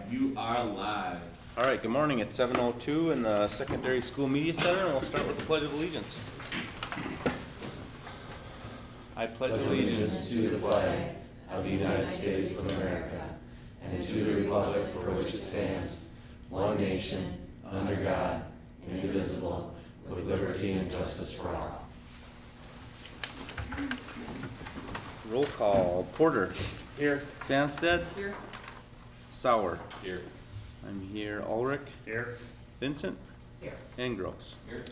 You are live. All right, good morning. It's 7:02 in the Secondary School Media Center, and we'll start with the Pledge of Allegiance. I pledge allegiance to the flag of the United States of America and to the republic for which it stands, one nation, under God, indivisible, with liberty and justice for all. Roll call. Porter. Here. Sandsted. Here. Sauer. Here. I'm here. Ulrich. Here. Vincent. Here. And Gross. Here.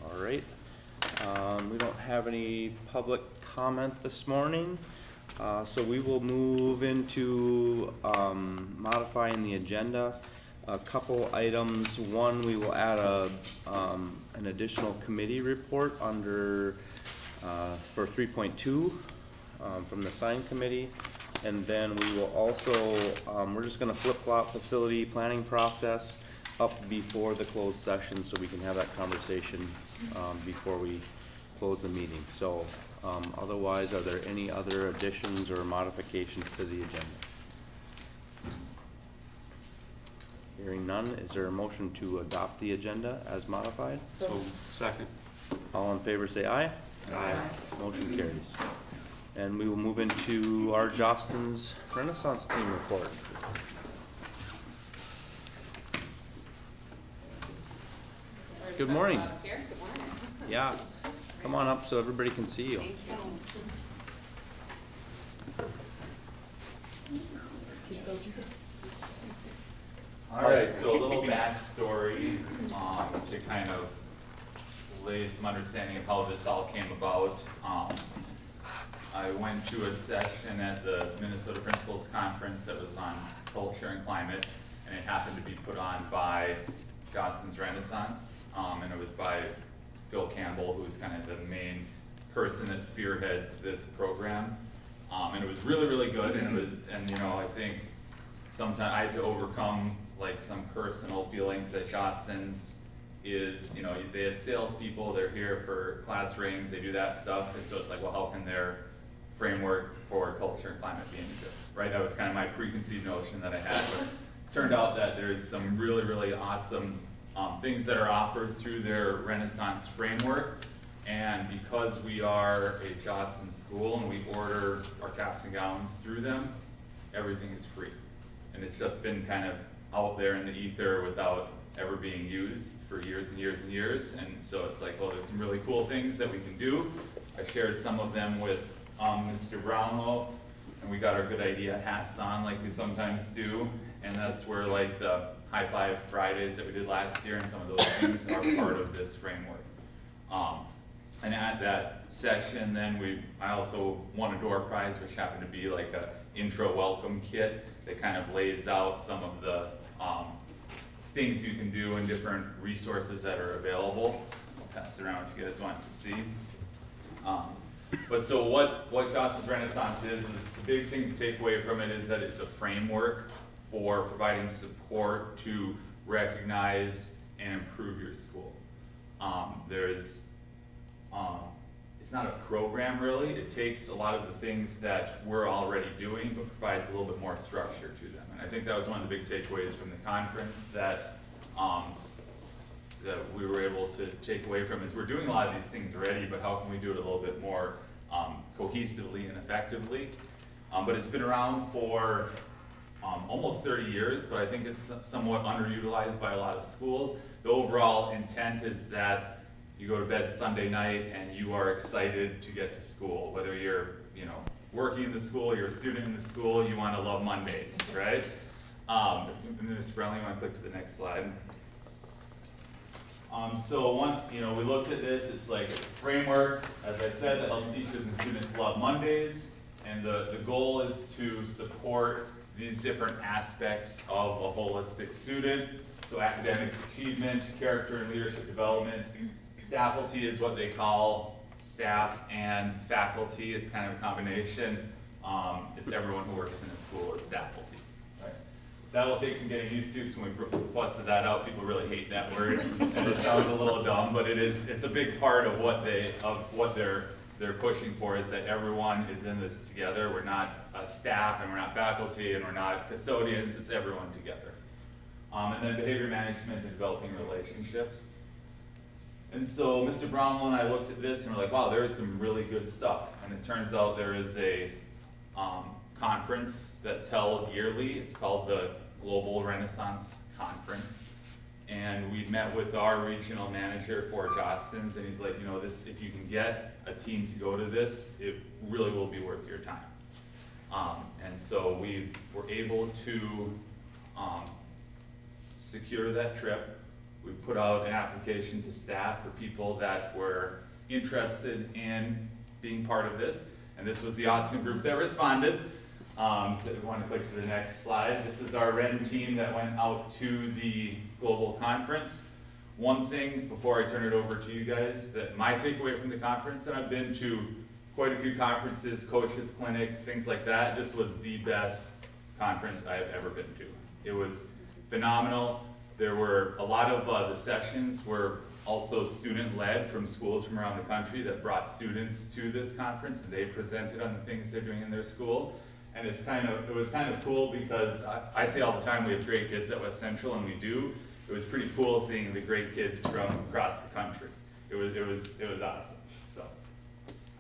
All right. We don't have any public comment this morning, so we will move into modifying the agenda. A couple items. One, we will add an additional committee report under for 3.2 from the sign committee. And then we will also, we're just gonna flip-flop facility planning process up before the closed session so we can have that conversation before we close the meeting. So otherwise, are there any other additions or modifications to the agenda? Hearing none, is there a motion to adopt the agenda as modified? So, second. All in favor say aye. Aye. Motion carries. And we will move into our Jostens Renaissance Team report. Good morning. Here. Good morning. Yeah, come on up so everybody can see you. Thank you. All right, so a little backstory to kind of lay some understanding of how this all came about. I went to a session at the Minnesota Principals Conference that was on culture and climate, and it happened to be put on by Johnson's Renaissance, and it was by Phil Campbell, who's kind of the main person that spearheads this program. And it was really, really good, and you know, I think sometimes I had to overcome like some personal feelings that Johnson's is, you know, they have salespeople, they're here for class rings, they do that stuff, and so it's like, well, how can their framework for culture and climate be any good, right? That was kind of my preconceived notion that I had, but it turned out that there's some really, really awesome things that are offered through their Renaissance framework, and because we are a Jocelyn school and we order our caps and gowns through them, everything is free. And it's just been kind of out there in the ether without ever being used for years and years and years, and so it's like, well, there's some really cool things that we can do. I shared some of them with Mr. Brownlow, and we got our good idea hats on like we sometimes do, and that's where like the High Five Fridays that we did last year and some of those things are part of this framework. And at that session then I also won a door prize, which happened to be like a intro welcome kit that kind of lays out some of the things you can do and different resources that are available. I'll pass it around if you guys want to see. But so what Johnson's Renaissance is the big thing to take away from it is that it's a framework for providing support to recognize and improve your school. It's not a program really, it takes a lot of the things that we're already doing but provides a little bit more structure to them. And I think that was one of the big takeaways from the conference that we were able to take away from is we're doing a lot of these things already, but how can we do it a little bit more cohesively and effectively? But it's been around for almost 30 years, but I think it's somewhat underutilized by a lot of schools. The overall intent is that you go to bed Sunday night and you are excited to get to school, whether you're, you know, working in the school, you're a student in the school, you want to love Mondays, right? Mr. Brownlee, you want to click to the next slide? We looked at this, it's like it's a framework, as I said, that helps teachers and students love Mondays, and the goal is to support these different aspects of a holistic student. So academic achievement, character and leadership development. Staffalty is what they call staff and faculty. It's kind of a combination. It's everyone who works in a school is staffalty. Right? That will take some getting used to, because when we busted that out, people really hate that word, and it sounds a little dumb, but it's a big part of what they're they're pushing for is that everyone is in this together. We're not staff, and we're not faculty, and we're not custodians, it's everyone together. And then behavior management and developing relationships. And so Mr. Brownlow and I looked at this and we're like, wow, there is some really good stuff. And it turns out there is a conference that's held yearly. It's called the Global Renaissance Conference. And we met with our regional manager for Jostens, and he's like, you know, this, if you can get a team to go to this, it really will be worth your time. And so we were able to secure that trip. We put out an application to staff for people that were interested in being part of this, and this was the awesome group that responded. So if you want to click to the next slide, this is our REN team that went out to the global conference. One thing before I turn it over to you guys, that my takeaway from the conference, and I've been to quite a few conferences, coaches, clinics, things like that, this was the best conference I've ever been to. It was phenomenal. There were a lot of the sessions were also student-led from schools from around the country that brought students to this conference, and they presented on the things they're doing in their school. And it was kind of cool because I say all the time we have great kids at West Central, and we do. It was pretty cool seeing the great kids from across the country. It was awesome. So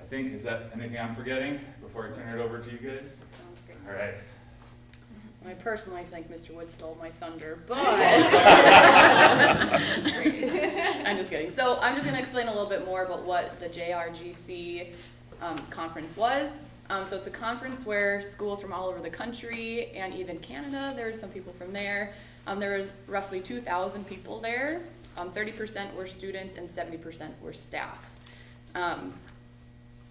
I think, is that anything I'm forgetting before I turn it over to you guys? Sounds great. All right. I personally think Mr. Wood stole my thunder, but That's great. I'm just kidding. So I'm just going to explain a little bit more about what the JRGC conference was. So it's a conference where schools from all over the country and even Canada, there's some people from there. There was roughly 2,000 people there. 30% were students and 70% were staff. I'm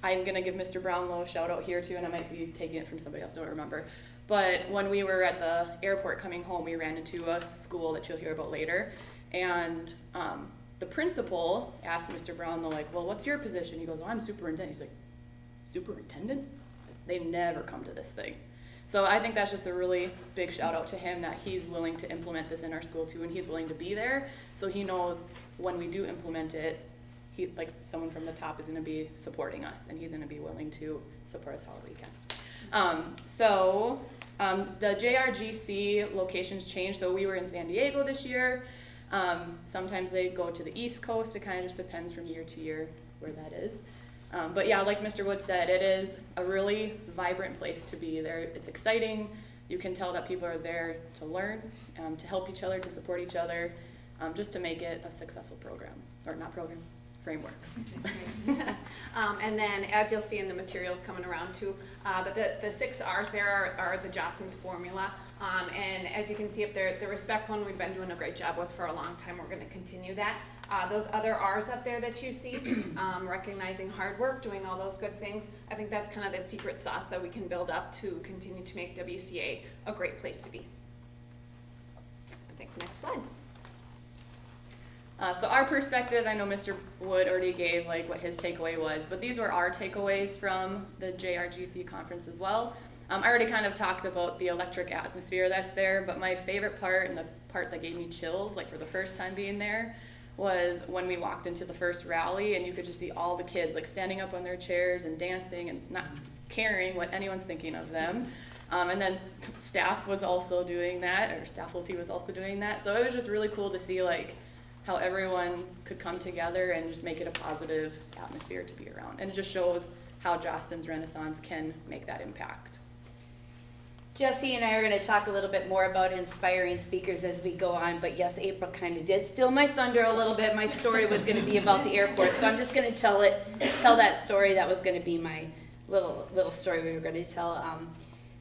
going to give Mr. Brownlow a shout out here too, and I might be taking it from somebody else, I don't remember. But when we were at the airport coming home, we ran into a school that you'll hear about later. And the principal asked Mr. Brownlow, like, well, what's your position? He goes, well, I'm superintendent. He's like, superintendent? They never come to this thing. So I think that's just a really big shout out to him that he's willing to implement this in our school too, and he's willing to be there. So he knows when we do implement it, like someone from the top is going to be supporting us, and he's going to be willing to support us however he can. The JRGC locations changed. So we were in San Diego this year. Sometimes they go to the East Coast. It kind of just depends from year to year where that is. But yeah, like Mr. Wood said, it is a really vibrant place to be there. It's exciting. You can tell that people are there to learn, to help each other, to support each other, just to make it a successful program, or not program, framework. And then, as you'll see in the materials coming around too, but the 6 R's there are the Jostens formula. And as you can see up there, the respect one we've been doing a great job with for a long time. We're going to continue that. Those other R's up there that you see, recognizing hard work, doing all those good things, I think that's kind of the secret sauce that we can build up to continue to make WCA a great place to be. I think next slide. So our perspective, I know Mr. Wood already gave like what his takeaway was, but these were our takeaways from the JRGC conference as well. I already kind of talked about the electric atmosphere that's there, but my favorite part, and the part that gave me chills, like for the first time being there, was when we walked into the first rally and you could just see all the kids like standing up on their chairs and dancing and not caring what anyone's thinking of them. And then staff was also doing that, or staff faculty was also doing that. So it was just really cool to see like how everyone could come together and just make it a positive atmosphere to be around. And it just shows how Jostens Renaissance can make that impact. Jesse and I are going to talk a little bit more about inspiring speakers as we go on, but yes, April kind of did steal my thunder a little bit. My story was going to be about the airport, so I'm just going to tell that story. That was going to be my little story we were going to tell.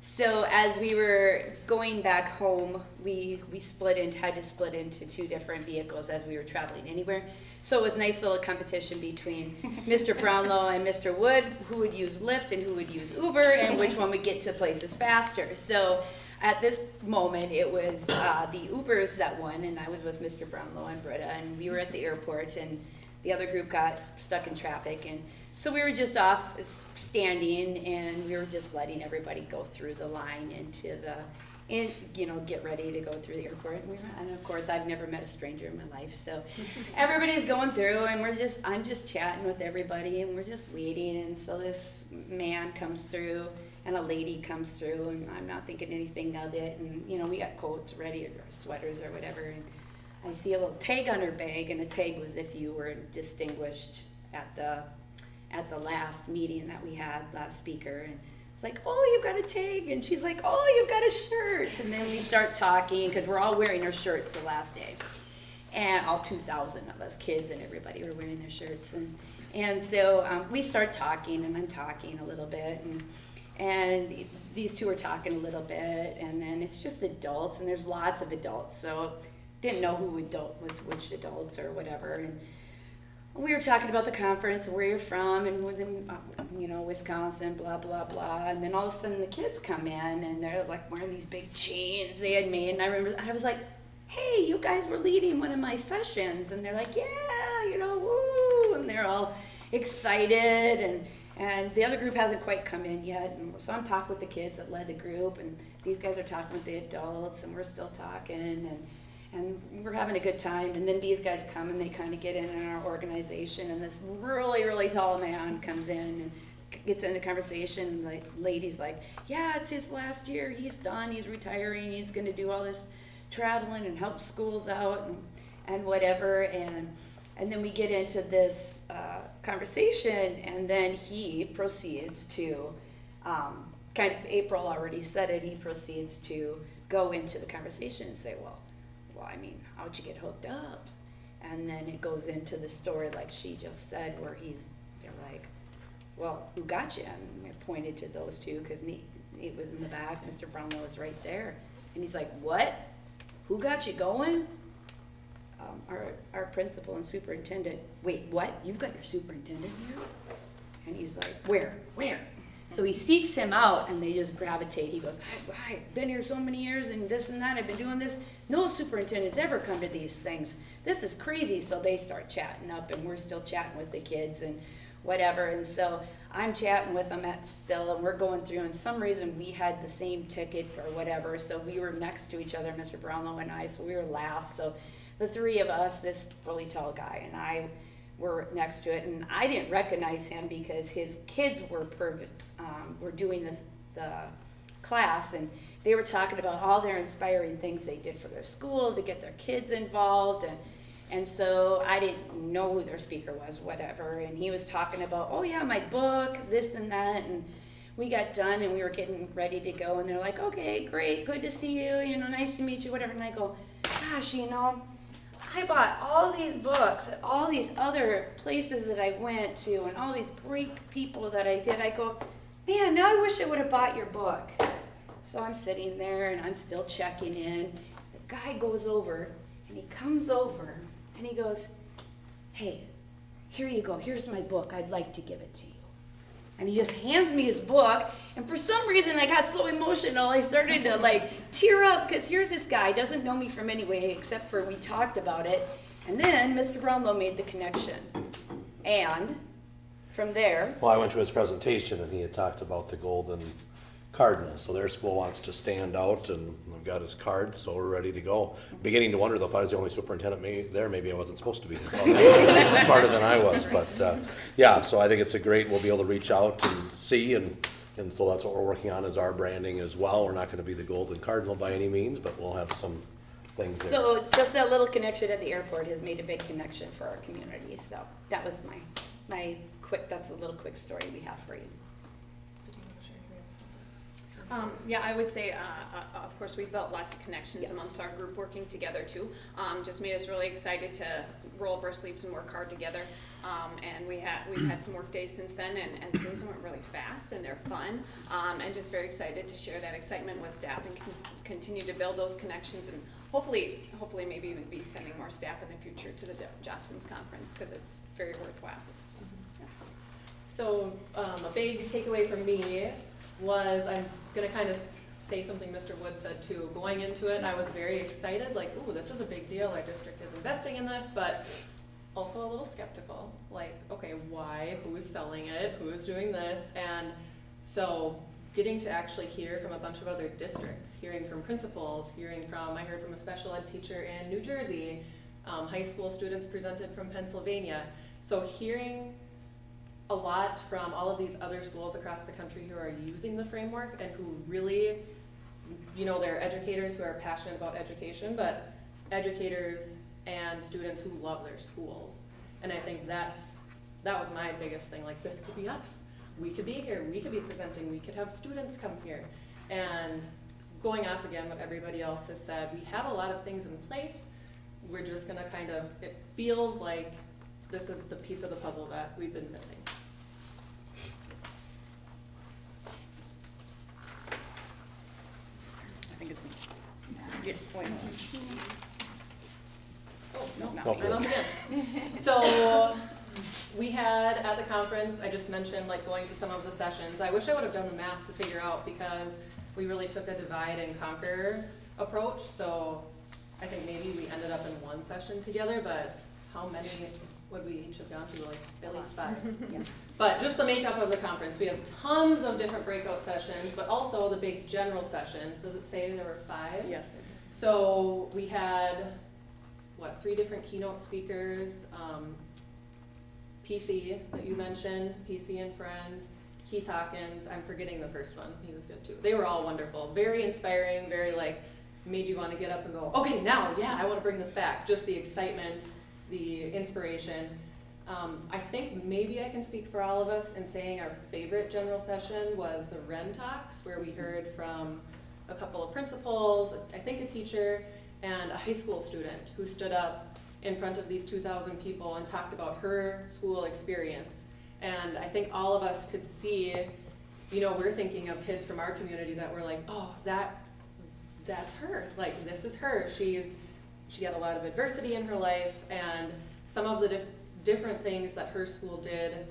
So as we were going back home, we had to split into 2 different vehicles as we were traveling anywhere. So it was a nice little competition between Mr. Brownlow and Mr. Wood, who would use Lyft and who would use Uber, and which one would get to places faster. So at this moment, it was the Ubers that won, and I was with Mr. Brownlow and Britta, and we were at the airport, and the other group got stuck in traffic, and so we were just off standing, and we were just letting everybody go through the line into and, get ready to go through the airport. And of course, I've never met a stranger in my life, so everybody's going through, and I'm just chatting with everybody, and we're just waiting, and so this man comes through, and a lady comes through, and I'm not thinking anything of it, and, we got coats ready, or sweaters or whatever, and I see a little tag on her bag, and the tag was if you were distinguished at the last meeting that we had, last speaker, and it's like, oh, you've got a tag, and she's like, oh, you've got a shirt, and then we start talking, because we're all wearing our shirts the last day, and all 2,000 of us, kids and everybody, were wearing their shirts, and so we start talking, and I'm talking a little bit, and these two are talking a little bit, and then it's just adults, and there's lots of adults, so didn't know who adult was which adults or whatever, and we were talking about the conference and where you're from, and within, Wisconsin, blah, blah, blah. And then all of a sudden the kids come in, and they're like wearing these big chains they had made. And I remember, I was like, hey, you guys were leading one of my sessions. And they're like, yeah, woo. And they're all excited. And the other group hasn't quite come in yet. And so I'm talking with the kids that led the group. And these guys are talking with the adults. And we're still talking. And we're having a good time, and then these guys come and they kind of get in our organization, and this really, really tall man comes in and gets into conversation, and the lady's like, yeah, it's his last year, he's done, he's retiring, he's going to do all this traveling and help schools out and whatever, and then we get into this conversation, and then he proceeds to, kind of, April already said it, he proceeds to go into the conversation and say, well, I mean, how'd you get hooked up? And then it goes into the story like she just said, where they're like, well, who got you? And I pointed to those two, because Nate was in the back, Mr. Brownlow was right there. And he's like, what? Who got you going? Our principal and superintendent. Wait, what? You've got your superintendent here? And he's like, where? So he seeks him out, and they just gravitate. He goes, I've been here so many years, and this and that, I've been doing this. No superintendent's ever come to these things. This is crazy. So they start chatting up, and we're still chatting with the kids and whatever. And so I'm chatting with them still, and we're going through, and some reason we had the same ticket or whatever, so we were next to each other, Mr. Brownlow and I, so we were last. So the three of us, this really tall guy and I, were next to it, and I didn't recognize him because his kids were doing the class, and they were talking about all their inspiring things they did for their school to get their kids involved, and so I didn't know who their speaker was, whatever, and he was talking about, oh yeah, my book, this and that, and we got done and we were getting ready to go, and they're like, okay, great, good to see you, nice to meet you, whatever, and I go, gosh, I bought all these books at all these other places that I went to, and all these great people that I did. I go, man, now I wish I would have bought your book. So I'm sitting there, and I'm still checking in. The guy goes over, and he comes over, and he goes, hey, here you go. Here's my book. I'd like to give it to you. And he just hands me his book, and for some reason I got so emotional, I started to tear up, because here's this guy, doesn't know me from any way, except for we talked about it, and then Mr. Brownlow made the connection. And from there... Well, I went to his presentation, and he had talked about the golden cardinal, so their school wants to stand out, and I've got his card, so we're ready to go. Beginning to wonder, though, if I was the only superintendent there, maybe I wasn't supposed to be smarter than I was, but yeah, so I think it's we'll be able to reach out and see, and so that's what we're working on, is our branding as well. We're not going to be the golden cardinal by any means, but we'll have some things there. So just that little connection at the airport has made a big connection for our community, so that was that's a little quick story we have for you. Yeah, I would say, of course, we've built lots of connections Yes. amongst our group working together too. Just made us really excited to roll up our sleeves and work hard together. And we've had some work days since then, and things went really fast, and they're fun. And just very excited to share that excitement with staff and continue to build those connections, and hopefully maybe even be sending more staff in the future to the Jostens Conference, because it's very worthwhile. So a big takeaway from me was, I'm gonna kind of say something Mr. Wood said too. Going into it, I was very excited, like, ooh, this is a big deal, our district is investing in this, but also a little skeptical, like, okay, why, who's selling it, who's doing this, and so getting to actually hear from a bunch of other districts, hearing from principals, I heard from a special ed teacher in New Jersey, high school students presented from Pennsylvania. So hearing a lot from all of these other schools across the country who are using the framework and who really, they're educators who are passionate about education, but educators and students who love their schools. And I think that was my biggest thing, like this could be us. We could be here, we could be presenting, we could have students come here. And going off again what everybody else has said, we have a lot of things in place. We're just gonna it feels like this is the piece of the puzzle that we've been missing. I think it's me. Yeah, wait, no. Oh, No, not No. me. I'm up again. So we had at the conference, I just mentioned like going to some of the sessions. I wish I would have done the math to figure out because we really took a divide and conquer approach. So I think maybe we ended up in one session together, but how many would we each have gone to? Like at least 5. Yes. But just the makeup of the conference, we have tons of different breakout sessions, but also the big general sessions. Does it say there were 5? Yes. So we had, 3 different keynote speakers, PC that you mentioned, PC and Friends, Keith Hawkins, I'm forgetting the first one, he was good too. They were all wonderful, very inspiring, very made you want to get up and go, okay, now, yeah, I want to bring this back. Just the excitement, the inspiration. I think maybe I can speak for all of us in saying our favorite general session was the Ren Talks, where we heard from a couple of principals, I think a teacher, and a high school student who stood up in front of these 2,000 people and talked about her school experience. And I think all of us could see, we're thinking of kids from our community that were like, oh, that's her. Like, this is her. She had a lot of adversity in her life, and some of the different things that her school did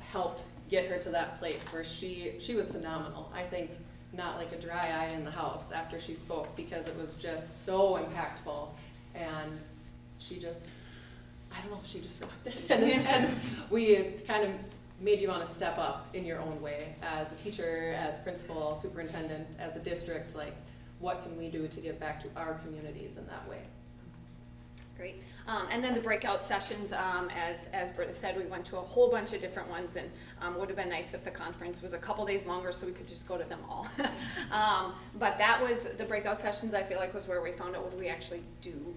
helped get her to that place where she was phenomenal. I think not like a dry eye in the house after she spoke, because it was just so impactful, and she just rocked it. And we kind of made you want to step up in your own way as a teacher, as principal, superintendent, as a district, like what can we do to give back to our communities in that way? Great. And then the breakout sessions, as Britta said, we went to a whole bunch of different ones, and would have been nice if the conference was a couple days longer so we could just go to them all. But that was the breakout sessions, I feel like, was where we found out what do we actually do.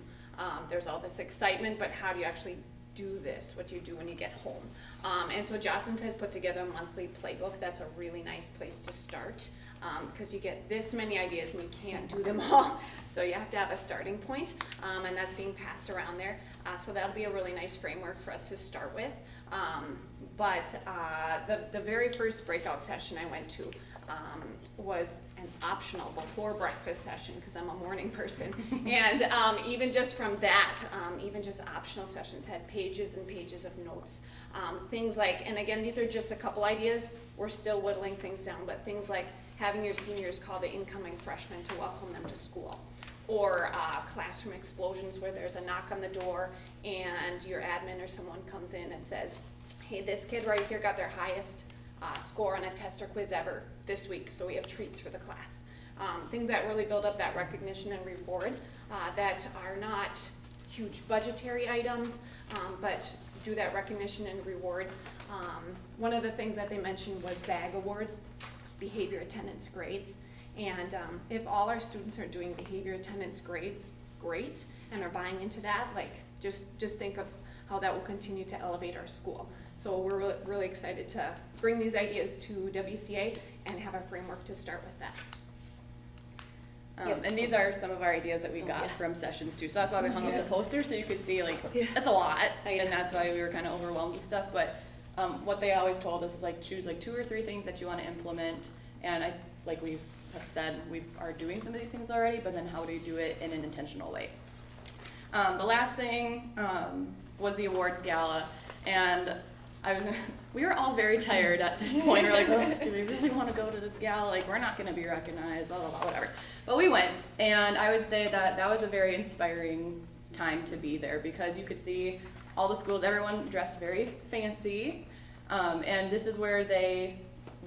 There's all this excitement, but how do you actually do this? What do you do when you get home? And so Jocelyn's has put together a monthly playbook. That's a really nice place to start, because you get this many ideas and you can't do them all. So you have to have a starting point, and that's being passed around there. So that'll be a really nice framework for us to start with. But the very first breakout session I went to was an optional before breakfast session, because I'm a morning person. And even just from that, even just optional sessions had pages and pages of notes. Things like, and again, these are just a couple ideas. We're still whittling things down, but things like having your seniors call the incoming freshmen to welcome them to school. Or classroom explosions, where there's a knock on the door and your admin or someone comes in and says, hey, this kid right here got their highest score on a test or quiz ever this week, so we have treats for the class. Things that really build up that recognition and reward, that are not huge budgetary items, but do that recognition and reward. One of the things that they mentioned was BAG awards, behavior attendance grades. And if all our students are doing behavior attendance grades, great, and are buying into that, like just think of how that will continue to elevate our school. So we're really excited to bring these ideas to WCA and have a framework to start with that. And these are some of our ideas that we got from sessions too. So that's why we hung up the poster, so you could see that's a lot, and that's why we were kind of overwhelmed with stuff. But what they always told us is choose 2 or 3 things that you want to implement, and we have said we are doing some of these things already, but then how do you do it in an intentional way? The last thing was the awards gala, and we were all very tired at this point. We're like, oh, do we really want to go to this gala? We're not going to be recognized, blah, blah, blah, whatever. But we went, and I would say that was a very inspiring time to be there, because you could see all the schools, everyone dressed very fancy, and this is where they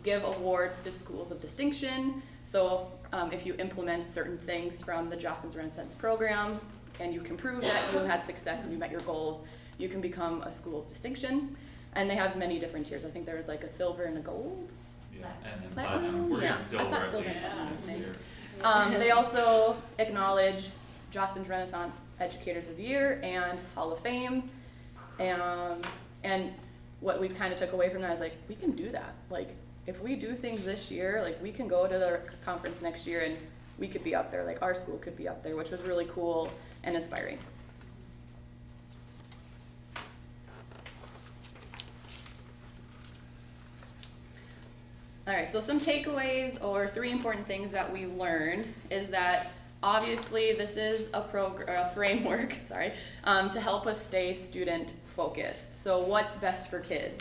give awards to schools of distinction. So if you implement certain things from the Jostens Renaissance program and you can prove that you had success and you met your goals, you can become a school of distinction. And they have many different tiers. I think there was like a silver and a gold. Yeah, and then Platinum? we're Yeah, in silver I thought at silver least and next platinum. year. They also acknowledge Jostens Renaissance Educators of the Year and Hall of Fame. And what we kind of took away from that is like, we can do that. Like, if we do things this year, like we can go to the conference next year and we could be up there, like our school could be up there, which was really cool and inspiring. All right, so some takeaways or 3 important things that we learned is that obviously this is a framework, sorry, to help us stay student focused. So what's best for kids?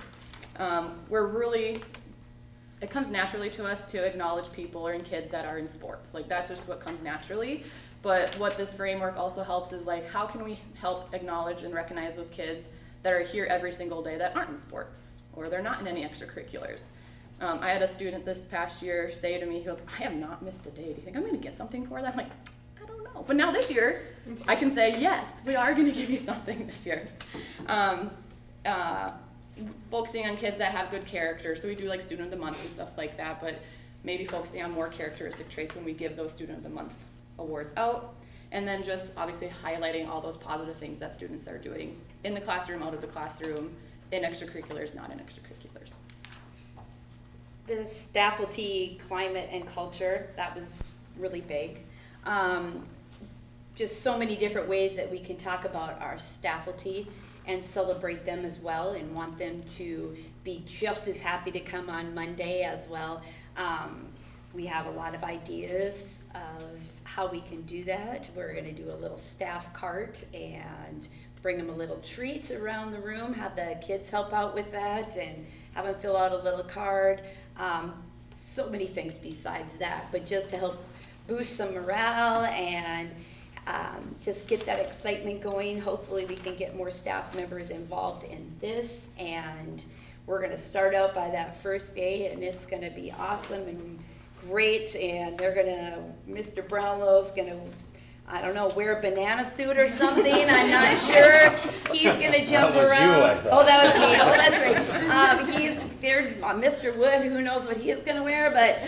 It comes naturally to us to acknowledge people or in kids that are in sports. Like that's just what comes naturally. But what this framework also helps is like, how can we help acknowledge and recognize those kids that are here every single day that aren't in sports or they're not in any extracurriculars? I had a student this past year say to me, he goes, I have not missed a day. Do you think I'm gonna get something for that? I'm like, I don't know. But now this year, I can say, yes, we are gonna give you something this year. Focusing on kids that have good character. So we do like Student of the Month and stuff like that, but maybe focusing on more characteristic traits when we give those Student of the Month awards out. And then just obviously highlighting all those positive things that students are doing in the classroom, out of the classroom, in extracurriculars, not in extracurriculars. The staffalty, climate, and culture, that was really big. Just so many different ways that we can talk about our staffalty and celebrate them as well and want them to be just as happy to come on Monday as well. We have a lot of ideas of how we can do that. We're going to do a little staff cart and bring them a little treat around the room, have the kids help out with that and have them fill out a little card. So many things besides that, but just to help boost some morale and just get that excitement going. Hopefully we can get more staff members involved in this, and we're going to start out by that first day, and it's going to be awesome and great, and Mr. Brownlow's going to, I don't know, wear a banana suit or something. I'm not sure. He's going to jump That was you, around. I thought. Oh, that was me. Oh, that's right. Mr. Wood, who knows what he is going to wear, but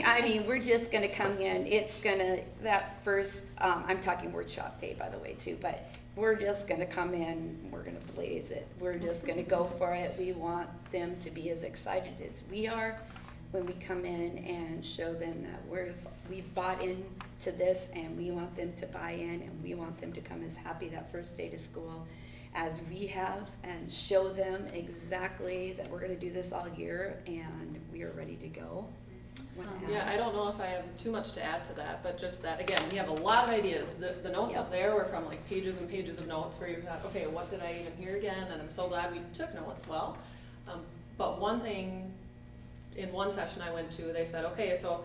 I mean, we're just going to come in. It's going to, that first, I'm talking workshop day, by the way, too, but we're just going to come in. We're going to blaze it. We're just going to go for it. We want them to be as excited as we are when we come in and show them that we've bought into this, and we want them to buy in, and we want them to come as happy that first day to school as we have, and show them exactly that we're going to do this all year and we are ready to go. Yeah, I don't know if I have too much to add to that, but just that, again, we have a lot of ideas. The notes up there were from like pages and pages of notes where you thought, okay, what did I even hear again? And I'm so glad we took notes well. But one thing, in one session I went to, they said, okay, so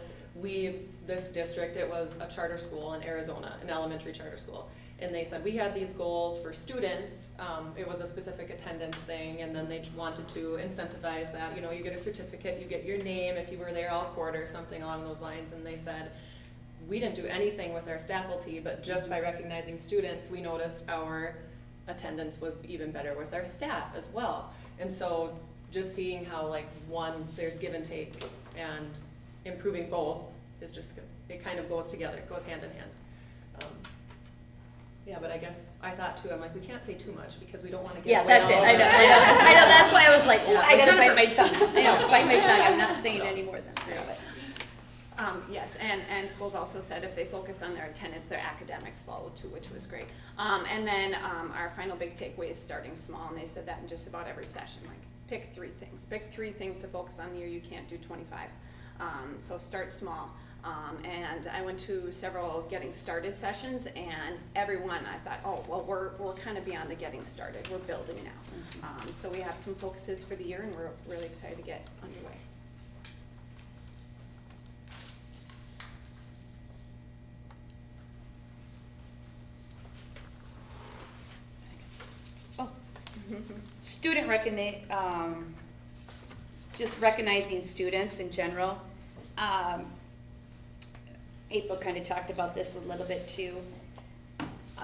this district, it was a charter school in Arizona, an elementary charter school. And they said, we had these goals for students, it was a specific attendance thing, and then they wanted to incentivize that, you get a certificate, you get your name if you were there all quarter, something along those lines, and they said, we didn't do anything with our staffalty, but just by recognizing students, we noticed our attendance was even better with our staff as well. And so just seeing how there's give and take and improving both is just good. It kind of goes together, it goes hand in hand. Yeah, but I guess I thought too, I'm like, we can't say too much because we don't want to get away That's it. all I know. That's why I was like, oh, I gotta bite my tongue. I know, bite my tongue. I'm not saying any more than that. Yes, and schools also said if they focus on their attendance, their academics follow too, which was great. And then our final big takeaway is starting small, and they said that in just about every session, like pick 3 things. Pick 3 things to focus on the year. You can't do 25. So start small. And I went to several getting started sessions, and everyone I thought, oh, well, we're kind of beyond the getting started. We're building now. So we have some focuses for the year, and we're really excited to get underway. Student just recognizing students in general. April kind of talked about this a little bit too,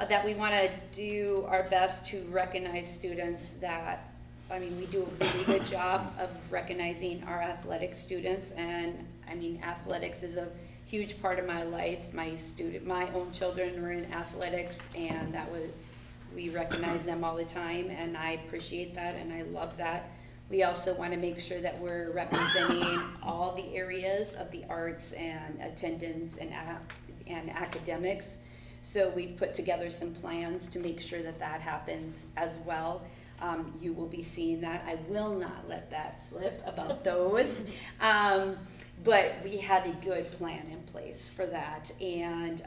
that we want to do our best to recognize students that, I mean, we do a really good job of recognizing our athletic students, and I mean, athletics is a huge part of my life. My own children were in athletics, and we recognize them all the time, and I appreciate that, and I love that. We also want to make sure that we're representing all the areas of the arts and attendance and academics. So we put together some plans to make sure that that happens as well. You will be seeing that. I will not let that slip about those. But we have a good plan in place for that. And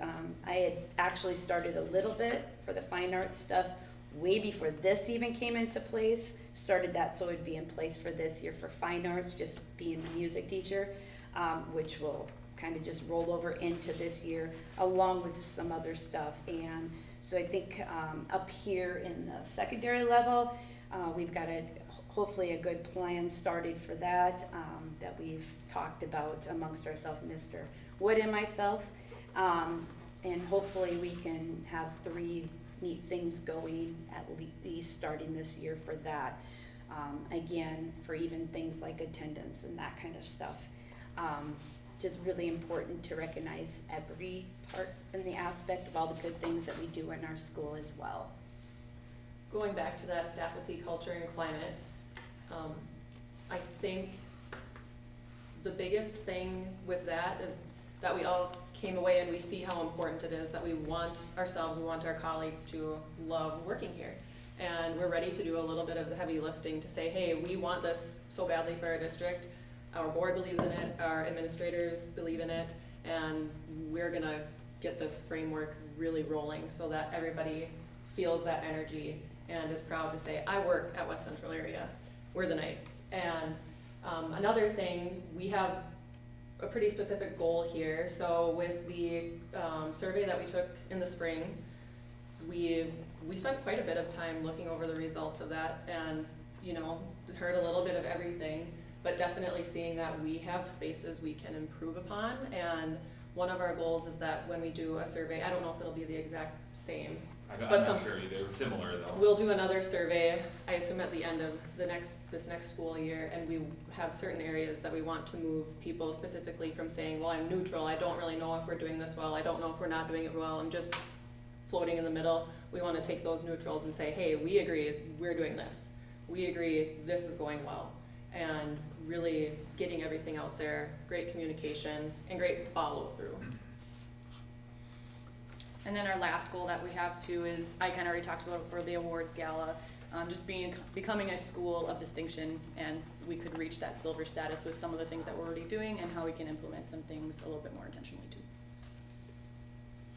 I had actually started a little bit for the fine arts stuff way before this even came into place. Started that so it'd be in place for this year for fine arts, just being the music teacher, which will kind of just roll over into this year along with some other stuff. And so I think up here in the secondary level, we've got hopefully a good plan started for that, that we've talked about amongst ourselves, Mr. Wood and myself. And hopefully we can have 3 neat things going at least starting this year for that. Again, for even things like attendance and that kind of stuff. Just really important to recognize every part in the aspect of all the good things that we do in our school as well. Going back to that faculty culture and climate, I think the biggest thing with that is that we all came away and we see how important it is that we want ourselves, we want our colleagues to love working here. And we're ready to do a little bit of the heavy lifting to say, hey, we want this so badly for our district. Our board believes in it, our administrators believe in it, and we're gonna get this framework really rolling so that everybody feels that energy and is proud to say, I work at West Central area. We're the Knights. And another thing, we have a pretty specific goal here. So with the survey that we took in the spring, we spent quite a bit of time looking over the results of that and, heard a little bit of everything, but definitely seeing that we have spaces we can improve upon. And one of our goals is that when we do a survey, I don't know if it'll be the exact same, I'm not sure either, similar though. we'll do another survey, I assume at the end of this next school year, and we have certain areas that we want to move people specifically from saying, well, I'm neutral, I don't really know if we're doing this well, I don't know if we're not doing it well, I'm just floating in the middle. We want to take those neutrals and say, hey, we agree, we're doing this. We agree, this is going well. And really getting everything out there, great communication, and great follow through. And then our last goal that we have too is, I kind of already talked about it for the awards gala, just becoming a school of distinction, and we could reach that silver status with some of the things that we're already doing and how we can implement some things a little bit more intentionally too.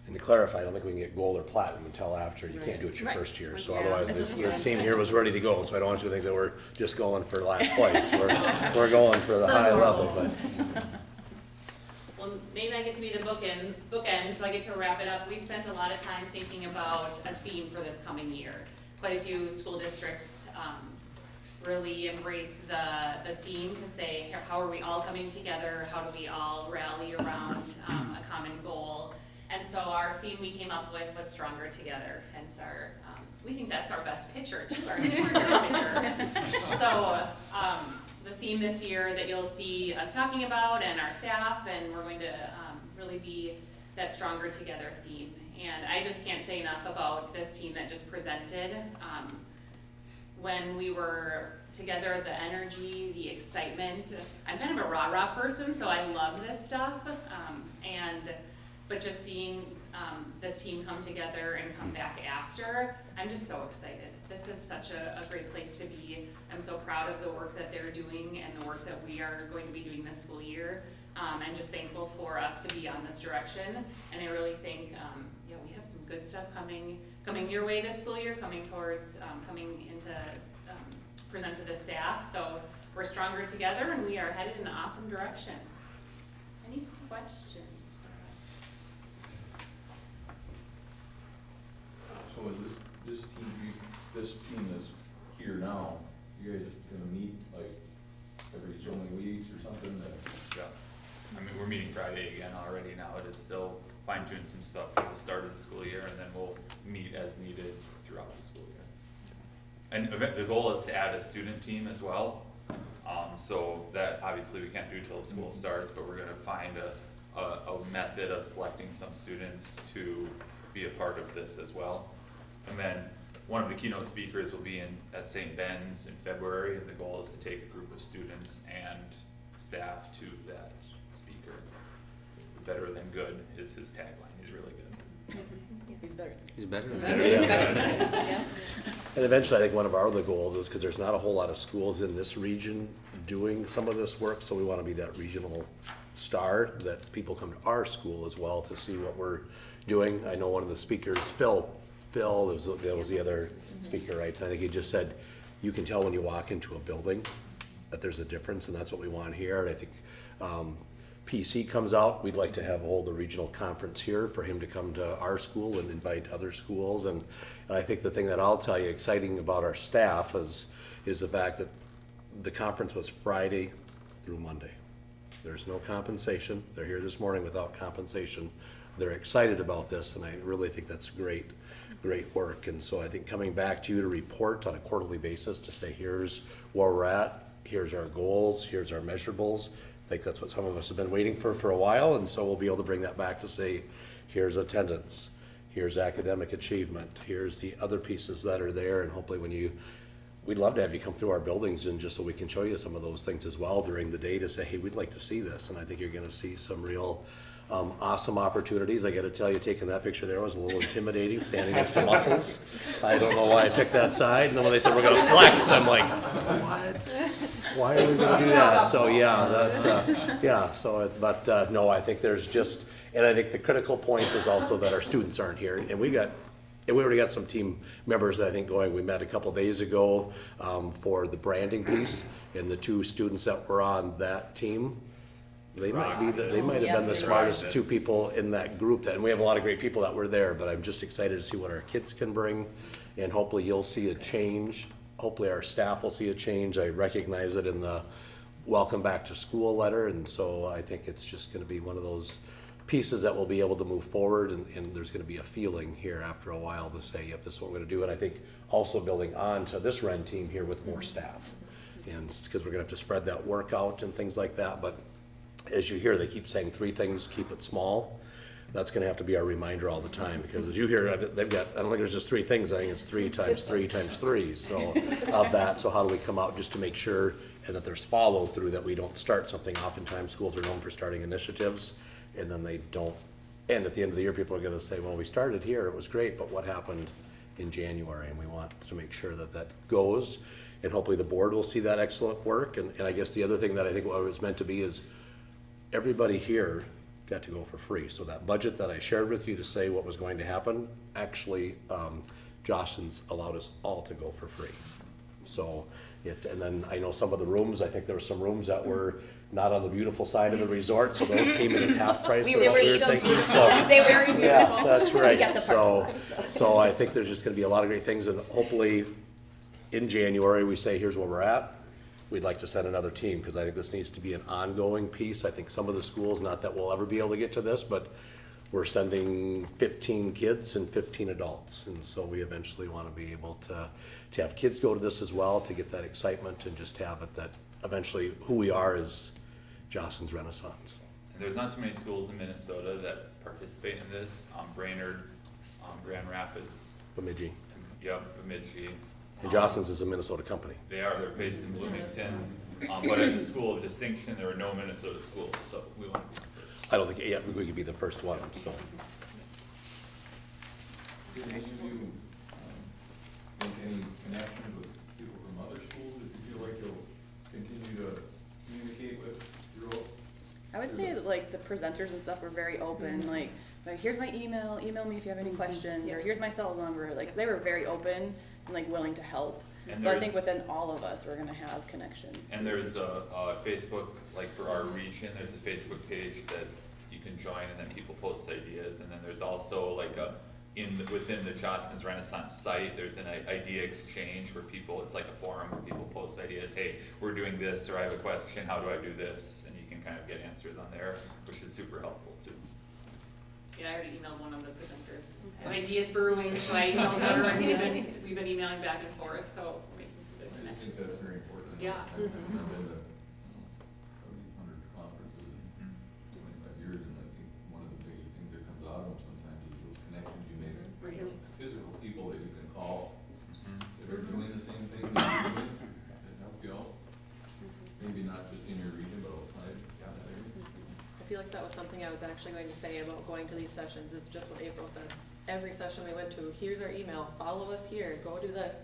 And to clarify, I don't think we can get gold or platinum until after. You can't do it your Right. first year. So Yeah. otherwise, It's this team here was ready to go. So I don't want you to think that we're just going for last place. We're going for the high level. But Well, maybe I get to be the bookend, so I get to wrap it up. We spent a lot of time thinking about a theme for this coming year. Quite a few school districts really embrace the theme to say, how are we all coming together? How do we all rally around a common goal? And so our theme we came up with was Stronger Together, hence our, we think that's our best picture too, our superhero picture. So the theme this year that you'll see us talking about and our staff, and we're going to really be that Stronger Together theme. And I just can't say enough about this team that just presented. When we were together, the energy, the excitement, I'm kind of a rah-rah person, so I love this stuff. But just seeing this team come together and come back after, I'm just so excited. This is such a great place to be. I'm so proud of the work that they're doing and the work that we are going to be doing this school year. And just thankful for us to be on this direction. And I really think, we have some good stuff coming your way this school year, coming into present to the staff. So we're stronger together and we are headed in an awesome direction. Any questions? So is this team that's here now, you guys gonna meet like every so many we're meeting Friday again already now. It is still fine tuning some stuff for the start of the school year, and then we'll meet as needed throughout the school year. And the goal is to add a student team as well. So that obviously we can't do till school starts, but we're gonna find a method of selecting some students to be a part of this as well. And then one of the keynote speakers will be at St. Ben's in February, and the goal is to take a group of students and staff to that speaker. Better than good is his tagline. He's really good. He's better. He's better He's than better. that. Yeah. And eventually, I think one of our other goals is, because there's not a whole lot of schools in this region doing some of this work, so we want to be that regional star, that people come to our school as well to see what we're doing. I know one of the speakers, Phil, that was the other speaker, right? I think he just said, you can tell when you walk into a building that there's a difference, and that's what we want here. And I think PC comes out, we'd like to hold a regional conference here for him to come to our school and invite other schools. And I think the thing that I'll tell you exciting about our staff is the fact that the conference was Friday through Monday. There's no compensation. They're here this morning without compensation. They're excited about this, and I really think that's great work. And so I think coming back to you to report on a quarterly basis to say, here's where we're at, here's our goals, here's our measurables. I think that's what some of us have been waiting for a while, and so we'll be able to bring that back to say, here's attendance, here's academic achievement, here's the other pieces that are there, and hopefully we'd love to have you come through our buildings and just so we can show you some of those things as well during the day to say, hey, we'd like to see this. And I think you're gonna see some real awesome opportunities. I gotta tell you, taking that picture there was a little intimidating, standing next to muscles. I don't know why I picked that side, and then when they said we're gonna flex, I'm like, what? Why are we gonna do that? So yeah, that's, no, I think there's just, and I think the critical point is also that our students aren't here, and we already got some team members that I think going. We met a couple days ago for the branding piece, and the two students that were on that team, they might have been the smartest two people in that group. And we have a lot of great people that were there, but I'm just excited to see what our kids can bring, and hopefully you'll see a change. Hopefully our staff will see a change. I recognize it in the welcome back to school letter, and so I think it's just gonna be one of those pieces that will be able to move forward, and there's gonna be a feeling here after a while to say, yep, this is what we're gonna do. And I think also building on to this Ren team here with more staff, and because we're gonna have to spread that work out and things like that. But as you hear, they keep saying 3 things, keep it small. That's gonna have to be our reminder all the time, because as you hear, they've got, I don't think there's just 3 things, I think it's 3 times 3 times 3, so of that. So how do we come out just to make sure, and that there's follow through, that we don't start something. Oftentimes schools are known for starting initiatives, and then they don't, and at the end of the year, people are gonna say, well, we started here, it was great, but what happened in January? And we want to make sure that that goes, and hopefully the board will see that excellent work. And I guess the other thing that I think what it was meant to be is, everybody here got to go for free. So that budget that I shared with you to say what was going to happen, actually, Jostens allowed us all to go for free. So and then I know some of the rooms, I think there were some rooms that were not on the beautiful side of the resort, so those came in at half price. We So were that's what so you're thinking. beautiful. So- They were very beautiful. Yeah, that's We right. got the So I think there's just gonna be a lot of great things, and hopefully in January, we say, here's where we're at. We'd like to send another team, because I think this needs to be an ongoing piece. I think some of the schools, not that we'll ever be able to get to this, but we're sending 15 kids and 15 adults. And so we eventually wanna be able to have kids go to this as well, to get that excitement, and just have it that eventually who we are is Jostens Renaissance. And there's not too many schools in Minnesota that participate in this. Brainerd, Grand Rapids, Bemidji. Bemidji. And Jostens is a Minnesota company. They're based in Bloomington, but at the school of distinction, there are no Minnesota schools, so we want to be first. I don't think, yeah, we could be the first one, so. Did any of you make any connections with people from other schools that you feel like you'll continue to communicate with throughout? I would say that, like, the presenters and stuff were very open, like here's my email me if you have any questions, or here's my cell number. Like, they were very open and like willing to help. And So I think within all of us, we're gonna have connections. And there's a Facebook, like for our region, there's a Facebook page that you can join, and then people post ideas. And then there's also like within the Jostens Renaissance site, there's an idea exchange where people, it's like a forum where people post ideas. Hey, we're doing this, or I have a question, how do I do this? And you can kind of get answers on there, which is super helpful too. Yeah, I already emailed one of the presenters. I have ideas brewing, so I emailed her, and we've been emailing back and forth, so we're making some good I just think connections. that's very important. Yeah. I've been to, probably hundreds of conferences in 25 years, and I think one of the biggest things that comes out of them sometimes is those connections you make. Right. Physical people that you can call, Mhm. that are doing the same thing that you're doing, that help you out. Maybe not just in your region, but outside that area. I feel like that was something I was actually going to say about going to these sessions, is just what April said. Every session we went to, here's our email, follow us here, go do this.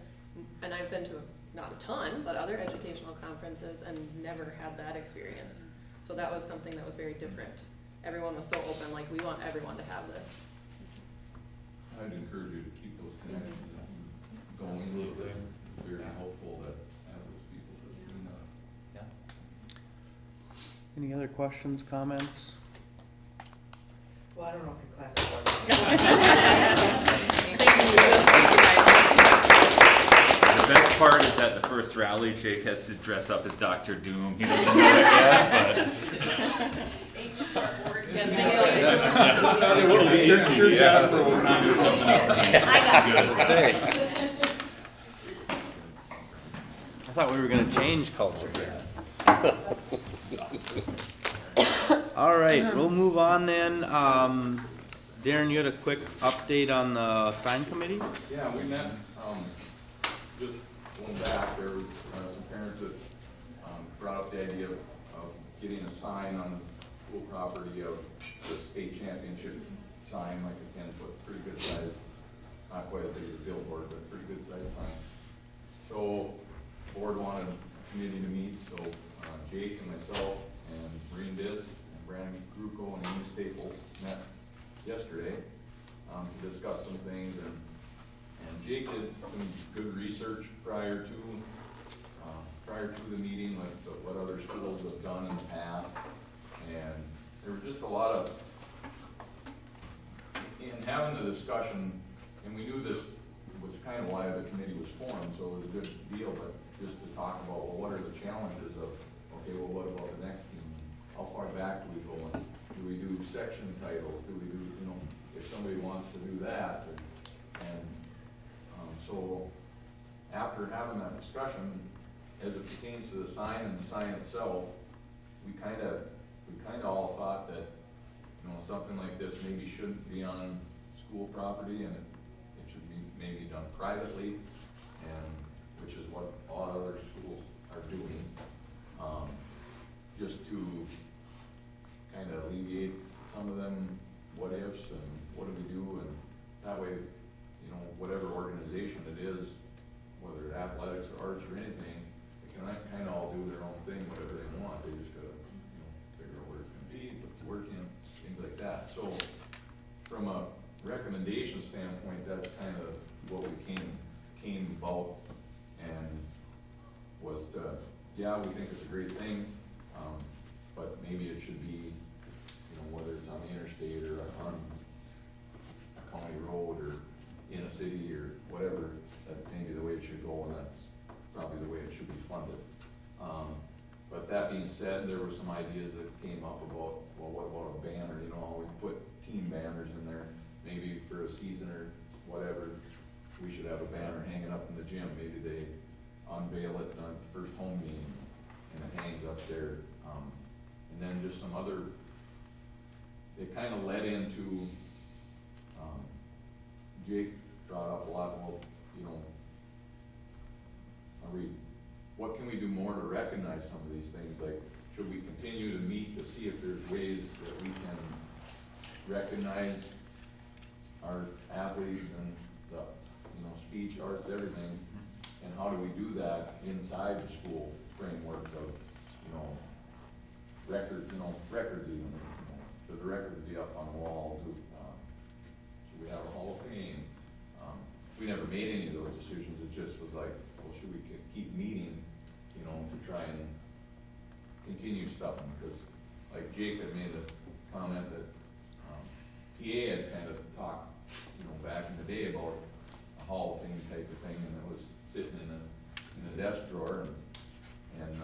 And I've been to, not a ton, but other educational conferences and never had that experience. So that was something that was very different. Everyone was so open, like, we want everyone to have this. I'd encourage you to keep those connections going. Absolutely. It's very helpful to have those people that do not. Yeah. Any other questions, comments? Well, I don't know if you're clapping for The best part is at the first rally, Jake has to dress up as Dr. Doom. He doesn't know it yet, It will be easier, Jennifer, we'll time or something else. I got Say. I thought we were gonna change culture here. All right, we'll move on then. Darren, you had a quick update on the sign committee? Yeah, we met, just going back, there was some parents that brought up the idea of getting a sign on school property of the state championship sign, like a 10-foot, pretty good size, not quite as big as a billboard, but pretty good size sign. So, board wanted a committee to meet, so Jake and myself and Maureen Diss and Brandon Gruco and Amy Staples met yesterday to discuss some things, and Jake did some good research prior to the meeting, like what other schools have done in the past, and there was just a lot of, in having the discussion, and we knew this was kind of why the committee was formed, so it was a good deal, but just to talk about, well, what are the challenges of, okay, well, what about the next team? How far back do we go, and do we do section titles, do we do, if somebody wants to do that, and so after having that discussion, as it pertains to the sign and the sign itself, we kind of all thought that, something like this maybe shouldn't be on school property, and it should be maybe done privately, and which is what a lot of other schools are doing, just to kind of alleviate some of them what ifs and what do we do, and that way, whatever organization it is, whether it's athletics or arts or anything, they can kind of all do their own thing, whatever they want. They just gotta, figure out where it's gonna be, put the work in, things like that. So, from a recommendation standpoint, that's kind of what we came about, and was to, yeah, we think it's a great thing, but maybe it should be, whether it's on the interstate or on a county road or in a city or whatever, that may be the way it should go, and that's probably the way it should be funded. But that being said, there were some ideas that came up about, well, what about a banner, how we put team banners in there, maybe for a season or whatever, we should have a banner hanging up in the gym, maybe they unveil it on the first home game, and it hangs up there, and then just some other, it kind of led into, Jake brought up a lot, well, what can we do more to recognize some of these things? Like, should we continue to meet to see if there's ways that we can recognize our athletes and the, speech, arts, everything? And how do we do that inside the school framework of, records even, should the records be up on the wall? Should we have a Hall of Fame? We never made any of those decisions. It just was like, well, should we keep meeting, to try and continue stuff? Because like Jake had made a comment that PA had kind of talked, back in the day about a Hall of Fame type of thing, and it was sitting in a desk drawer, and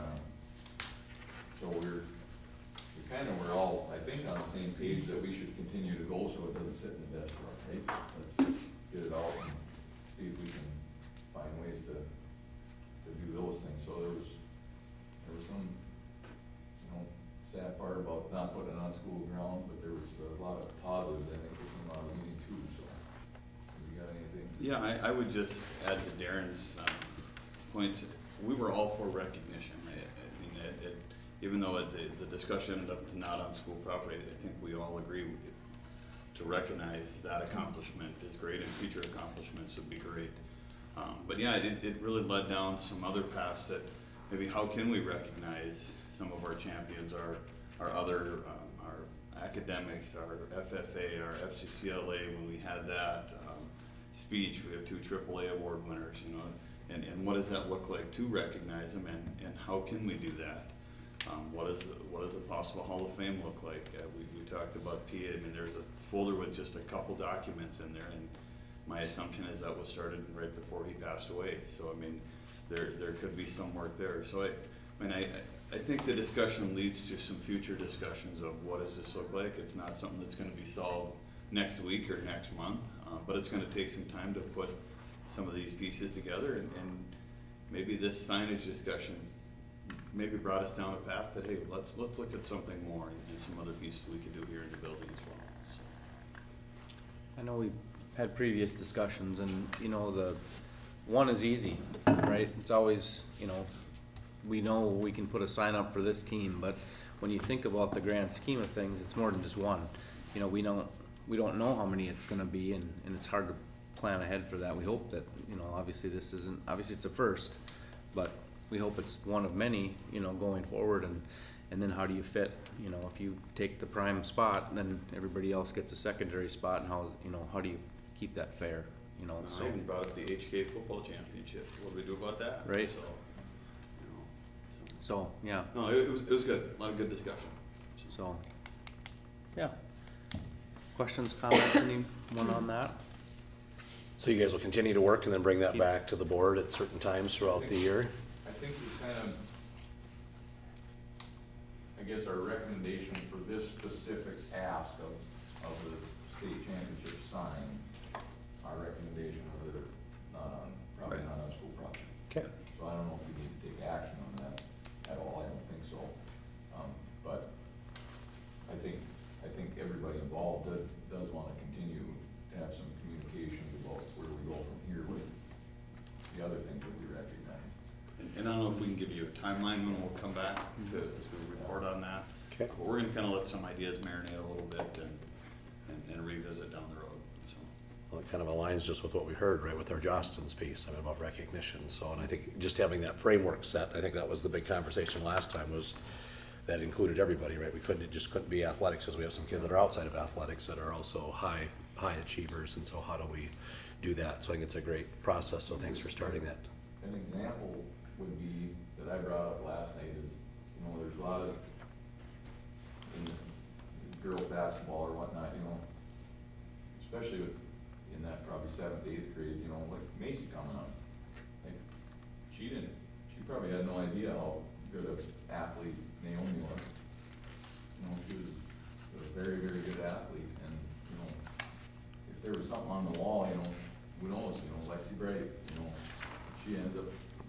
so we're, page that we should continue to go so it doesn't sit in the desk drawer, right? Let's get it out and see if we can find ways to do those things. So there was some, sad part about not putting it on school grounds, but there was a lot of positives, I think, that came out of the meeting too, so. Have you got anything? Yeah, I would just add to Darren's points, we were all for recognition. I mean, even though the discussion ended up not on school property, I think we all agree to recognize that accomplishment is great and future accomplishments would be great. But yeah, it really led down some other paths that maybe how can we recognize some of our champions, our other, our academics, our FFA, our FCCLA, when we had that speech, we have 2 AAA award winners, and what does that look like to recognize them, and how can we do that? What does a possible Hall of Fame look like? We talked about PA. I mean, there's a folder with just a couple documents in there, and my assumption is that was started right before he passed away. So I mean, there could be some work there. So I think the discussion leads to some future discussions of what does this look like. It's not something that's going to be solved next week or next month, but it's going to take some time to put some of these pieces together, and maybe this signage discussion maybe brought us down a path that, hey, let's look at something more and some other pieces we can do here in the building as well. So. I know we've had previous discussions, and the one is easy, right? It's always, we know we can put a sign up for this team, but when you think about the grand scheme of things, it's more than just one. We don't know how many it's gonna be, and it's hard to plan ahead for that. We hope that, obviously it's a first, but we hope it's one of many, going forward, and then how do you fit, if you take the prime spot, then everybody else gets a secondary spot, and how do you keep that fair, so. I even brought up the HK football championship. What do we do about that? Right. So, yeah, no, it was good. A lot of good discussion. so, yeah. Questions, comments, anyone on that? So you guys will continue to work and then bring that back to the board at certain times throughout the year? I think we kind of, I guess our recommendation for this specific ask of the state championship sign, our recommendation was that it's probably not on school property. Okay. So I don't know if we need to take action on that at all, I don't think so. But I think everybody involved does want to continue to have some communication about where we go from here with the other things that we recognize. And I don't know if we can give you a timeline when we'll come back to report on that. Okay. But we're gonna kind of let some ideas marinate a little bit and revisit down the road, so. Well, it kind of aligns just with what we heard, right, with our Jostens piece, about recognition. So, and I think just having that framework set, I think that was the big conversation last time, was that included everybody, right? It just couldn't be athletics, because we have some kids that are outside of athletics that are also high achievers, and so how do we do that? So I think it's a great process, so thanks for starting that. An example would be, that I brought up last night, is, there's a lot of, in girls basketball or whatnot, especially in that probably 7th, 8th grade, like Macy coming up. Like, she probably had no idea how good an athlete Naomi was. She was a very, very good athlete, and, if there was something on the wall, who knows, Lexi Bright, she ends up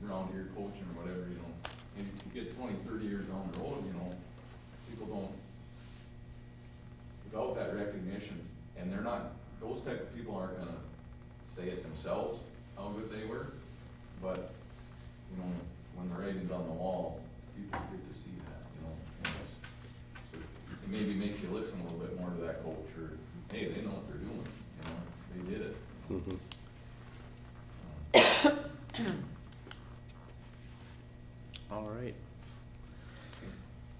around here coaching or whatever, and if you get 20, 30 years down the road, people don't, without that recognition, and those type of people aren't gonna say it themselves, how good they were, but, when the writing's on the wall, people get to see that, so it maybe makes you listen a little bit more to that coach, or, hey, they know what they're doing, they did it. Mm-hmm. All right.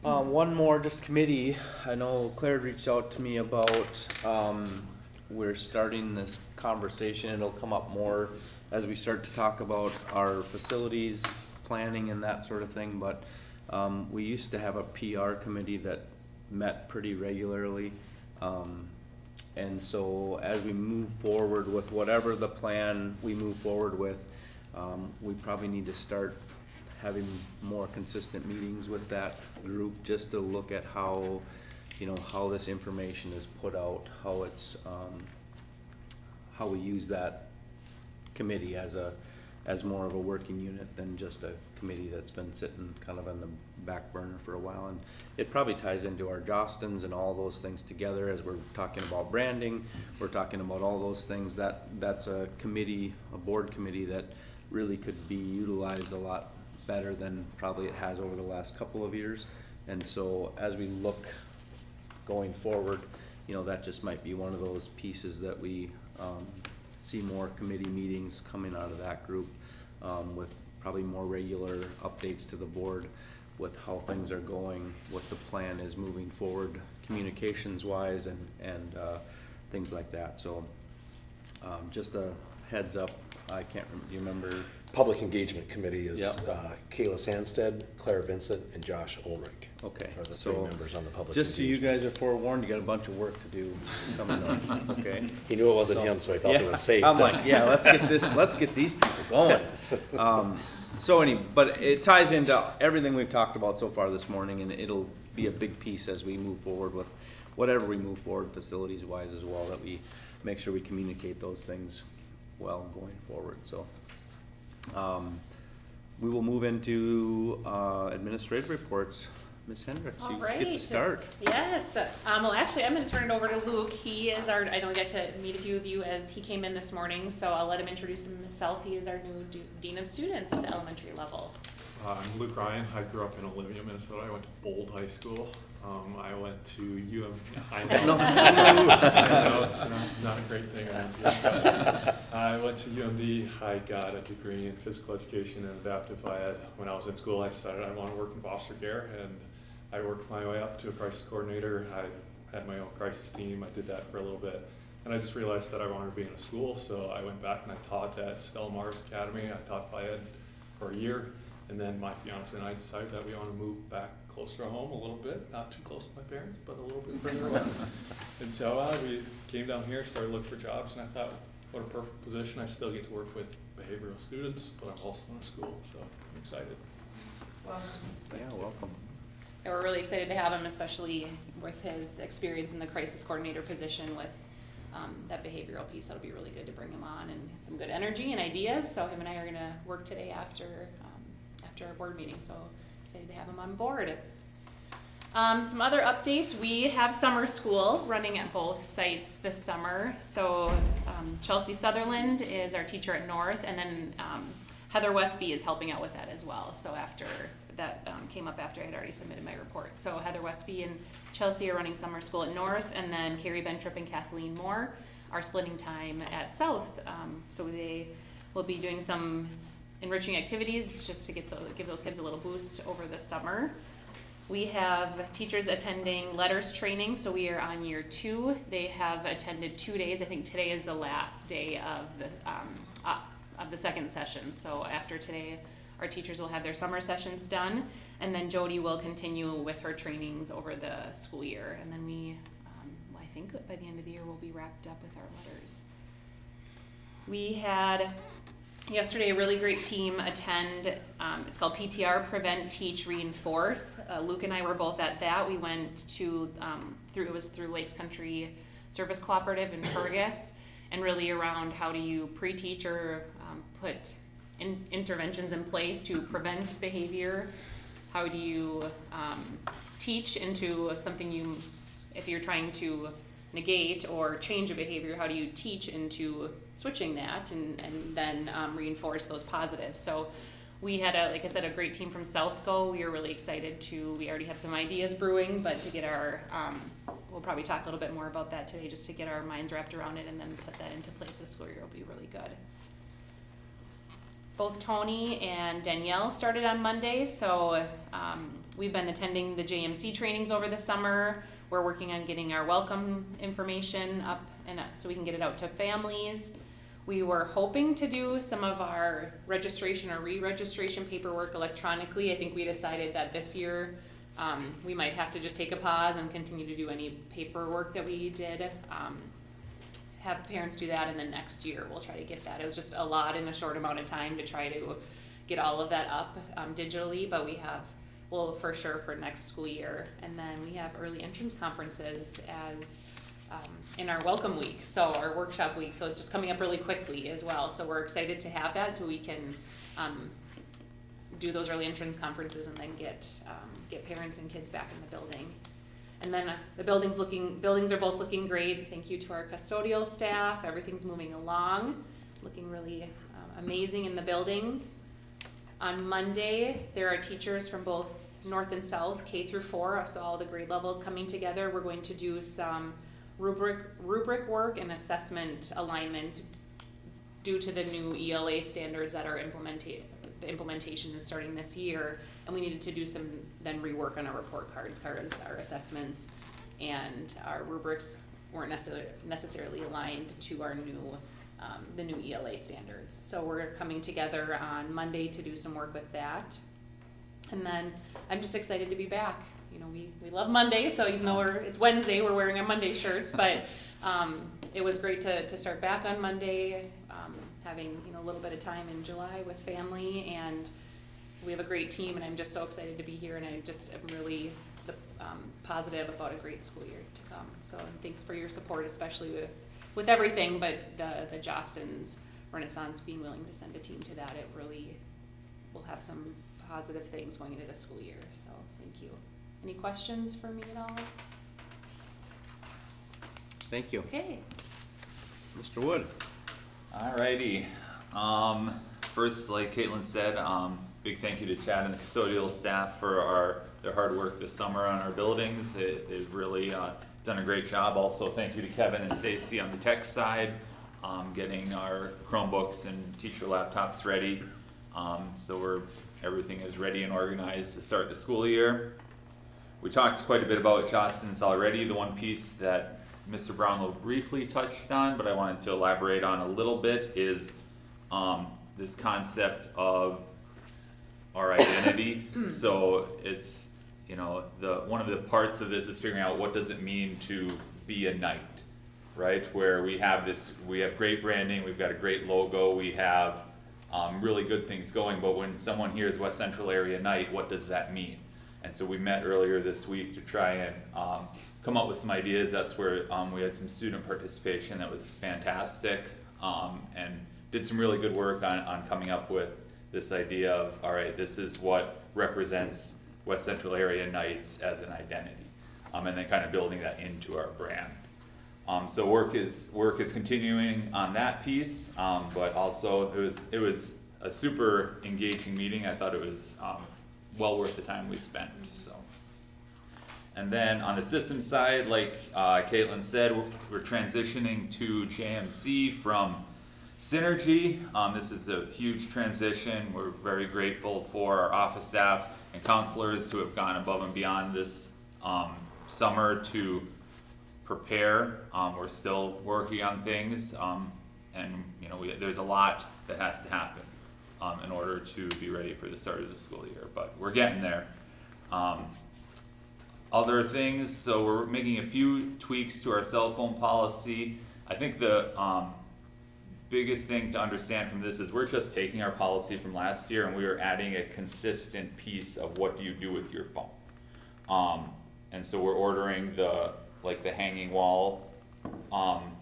One more, just committee. I know Claire reached out to me about, we're starting this conversation. It'll come up more as we start to talk about our facilities planning and that sort of thing, but we used to have a PR committee that met pretty regularly. And so as we move forward with whatever the plan we move forward with, we probably need to start having more consistent meetings with that group, just to look at how how this information is put out, how it's, how we use that committee as more of a working unit than just a committee that's been sitting kind of on the back burner for a while. And it probably ties into our Jostens and all those things together as we're talking about branding, we're talking about all those things. That's a committee, a board committee that really could be utilized a lot better than probably it has over the last couple of years. And so as we look going forward, that just might be one of those pieces that we see more committee meetings coming out of that group, with probably more regular updates to the board with how things are going, what the plan is moving forward, communications wise and things like that. So just a heads up, I can't remember, do you remember? Public Engagement Committee is Yep. Kayla Sandstead, Claire Vincent, and Josh Ulrich. Okay, Are the three so members on the Public just so you Engagement. guys are forewarned, you got a bunch of work to do coming up, okay? He knew it wasn't him, so he felt it was safe. I'm like, yeah, let's get these people going. But it ties into everything we've talked about so far this morning, and it'll be a big piece as we move forward with whatever we move forward facilities wise as well, that we make sure we communicate those things well going forward. So we will move into administrative reports. Ms. Hendricks, you All right. get to start. Yes. Well, actually, I'm going to turn it over to Luke. He is I know we got to meet a few of you as he came in this morning, so I'll let him introduce himself. He is our new Dean of Students at the elementary level. I'm Luke Ryan. I grew up in Olympia, Minnesota. I went to Bold High School. I went to I know, not a great thing. I went to UMD. I got a degree in physical education and adaptive ed. When I was in school, I decided I want to work in foster care, and I worked my way up to a crisis coordinator. I had my own crisis team. I did that for a little bit, and I just realized that I wanted to be in a school, so I went back and I taught at Stella Maris Academy. I taught Phi Ed for a year. And then my fiance and I decided that we want to move back closer to home a little bit, not too close to my parents, but a little bit further away. And so we came down here, started looking for jobs, and I thought, what a perfect position. I still get to work with behavioral students, but I'm also in a school, so I'm excited. Yeah, welcome. And we're really excited to have him, especially with his experience in the crisis coordinator position with that behavioral piece. That'll be really good to bring him on, and some good energy and ideas. So him and I are going to work today after our board meeting, so excited to have him on board. Some other updates. We have summer school running at both sites this summer. So Chelsea Sutherland is our teacher at North, and then Heather Westby is helping out with that as well. So after that came up after I had already submitted my report. So Heather Westby and Chelsea are running summer school at North, and then Carrie Bentrip and Kathleen Moore are splitting time at South. So they will be doing some enriching activities just to give those kids a little boost over the summer. We have teachers attending letters training, so we are on year 2. They have attended 2 days. I think today is the last day of the second session. So after today, our teachers will have their summer sessions done, and then Jody will continue with her trainings over the school year. And then I think that by the end of the year, we'll be wrapped up with our letters. We had yesterday a really great team attend. It's called PTR, Prevent, Teach, Reinforce. Luke and I were both at that. We went to through Lakes Country Service Cooperative in Fergus, and really around how do you pre-teach or put interventions in place to prevent behavior. How do you teach into something if you're trying to negate or change a behavior, how do you teach into switching that and then reinforce those positives? So we had like I said, a great team from South Go. We are really excited we already have some ideas brewing, but to get our, we'll probably talk a little bit more about that today, just to get our minds wrapped around it and then put that into place this school year will be really good. Both Tony and Danielle started on Monday, so we've been attending the JMC trainings over the summer. We're working on getting our welcome information up and so we can get it out to families. We were hoping to do some of our registration or re-registration paperwork electronically. I think we decided that this year we might have to just take a pause and continue to do any paperwork that we did. Have parents do that, and then next year we'll try to get that. It was just a lot in a short amount of time to try to get all of that up digitally, but we have well, for sure for next school year. And then we have early entrance conferences as in our welcome week, so our workshop week. So it's just coming up really quickly as well. So we're excited to have that so we can do those early entrance conferences and then get parents and kids back in the building. And then the buildings are both looking great. Thank you to our custodial staff. Everything's moving along, looking really amazing in the buildings. On Monday, there are teachers from both North and South, K through 4, so all the grade levels coming together. We're going to do some rubric work and assessment alignment due to the new ELA standards that are the implementation is starting this year, and we needed to do some then rework on our report cards, our assessments, and our rubrics weren't necessarily aligned to our new the new ELA standards. So we're coming together on Monday to do some work with that. And then I'm just excited to be back. You know, we love Monday, so even though it's Wednesday, we're wearing our Monday shirts, but it was great to start back on Monday, having, you know, a little bit of time in July with family, and we have a great team, and I'm just so excited to be here, and I just am really positive about a great school year to come. So, and thanks for your support, especially with everything, but the Jostens Renaissance being willing to send a team to that, it really will have some positive things going into the school year. So thank you. Any questions for me at all? Thank you. Okay. Mr. Wood. Alrighty. First, like Caitlin said, big thank you to Chad and the custodial staff for their hard work this summer on our buildings. They've really done a great job. Also, thank you to Kevin and Stacy on the tech side, getting our Chromebooks and teacher laptops ready. So everything is ready and organized to start the school year. We talked quite a bit about Jostens already. The one piece that Mr. Brownlow briefly touched on, but I wanted to elaborate on a little bit, is this concept of our identity. So it's, you know, one of the parts of this is figuring out what does it mean to be a Knight, right? Where we have great branding, we've got a great logo, we have really good things going, but when someone hears West Central Area Knight, what does that mean? And so we met earlier this week to try and come up with some ideas. That's where we had some student participation that was fantastic, and did some really good work on coming up with this idea of, all right, this is what represents West Central Area Knights as an identity, and then kind of building that into our brand. So work is continuing on that piece, but also it was a super engaging meeting. I thought it was well worth the time we spent. So, and then on the system side, like Caitlin said, we're transitioning to JMC from Synergy. This is a huge transition. We're very grateful for our office staff and counselors who have gone above and beyond this summer to prepare. We're still working on things, and you know, there's a lot that has to happen in order to be ready for the start of the school year, but we're getting there. Other things, so we're making a few tweaks to our cell phone policy. I think the biggest thing to understand from this is we're just taking our policy from last year and we are adding a consistent piece of what do you do with your phone. And so we're ordering the hanging wall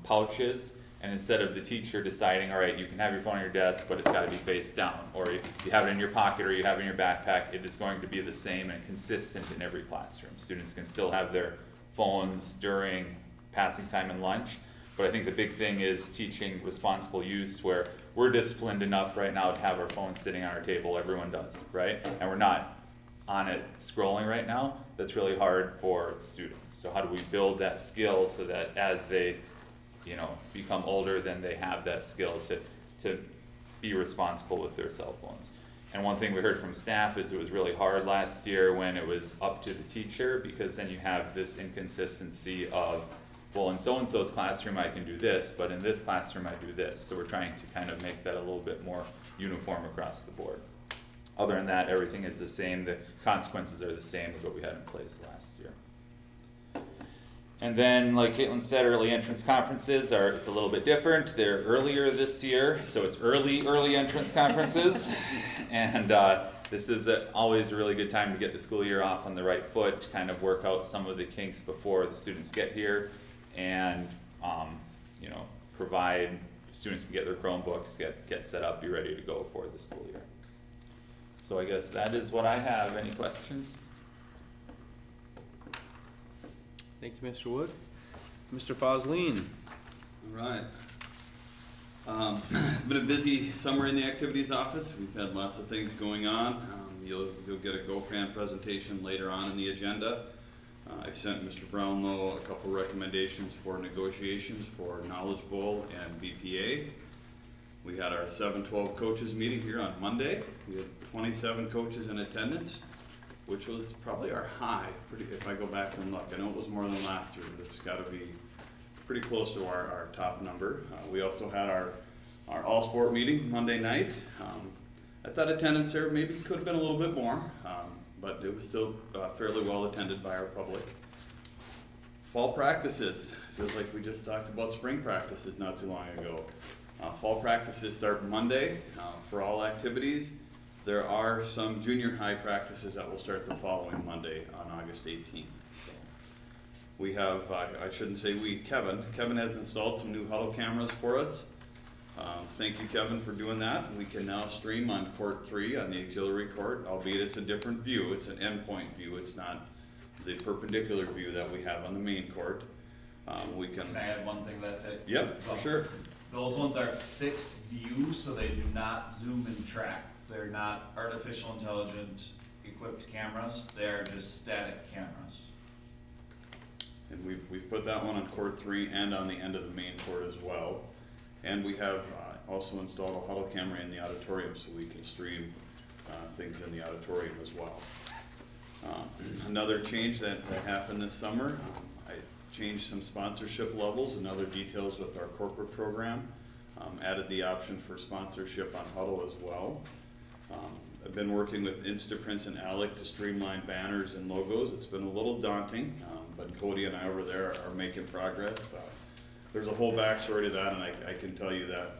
pouches, and instead of the teacher deciding, all right, you can have your phone on your desk, but it's got to be face down, or you have it in your pocket or you have it in your backpack, it is going to be the same and consistent in every classroom. Students can still have their phones during passing time and lunch, but I think the big thing is teaching responsible use, where we're disciplined enough right now to have our phones sitting on our table, everyone does, right? And we're not on it scrolling right now. That's really hard for students. So how do we build that skill so that as they, you know, become older, then they have that skill to be responsible with their cell phones. And one thing we heard from staff is it was really hard last year when it was up to the teacher, because then you have this inconsistency of, well, in so-and-so's classroom I can do this, but in this classroom I do this. So we're trying to kind of make that a little bit more uniform across the board. Other than that, everything is the same. The consequences are the same as what we had in place last year. And then, like Caitlin said, early entrance conferences it's a little bit different. They're earlier this year, so it's early entrance conferences. And this is always a really good time to get the school year off on the right foot, to kind of work out some of the kinks before the students get here, and provide students can get their Chromebooks, get set up, be ready to go for the school year. So I guess that is what I have. Any questions? Thank you, Mr. Wood. Mr. Fosleen. All right. Been a busy summer in the activities office. We've had lots of things going on. You'll get a GoFan presentation later on in the agenda. I sent Mr. Brownlow a couple recommendations for negotiations for Knowledge Bowl and BPA. We had our 7-12 coaches meeting here on Monday. We had 27 coaches in attendance, which was probably our high, if I go back and look. I know it was more than last year, but it's got to be pretty close to our top number. We also had our all-sport meeting Monday night. I thought attendance there maybe could have been a little bit more, but it was still fairly well attended by our public. Fall practices. Feels like we just talked about spring practices not too long ago. Fall practices start Monday for all activities. There are some junior high practices that will start the following Monday on August 18th. So we have, I shouldn't say we, Kevin has installed some new huddle cameras for us. Thank you, Kevin, for doing that. We can now stream on court 3 on the auxiliary court, albeit it's a different view. It's an endpoint view. It's not the perpendicular view that we have on the main court. We can I add one thing that Yep, for sure. Those ones are fixed views, so they do not zoom and track. They're not artificial intelligent equipped cameras. They are just static cameras. And we've put that one on court 3 and on the end of the main court as well. And we have also installed a huddle camera in the auditorium so we can stream things in the auditorium as well. Another change that happened this summer, I changed some sponsorship levels and other details with our corporate program. Added the option for sponsorship on Huddle as well. I've been working with Instaprints and Alec to streamline banners and logos. It's been a little daunting, but Cody and I over there are making progress. There's a whole backstory to that, and I can tell you that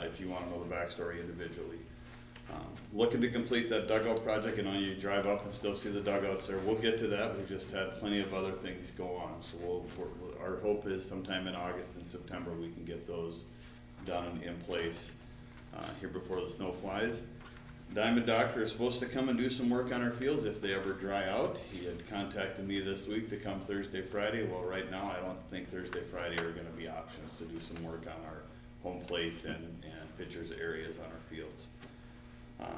if you want to know the backstory individually. Looking to complete that dugout project, and you drive up and still see the dugouts there. We'll get to that. We've just had plenty of other things go on. So our hope is sometime in August and September we can get those done and in place here before the snow flies. Diamond Doctor is supposed to come and do some work on our fields if they ever dry out. He had contacted me this week to come Thursday, Friday. Well, right now I don't think Thursday, Friday are going to be options to do some work on our home plate and pitchers areas on our fields.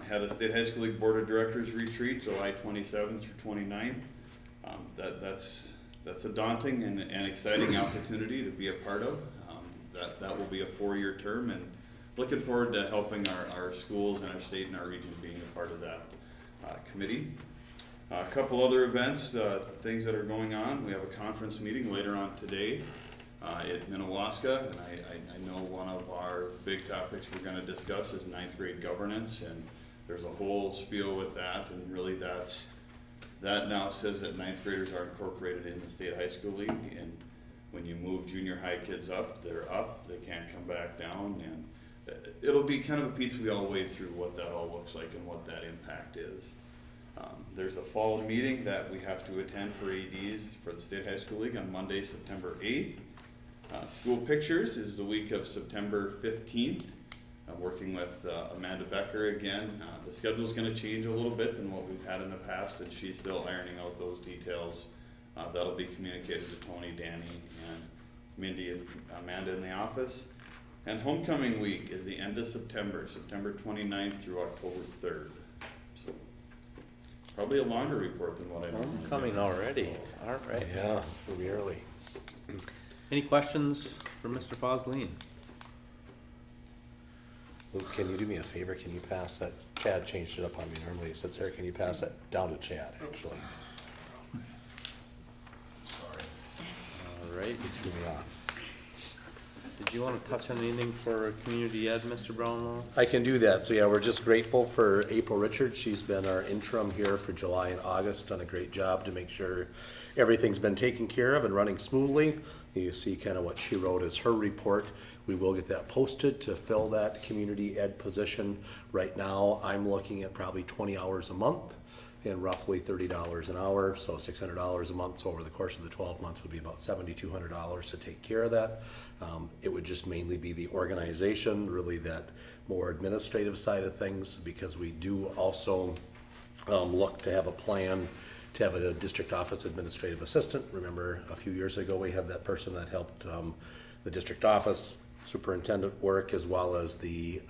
Had a State High School League Board of Directors retreat July 27th through 29th. That's a daunting and exciting opportunity to be a part of. That will be a 4-year term, and looking forward to helping our schools and our state and our region being a part of that committee. A couple other events, things that are going on. We have a conference meeting later on today at Minnewaska, and I know one of our big topics we're going to discuss is 9th grade governance, and there's a whole spiel with that, and really that now says that 9th graders are incorporated in the State High School League, and when you move junior high kids up, they're up, they can't come back down, and it'll be kind of a piece we all wade through what that all looks like and what that impact is. There's a fall meeting that we have to attend for ADs for the State High School League on Monday, September 8th. School Pictures is the week of September 15th. I'm working with Amanda Becker again. The schedule's going to change a little bit than what we've had in the past, and she's still ironing out those details. That'll be communicated to Tony, Danny, and Mindy and Amanda in the office. And Homecoming Week is the end of September, September 29th through October 3rd. So probably a longer report than what I normally do. Homecoming already. All right. Yeah, it's gonna be early. Any questions for Mr. Fosleen? Luke, can you do me a favor? Can you pass that? Chad changed it up on me. Normally it sits there. Can you pass that down to Chad, actually? Sorry. All right. You threw me off. Did you want to touch on anything for community ed, Mr. Brownlow? I can do that. So yeah, we're just grateful for April Richards. She's been our interim here for July and August, done a great job to make sure everything's been taken care of and running smoothly. You see kind of what she wrote as her report. We will get that posted to fill that community ed position. Right now, I'm looking at probably 20 hours a month and roughly $30 an hour, so $600 a month. So over the course of the 12 months would be about $7,200 to take care of that. It would just mainly be the organization, really that more administrative side of things, because we do also look to have a plan to have a district office administrative assistant. Remember, a few years ago, we had that person that helped the district office superintendent work as well as the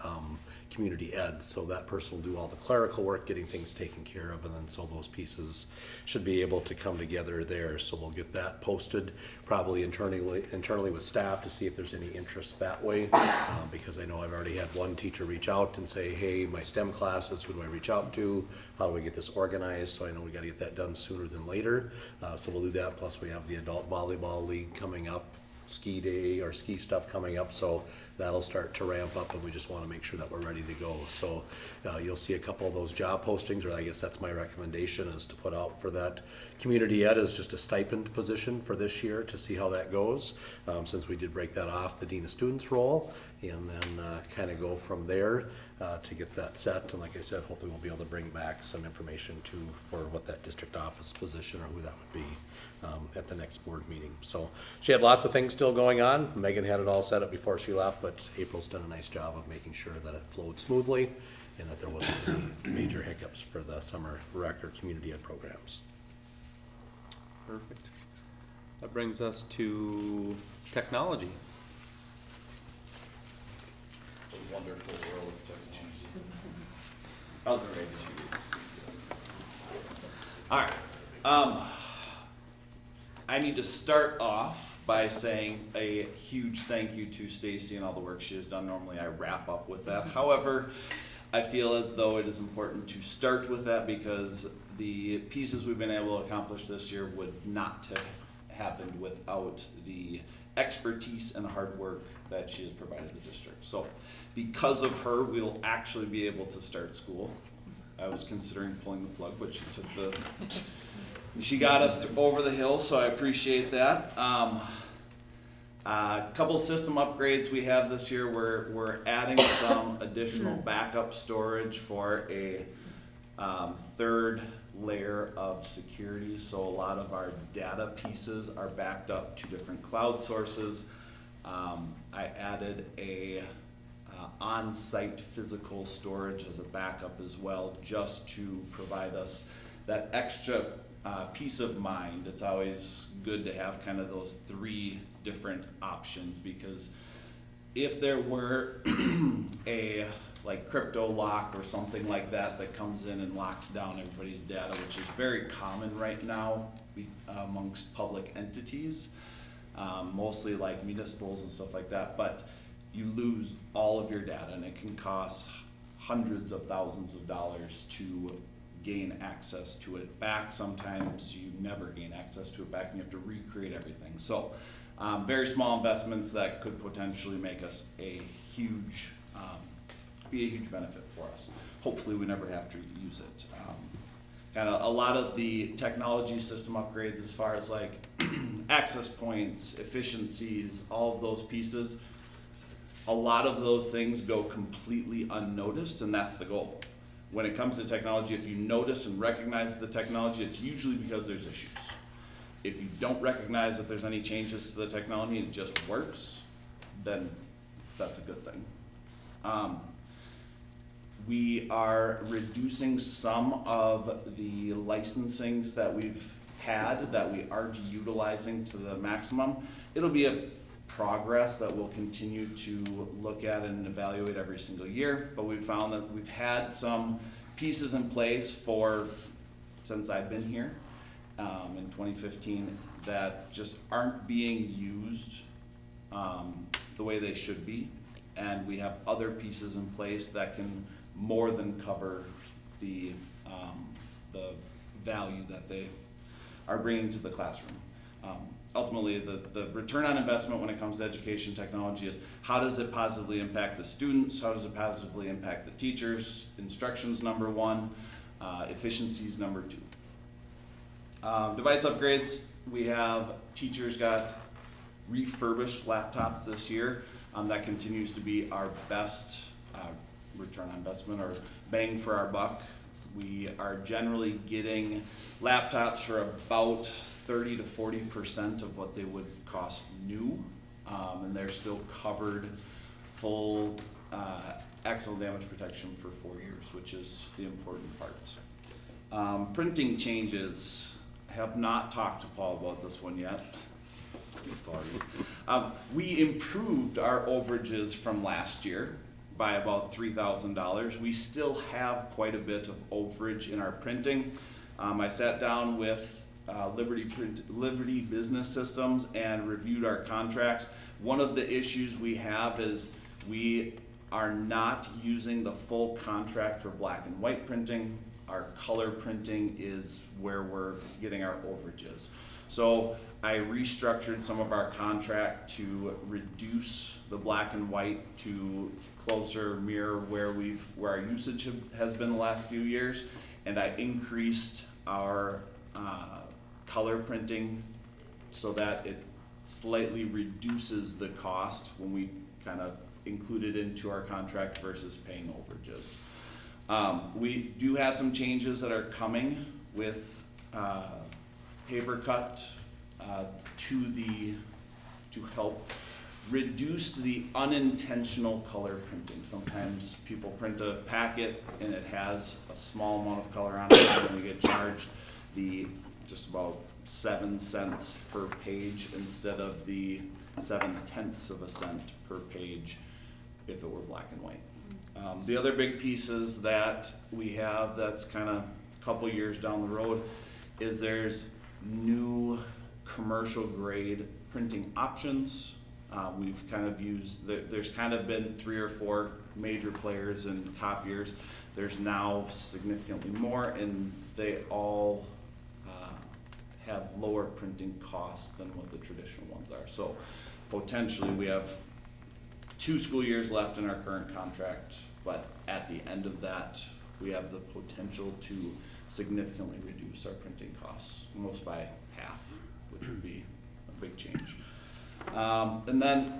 community ed. So that person will do all the clerical work, getting things taken care of, and then so those pieces should be able to come together there. So we'll get that posted probably internally with staff to see if there's any interest that way, because I know I've already had one teacher reach out and say, hey, my STEM classes, who do I reach out to? How do we get this organized? So I know we got to get that done sooner than later. So we'll do that. Plus we have the adult volleyball league coming up, ski day or ski stuff coming up, so that'll start to ramp up, and we just want to make sure that we're ready to go. So you'll see a couple of those job postings, or I guess that's my recommendation, is to put out for that community ed as just a stipend position for this year to see how that goes, since we did break that off the dean of students role, and then kind of go from there to get that set. And like I said, hopefully we'll be able to bring back some information too for what that district office position or who that would be at the next board meeting. So she had lots of things still going on. Megan had it all set up before she left, but April's done a nice job of making sure that it flowed smoothly and that there wasn't any major hiccups for the summer rec or community ed programs. Perfect. That brings us to technology. The wonderful world of technology. Other ways. All right. I need to start off by saying a huge thank you to Stacy and all the work she has done. Normally I wrap up with that. However, I feel as though it is important to start with that because the pieces we've been able to accomplish this year would not have happened without the expertise and hard work that she has provided the district. So because of her, we'll actually be able to start school. I was considering pulling the plug, but she got us over the hill, so I appreciate that. A couple system upgrades we have this year. We're adding some additional backup storage for a third layer of security. So a lot of our data pieces are backed up to different cloud sources. I added a on-site physical storage as a backup as well, just to provide us that extra peace of mind. It's always good to have kind of those three different options, because if there were a like crypto lock or something like that that comes in and locks down everybody's data, which is very common right now amongst public entities, mostly like municipals and stuff like that, but you lose all of your data, and it can cost hundreds of thousands of dollars to gain access to it back. Sometimes you never gain access to it back and you have to recreate everything. So very small investments that could potentially make us a huge, be a huge benefit for us. Hopefully we never have to use it. Kind of a lot of the technology system upgrades as far as like access points, efficiencies, all of those pieces, a lot of those things go completely unnoticed, and that's the goal. When it comes to technology, if you notice and recognize the technology, it's usually because there's issues. If you don't recognize that there's any changes to the technology and it just works, then that's a good thing. We are reducing some of the licensings that we've had that we aren't utilizing to the maximum. It'll be a progress that we'll continue to look at and evaluate every single year, but we've found that we've had some pieces in place since I've been here in 2015 that just aren't being used the way they should be, and we have other pieces in place that can more than cover the value that they are bringing to the classroom. ultimately the return on investment when it comes to education technology is how does it positively impact the students, how does it positively impact the teachers, instruction's number one, efficiency's number two. Device upgrades, we have teachers got refurbished laptops this year. That continues to be our best return on investment or bang for our buck. We are generally getting laptops for about 30 to 40% of what they would cost new, and they're still covered full accidental damage protection for 4 years, which is the important part. Printing changes, have not talked to Paul about this one yet. Sorry. We improved our overages from last year by about $3,000. We still have quite a bit of overage in our printing. I sat down with Liberty Business Systems and reviewed our contracts. One of the issues we have is we are not using the full contract for black and white printing. Our color printing is where we're getting our overages. So I restructured some of our contract to reduce the black and white to closer mirror where our usage has been the last few years, and I increased our color printing so that it slightly reduces the cost when we kind of include it into our contract versus paying overages. We do have some changes that are coming with paper cut to help reduce the unintentional color printing. Sometimes people print a packet and it has a small amount of color on it, and we get charged just about 7 cents per page instead of the 7/10 of a cent per page if it were black and white. The other big pieces that we have that's kind of a couple years down the road is there's new commercial grade printing options. We've kind of used, there's kind of been 3 or 4 major players and copiers. There's now significantly more, and they all have lower printing costs than what the traditional ones are. So potentially we have 2 school years left in our current contract, but at the end of that, we have the potential to significantly reduce our printing costs, almost by half, which would be a big change. And then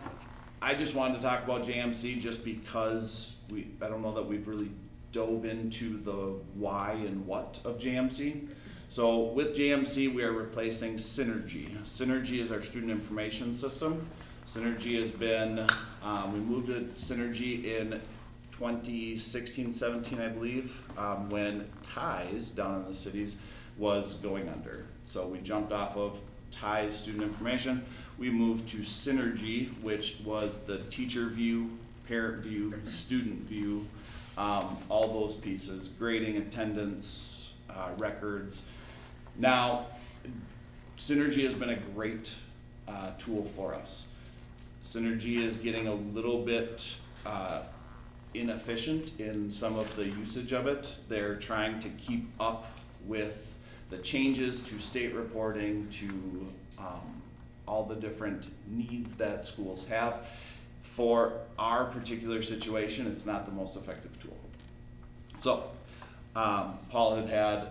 I just wanted to talk about JMC just because I don't know that we've really dove into the why and what of JMC. So with JMC, we are replacing Synergy. Synergy is our student information system. Synergy has been, we moved to Synergy in 2016-17, I believe, when Ties down in the cities was going under. So we jumped off of Ties student information. We moved to Synergy, which was the teacher view, parent view, student view, all those pieces, grading, attendance, records. Now, Synergy has been a great tool for us. Synergy is getting a little bit inefficient in some of the usage of it. They're trying to keep up with the changes to state reporting, to all the different needs that schools have. For our particular situation, it's not the most effective tool. So, Paul had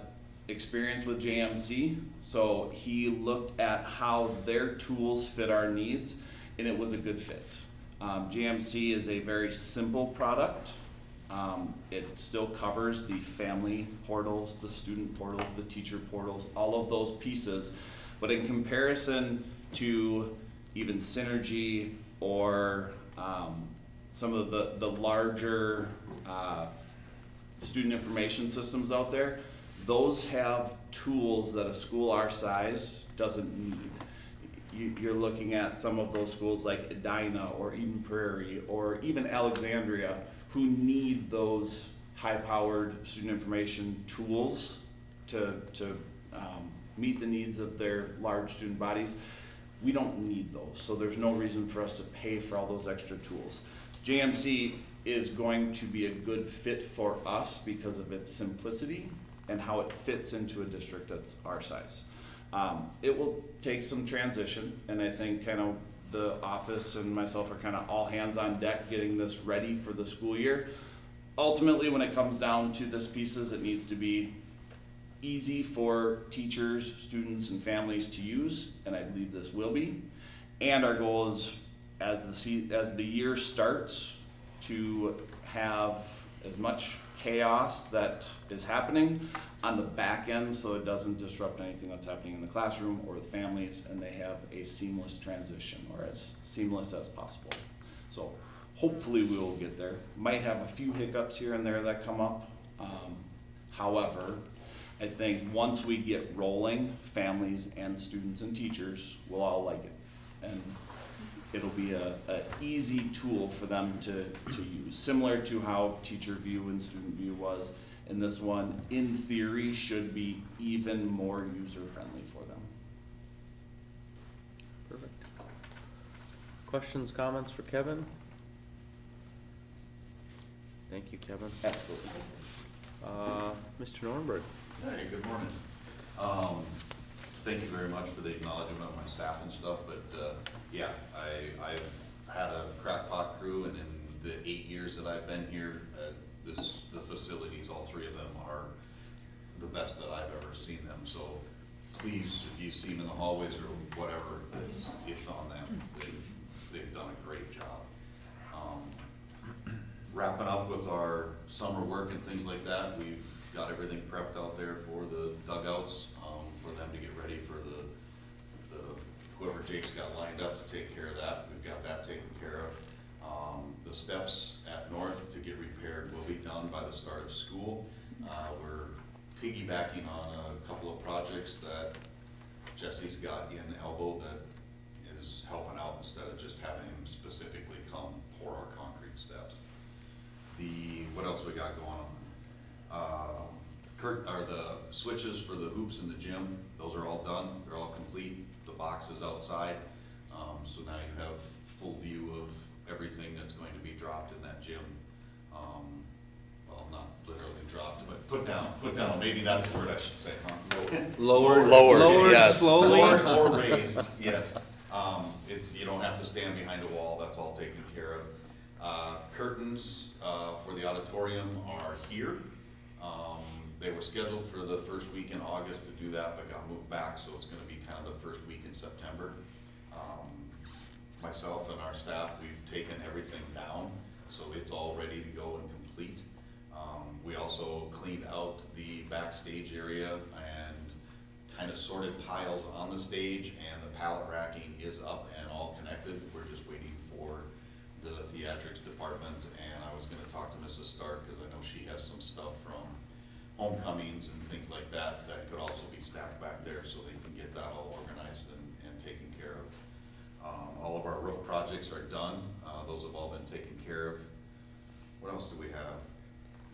experience with JMC, so he looked at how their tools fit our needs, and it was a good fit. JMC is a very simple product. It still covers the family portals, the student portals, the teacher portals, all of those pieces. But in comparison to even Synergy or some of the larger student information systems out there, those have tools that a school our size doesn't need. You're looking at some of those schools like Edina or Eden Prairie or even Alexandria who need those high-powered student information tools to meet the needs of their large student bodies. We don't need those, so there's no reason for us to pay for all those extra tools. JMC is going to be a good fit for us because of its simplicity and how it fits into a district that's our size. It will take some transition, and I think kind of the office and myself are kind of all hands on deck getting this ready for the school year. Ultimately, when it comes down to this pieces, it needs to be easy for teachers, students, and families to use, and I believe this will be. And our goal is, as the year starts, to have as much chaos that is happening on the back end so it doesn't disrupt anything that's happening in the classroom or with families, and they have a seamless transition, or as seamless as possible. So hopefully we will get there. Might have a few hiccups here and there that come up. However, I think once we get rolling, families and students and teachers will all like it. And it'll be a easy tool for them to use, similar to how teacher view and student view was. And this one, in theory, should be even more user-friendly for them. Perfect. Questions, comments for Kevin? Thank you, Kevin. Absolutely. Mr. Norberg. Hey, good morning. Thank you very much for the acknowledgement of my staff and stuff, but yeah, I've had a crackpot crew, and in the 8 years that I've been here, the facilities, all three of them are the best that I've ever seen them. So please, if you see them in the hallways or whatever, it's on them. They've done a great job. Wrapping up with our summer work and things like that, we've got everything prepped out there for the dugouts, for them to get ready for the whoever Jake's got lined up to take care of that. We've got that taken care of. The steps at North to get repaired will be done by the start of school. We're piggybacking on a couple of projects that Jesse's got in Elbow that is helping out instead of just having him specifically come pour our concrete steps. What else we got going on? The switches for the hoops in the gym, those are all done. They're all complete. The box is outside. So now you have full view of everything that's going to be dropped in that gym. Well, not literally dropped, but put down. Maybe that's the word I should say, huh? Lowered, yes. Slowly. Lowered or raised, yes. You don't have to stand behind a wall. That's all taken care of. Curtains for the auditorium are here. They were scheduled for the first week in August to do that, but got moved back, so it's gonna be kind of the first week in September. Myself and our staff, we've taken everything down, so it's all ready to go and complete. We also cleaned out the backstage area and kind of sorted piles on the stage, and the pallet racking is up and all connected. We're just waiting for the theatrics department, and I was gonna talk to Mrs. Stark, because I know she has some stuff from homecomings and things like that that could also be stacked back there, so they can get that all organized and taken care of. All of our roof projects are done. Those have all been taken care of. What else do we have?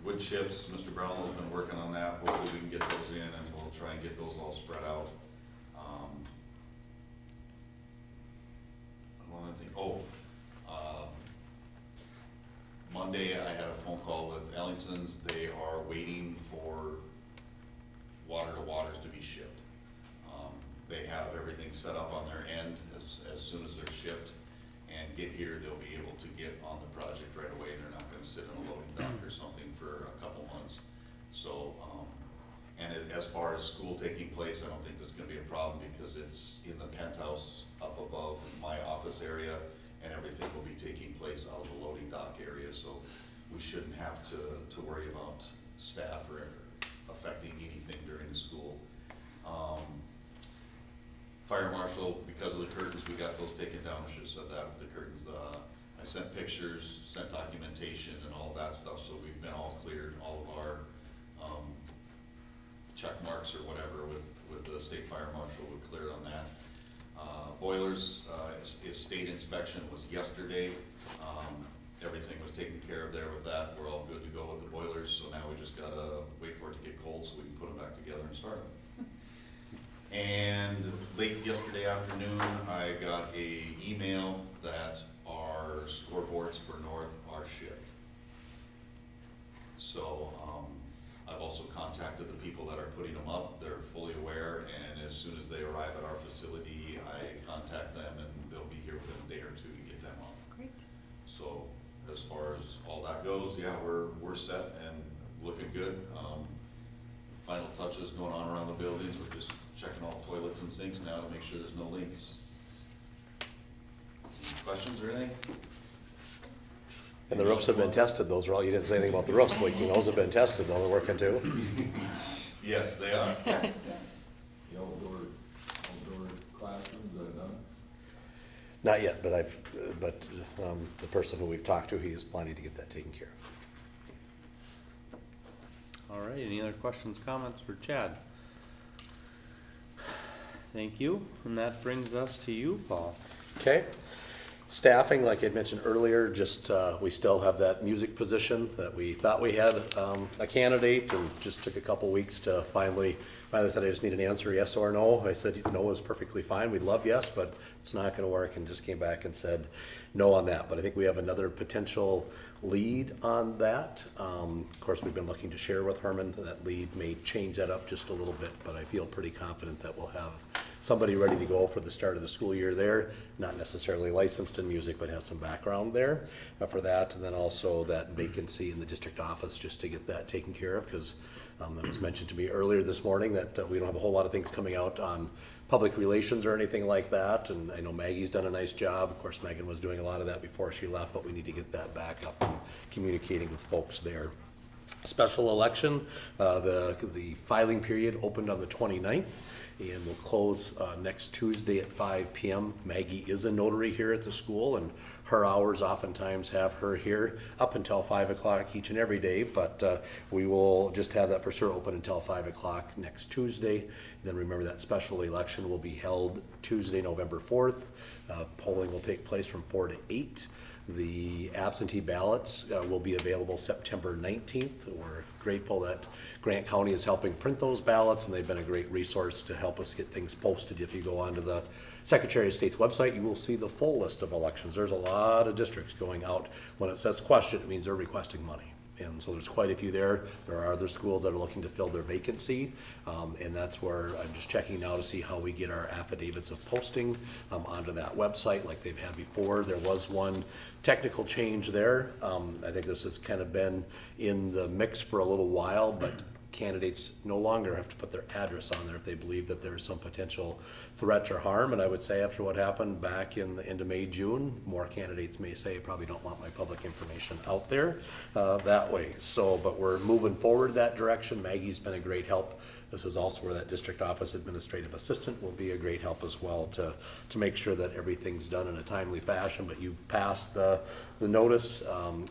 Wood chips, Mr. Brownell's been working on that. Hopefully we can get those in, and we'll try and get those all spread out. One thing, Monday I had a phone call with Ellingson's. They are waiting for water to waters to be shipped. They have everything set up on their end as soon as they're shipped and get here, they'll be able to get on the project right away. They're not gonna sit in a loading dock or something for a couple months. So, as far as school taking place, I don't think that's gonna be a problem, because it's in the penthouse up above my office area, and everything will be taking place out of the loading dock area, so we shouldn't have to worry about staff or affecting anything during the school. Fire marshal, because of the curtains, we got those taken down. I should have said that with the curtains. I sent pictures, sent documentation and all that stuff, so we've been all cleared. All of our check marks or whatever with the state fire marshal, we're cleared on that. Boilers, state inspection was yesterday. Everything was taken care of there with that. We're all good to go with the boilers, so now we just gotta wait for it to get cold so we can put them back together and start them. And late yesterday afternoon, I got a email that our scoreboards for North are shipped. So, I've also contacted the people that are putting them up. They're fully aware, and as soon as they arrive at our facility, I contact them, and they'll be here within a day or two to get them up. Great. So as far as all that goes, yeah, we're set and looking good. Final touches going on around the buildings. We're just checking all toilets and sinks now to make sure there's no leaks. Questions or anything? And the roofs have been tested, those are all, you didn't say anything about the roofs leaking, those have been tested, though, they're working too? Yes, they are. The outdoor classrooms are done. Not yet, but the person who we've talked to, he is planning to get that taken care of. All right, any other questions, comments for Chad? Thank you, and that brings us to you, Paul. Okay. Staffing, like I mentioned earlier, just, we still have that music position that we thought we had a candidate, and just took a couple weeks to finally said I just need an answer, yes or no. I said no is perfectly fine, we'd love yes, but it's not gonna work, and just came back and said no on that. But I think we have another potential lead on that. Of course, we've been looking to share with Herman, that lead may change that up just a little bit, but I feel pretty confident that we'll have somebody ready to go for the start of the school year there, not necessarily licensed in music, but has some background there for that. And then also that vacancy in the district office, just to get that taken care of, because that was mentioned to me earlier this morning that we don't have a whole lot of things coming out on public relations or anything like that. And I know Maggie's done a nice job. Of course, Megan was doing a lot of that before she left, but we need to get that back up and communicating with folks there. Special election, the filing period opened on the 29th. And we'll close next Tuesday at 5 p.m. Maggie is a notary here at the school, and her hours oftentimes have her here up until 5 o'clock each and every day, but we will just have that for sure open until 5 o'clock next Tuesday. And then remember that special election will be held Tuesday, November 4th. Polling will take place from 4 to 8. The absentee ballots will be available September 19th. We're grateful that Grant County is helping print those ballots, and they've been a great resource to help us get things posted. If you go onto the Secretary of State's website, you will see the full list of elections. There's a lot of districts going out. When it says question, it means they're requesting money. And so there's quite a few there. There are other schools that are looking to fill their vacancy, and that's where I'm just checking now to see how we get our affidavits of posting onto that website like they've had before. There was one technical change there. I think this has kind of been in the mix for a little while, but candidates no longer have to put their address on there if they believe that there's some potential threat or harm. And I would say after what happened back in the end of May, June, more candidates may say, probably don't want my public information out there that way. So, but we're moving forward that direction. Maggie's been a great help. This is also where that district office administrative assistant will be a great help as well to make sure that everything's done in a timely fashion. But you've passed the notice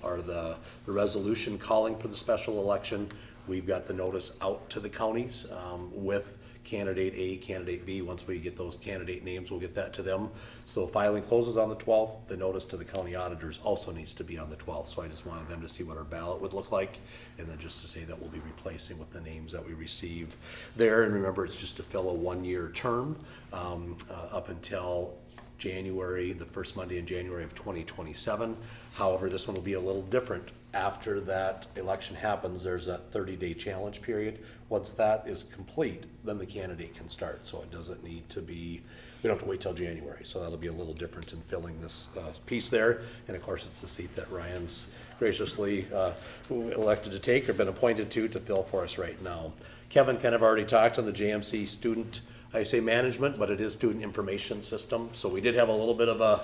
or the resolution calling for the special election. We've got the notice out to the counties with candidate A, candidate B. Once we get those candidate names, we'll get that to them. So filing closes on the 12th. The notice to the county auditors also needs to be on the 12th. So I just wanted them to see what our ballot would look like, and then just to say that we'll be replacing with the names that we receive there. And remember, it's just to fill a one-year term up until January, the first Monday in January of 2027. However, this one will be a little different. After that election happens, there's a 30-day challenge period. Once that is complete, then the candidate can start. So it doesn't need to be, we don't have to wait till January. So that'll be a little different in filling this piece there. And of course, it's the seat that Ryan's graciously elected to take or been appointed to fill for us right now. Kevin kind of already talked on the JMC student, I say management, but it is student information system. So we did have a little bit of a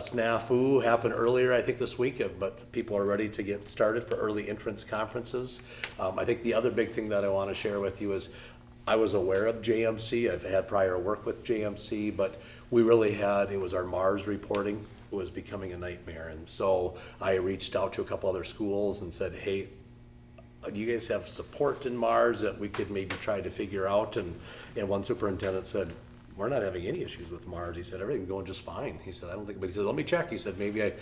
snafu happen earlier, I think this week, but people are ready to get started for early entrance conferences. I think the other big thing that I want to share with you is I was aware of JMC. I've had prior work with JMC, but we really had, it was our Mars reporting was becoming a nightmare. And so I reached out to a couple other schools and said, hey, do you guys have support in Mars that we could maybe try to figure out? And one superintendent said, we're not having any issues with Mars. He said, everything's going just fine. He said, I don't think, but he said, let me check. He said, maybe I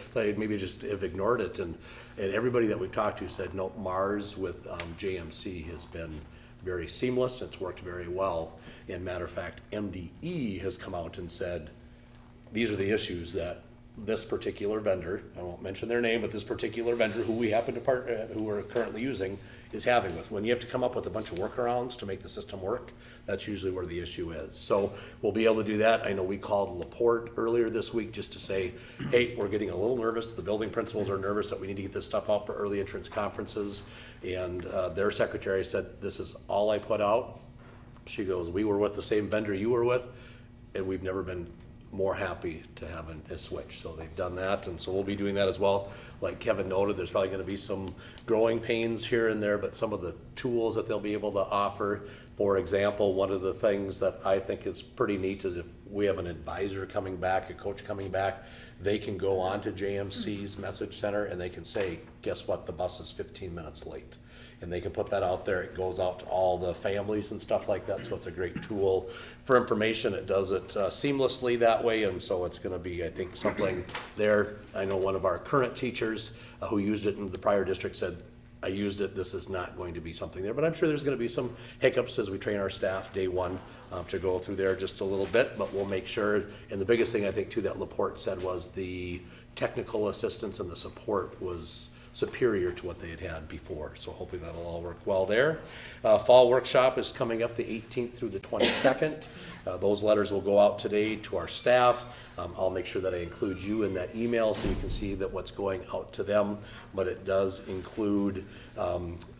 just have ignored it. And everybody that we've talked to said, no, Mars with JMC has been very seamless. It's worked very well. And matter of fact, MDE has come out and said, these are the issues that this particular vendor, I won't mention their name, but this particular vendor who we happen to who we're currently using is having with. When you have to come up with a bunch of workarounds to make the system work, that's usually where the issue is. So we'll be able to do that. I know we called LaPorte earlier this week just to say, hey, we're getting a little nervous. The building principals are nervous that we need to get this stuff out for early entrance conferences. And their secretary said, this is all I put out. She goes, we were with the same vendor you were with, and we've never been more happy to have a switch. So they've done that, and so we'll be doing that as well. Like Kevin noted, there's probably gonna be some growing pains here and there, but some of the tools that they'll be able to offer, for example, one of the things that I think is pretty neat is if we have an advisor coming back, a coach coming back, they can go on to JMC's message center and they can say, guess what, the bus is 15 minutes late. And they can put that out there. It goes out to all the families and stuff like that. So it's a great tool for information. It does it seamlessly that way. And so it's going to be, I think, something there. I know one of our current teachers who used it in the prior district said, I used it. This is not going to be something there. But I'm sure there's going to be some hiccups as we train our staff day one to go through there just a little bit. But we'll make sure. And the biggest thing I think too that LaPorte said was the technical assistance and the support was superior to what they had before. So hopefully that'll all work well there. Fall workshop is coming up the 18th through the 22nd. Those letters will go out today to our staff. I'll make sure that I include you in that email so you can see that what's going out to them. But it does include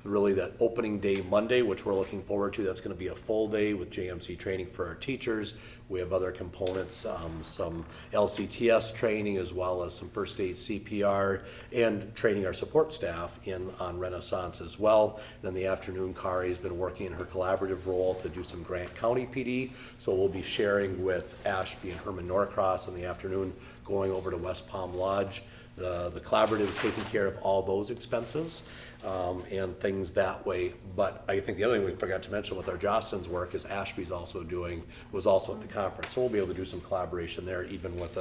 really that opening day Monday, which we're looking forward to. That's going to be a full day with JMC training for our teachers. We have other components, some LCTS training as well as some first aid CPR and training our support staff on Renaissance as well. Then the afternoon, Kari's been working in her collaborative role to do some Grant County PD. So we'll be sharing with Ashby and Herman Norcross in the afternoon going over to West Palm Lodge. The collaborative is taking care of all those expenses and things that way. But I think the other thing we forgot to mention with our Jostens work is Ashby's was also at the conference. So we'll be able to do some collaboration there even with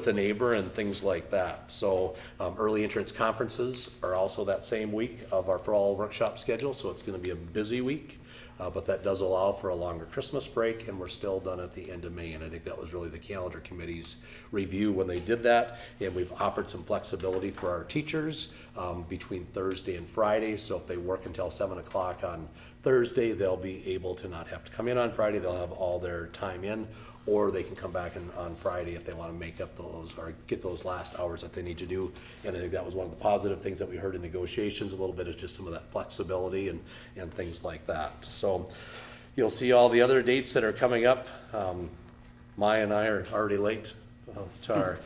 a neighbor and things like that. So early entrance conferences are also that same week of our fall workshop schedule. So it's going to be a busy week. But that does allow for a longer Christmas break, and we're still done at the end of May. And I think that was really the calendar committee's review when they did that. And we've offered some flexibility for our teachers between Thursday and Friday. So if they work until 7 o'clock on Thursday, they'll be able to not have to come in on Friday. They'll have all their time in, or they can come back on Friday if they want to make up those or get those last hours that they need to do. And I think that was one of the positive things that we heard in negotiations a little bit, is just some of that flexibility and things like that. So you'll see all the other dates that are coming up. Maya and I are already late to our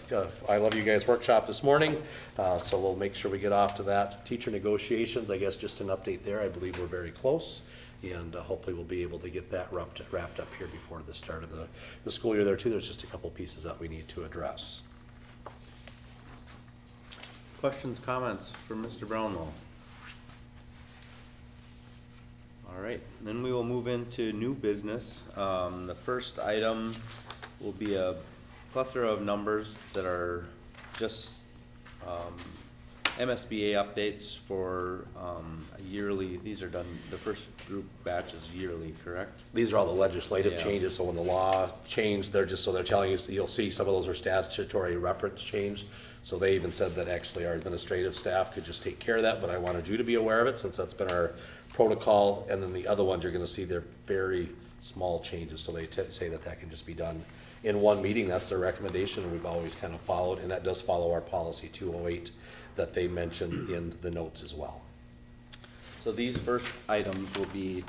I Love You Guys workshop this morning. So we'll make sure we get off to that. Teacher negotiations, I guess just an update there. I believe we're very close. And hopefully we'll be able to get that wrapped up here before the start of the school year there too. There's just a couple pieces that we need to address. Questions, comments for Mr. Brownlow? All right, then we will move into new business. The first item will be a plethora of numbers that are just MSBA updates for a yearly. These are done, the first group batch is yearly, correct? These are all the legislative changes, so when the law changed, they're telling you, you'll see some of those are statutory reference change. So they even said that actually our administrative staff could just take care of that, but I wanted you to be aware of it since that's been our protocol. And then the other ones you're gonna see they're very small changes, so they say that can just be done in one meeting. That's their recommendation, and we've always kind of followed, and that does follow our policy 208 that they mentioned in the notes as well. So these first items will be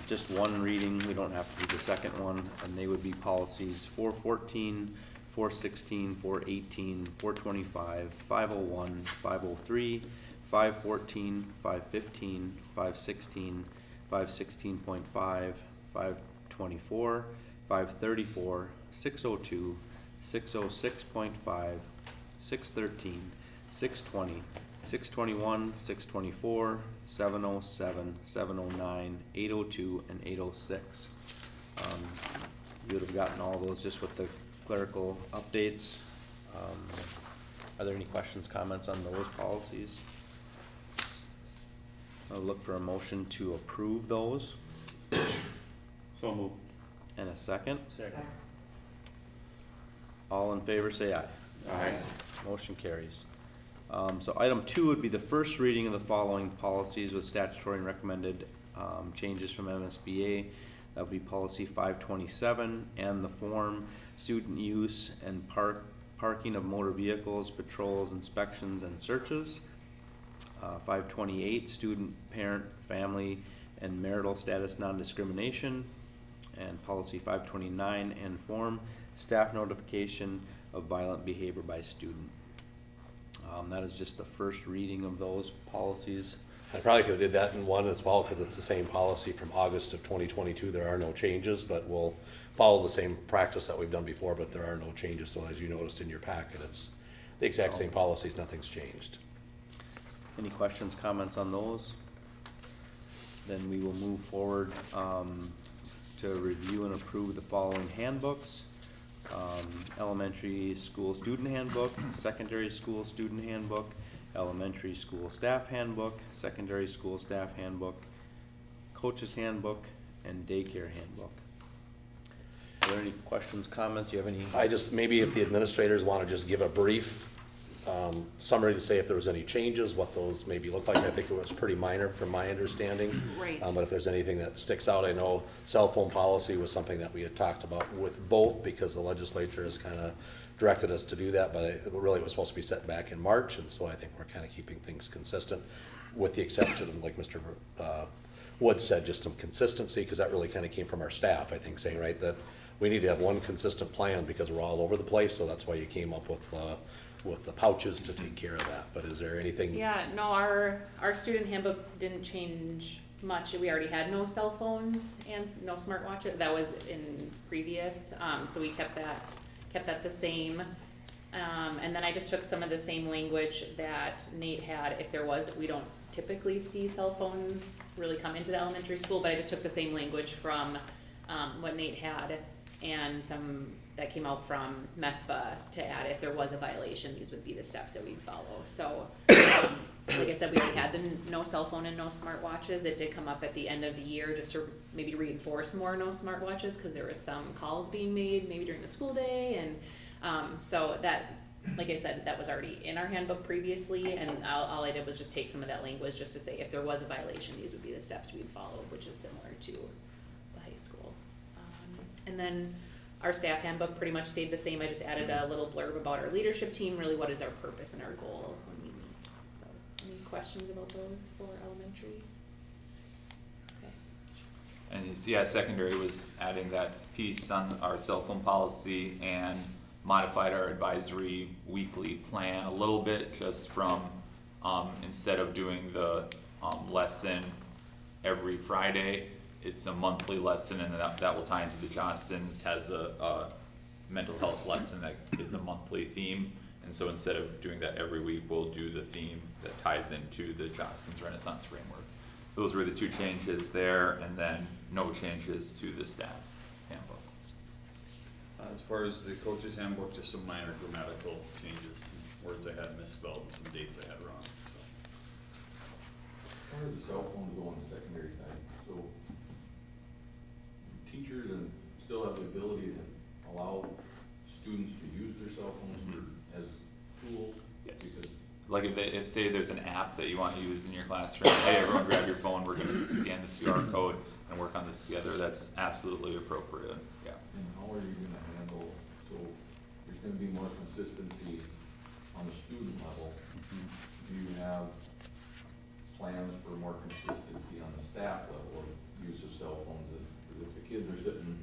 just one reading. We don't have to do the second one, and they would be policies 414, 416, 418, 425, 501, 503, 514, 515, 516, 516.5, 524, 534, 602, 606.5, 613, 620, 621, 624, 707, 709, 802, and 806. You would have gotten all those just with the clerical updates. Are there any questions, comments on those policies? I'll look for a motion to approve those. So moved. And a second. Second. All in favor say aye. Aye. Motion carries. So item 2 would be the first reading of the following policies with statutory and recommended changes from MSBA. That would be policy 527 and the form student use and parking of motor vehicles, patrols, inspections, and searches. 528 student, parent, family, and marital status non-discrimination. And policy 529 and form staff notification of violent behavior by student. That is just the first reading of those policies. I probably could have did that in one as well, because it's the same policy from August of 2022. There are no changes, but we'll follow the same practice that we've done before, but there are no changes. So as you noticed in your packet, it's the exact same policies, nothing's changed. Any questions, comments on those? Then we will move forward to review and approve the following handbooks. Elementary school student handbook, secondary school student handbook, elementary school staff handbook, secondary school staff handbook, coach's handbook, and daycare handbook. Are there any questions, comments? You have any? I just, maybe if the administrators want to just give a brief summary to say if there was any changes, what those maybe look like. I think it was pretty minor from my understanding. Right. But if there's anything that sticks out, I know cell phone policy was something that we had talked about with both, because the legislature has kind of directed us to do that, but it really was supposed to be set back in March, and so I think we're kind of keeping things consistent, with the exception of, like Mr. Wood said, just some consistency, because that really kind of came from our staff, I think, saying, right, that we need to have one consistent plan because we're all over the place, so that's why you came up with the pouches to take care of that. But is there anything? Yeah, no, our student handbook didn't change much. We already had no cell phones and no smartwatches. That was in previous, so we kept that the same. And then I just took some of the same language that Nate had. If there was, we don't typically see cell phones really come into the elementary school, but I just took the same language from what Nate had and some that came out from MESPA to add if there was a violation, these would be the steps that we'd follow. So, like I said, we already had the no cell phone and no smartwatches. It did come up at the end of the year just to maybe reinforce more no smartwatches, because there was some calls being made maybe during the school day, and so that, like I said, that was already in our handbook previously, and all I did was just take some of that language just to say if there was a violation, these would be the steps we'd follow, which is similar to the high school. And then our staff handbook pretty much stayed the same. I just added a little blurb about our leadership team, really what is our purpose and our goal when we meet. So, any questions about those for elementary? Okay. And you see, secondary was adding that piece on our cell phone policy and modified our advisory weekly plan a little bit, just from, instead of doing the lesson every Friday, it's a monthly lesson, and that will tie into the Johnston's, has a mental health lesson that is a monthly theme. And so instead of doing that every week, we'll do the theme that ties into the Johnston's Renaissance Framework. Those were the two changes there, and then no changes to the staff handbook. As far as the coach's handbook, just some minor grammatical changes, some words I had misspelled and some dates I had wrong, so. How does the cell phone go on the secondary side? So teachers and still have the ability to allow students to use their cell phones as tools? Yes. Because Like if say there's an app that you want to use in your classroom, hey, everyone grab your phone, we're gonna scan this QR code and work on this together, that's absolutely appropriate, yeah. And how are you gonna handle, so there's gonna be more consistency on the student level. Do you have plans for more consistency on the staff level of use of cell phones? Because if the kids are sitting,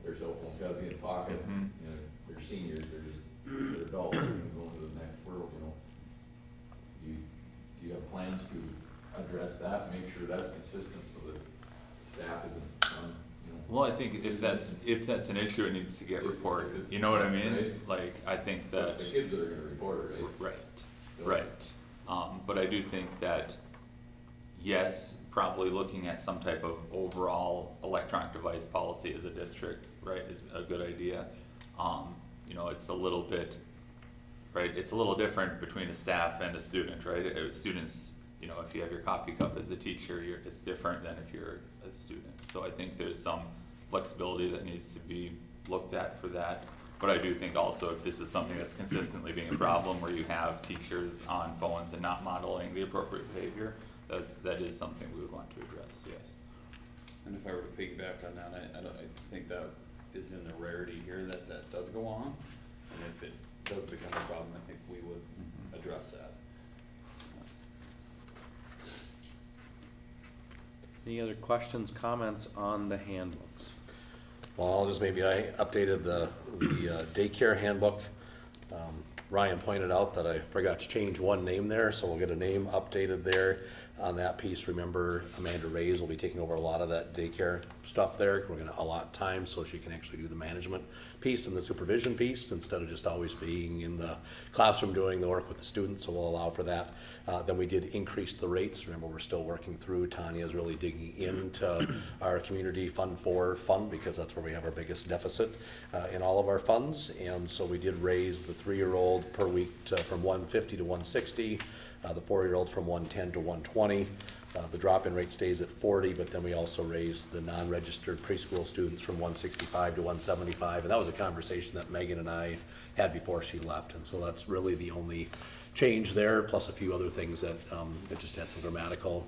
their cell phone's gotta be in the pocket, they're seniors, they're adults, they're gonna go into the next world, Do you have plans to address that, make sure that's consistent so that staff isn't, Well, I think if that's an issue, it needs to get reported, you know what I mean? Right. Like, I think that. It's the kids that are gonna report it, right? Right. But I do think that, yes, probably looking at some type of overall electronic device policy as a district, right, is a good idea. It's a little bit, right, it's a little different between a staff and a student, right? Students, if you have your coffee cup as a teacher, it's different than if you're a student. So I think there's some flexibility that needs to be looked at for that. But I do think also if this is something that's consistently being a problem where you have teachers on phones and not modeling the appropriate behavior, that is something we would want to address, yes. And if I were to piggyback on that, I think that is in the rarity here that does go on. And if it does become a problem, I think we would address that. So, Any other questions, comments on the handbooks? Well, I updated the daycare handbook. Ryan pointed out that I forgot to change one name there, so we'll get a name updated there on that piece. Remember, Amanda Reyes will be taking over a lot of that daycare stuff there. We're gonna allot time so she can actually do the management piece and the supervision piece instead of just always being in the classroom doing the work with the students, so we'll allow for that. Then we did increase the rates. Remember, we're still working through, Tanya's really digging into our community fund because that's where we have our biggest deficit in all of our funds. And so we did raise the 3-year-old per week from 150 to 160, the 4-year-olds from 110 to 120. The drop-in rate stays at 40, but then we also raised the non-registered preschool students from 165 to 175. And that was a conversation that Megan and I had before she left. And so that's really the only change there, plus a few other things that just had some grammatical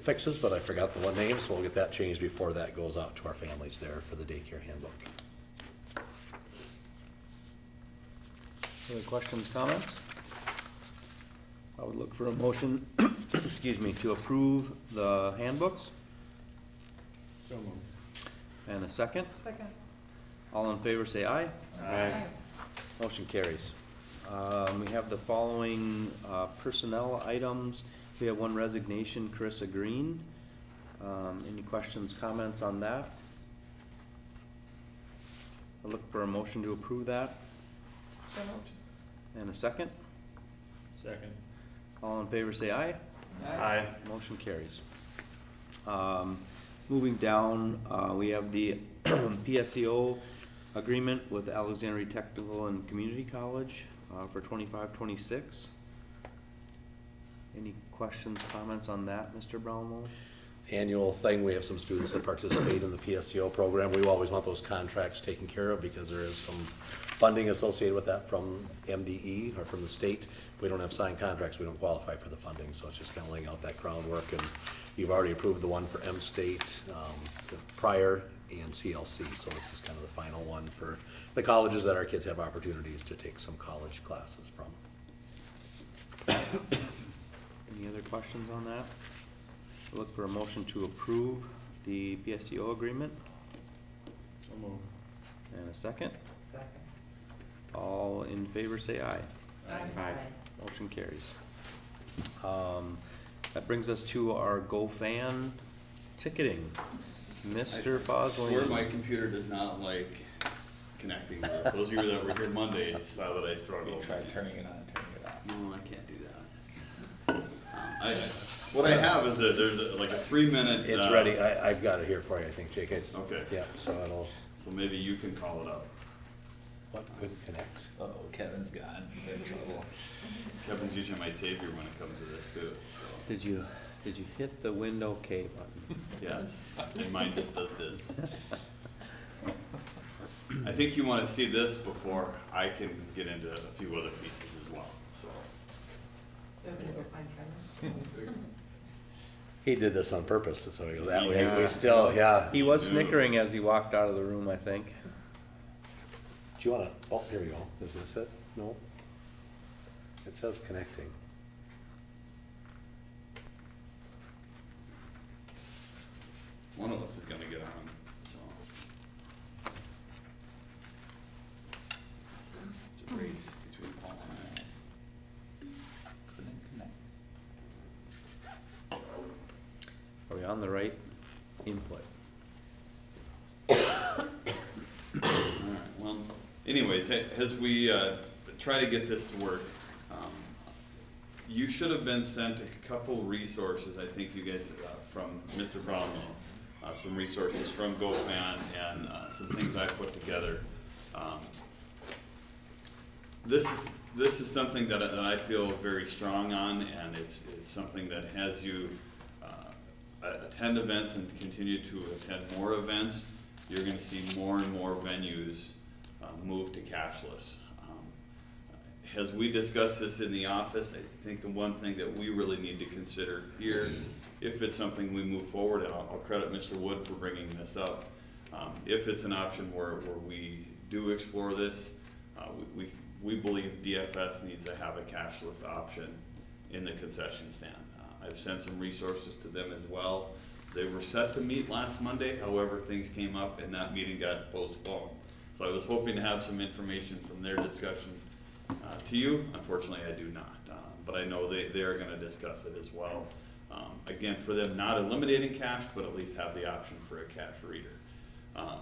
fixes, but I forgot the one name, so we'll get that changed before that goes out to our families there for the daycare handbook. Other questions, comments? I would look for a motion, excuse me, to approve the handbooks. So moved. And a second. Second. All in favor say aye. Aye. Motion carries. We have the following personnel items. We have one resignation, Carissa Green. Any questions, comments on that? I'll look for a motion to approve that. So moved. And a second. Second. All in favor say aye. Aye. Motion carries. Moving down, we have the PSEO agreement with Alexandria Technical and Community College for 25-26. Any questions, comments on that, Mr. Brownlow? Annual thing, we have some students that participate in the PSEO program. We always want those contracts taken care of because there is some funding associated with that from MDE or from the state. If we don't have signed contracts, we don't qualify for the funding, so it's just kind of laying out that groundwork. And you've already approved the one for M-State prior and CLC, so this is kind of the final one for the colleges that our kids have opportunities to take some college classes from. Any other questions on that? I'll look for a motion to approve the PSEO agreement. So moved. And a second. Second. All in favor say aye. Aye. Motion carries. That brings us to our GoFan ticketing. Mr. I swear Bosley. my computer does not like connecting to this. Those of you that were here Monday saw that I struggled. Try turning it on, turning it off. No, I can't do that. What I have is there's like a 3-minute. It's ready. I've got it here for you, I think, Jake. Okay. Yeah, so it'll, So maybe you can call it up. what couldn't connect? Uh-oh, Kevin's gone, we're in trouble. Kevin's usually my savior when it comes to this too, so. Did you hit the window K button? Yes, mine just does this. I think you wanna see this before I can get into a few other pieces as well, so. You're gonna go find Kevin? He did this on purpose, so we go that way. Yeah. We still, yeah. He was snickering as he walked out of the room, I think. Do you wanna, oh, here we go. Is this it? No? It says connecting. One of us is gonna get on, so. It's a race between Paul and I. Couldn't connect. Are we on the right input? Alright, well, anyways, as we try to get this to work, you should have been sent a couple resources, I think you guys, from Mr. Brownlow. Some resources from GoFan and some things I put together. This is something that I feel very strong on, and it's something that has you attend events and continue to attend more events. You're going to see more and more venues move to cashless. As we discuss this in the office, I think the one thing that we really need to consider here, if it's something we move forward, and I'll credit Mr. Wood for bringing this up, if it's an option where we do explore this, we believe DFS needs to have a cashless option in the concession stand. I've sent some resources to them as well. They were set to meet last Monday, however, things came up and that meeting got postponed. So I was hoping to have some information from their discussions to you. Unfortunately, I do not, but I know they are going to discuss it as well. Again, for them not eliminating cash, but at least have the option for a cash reader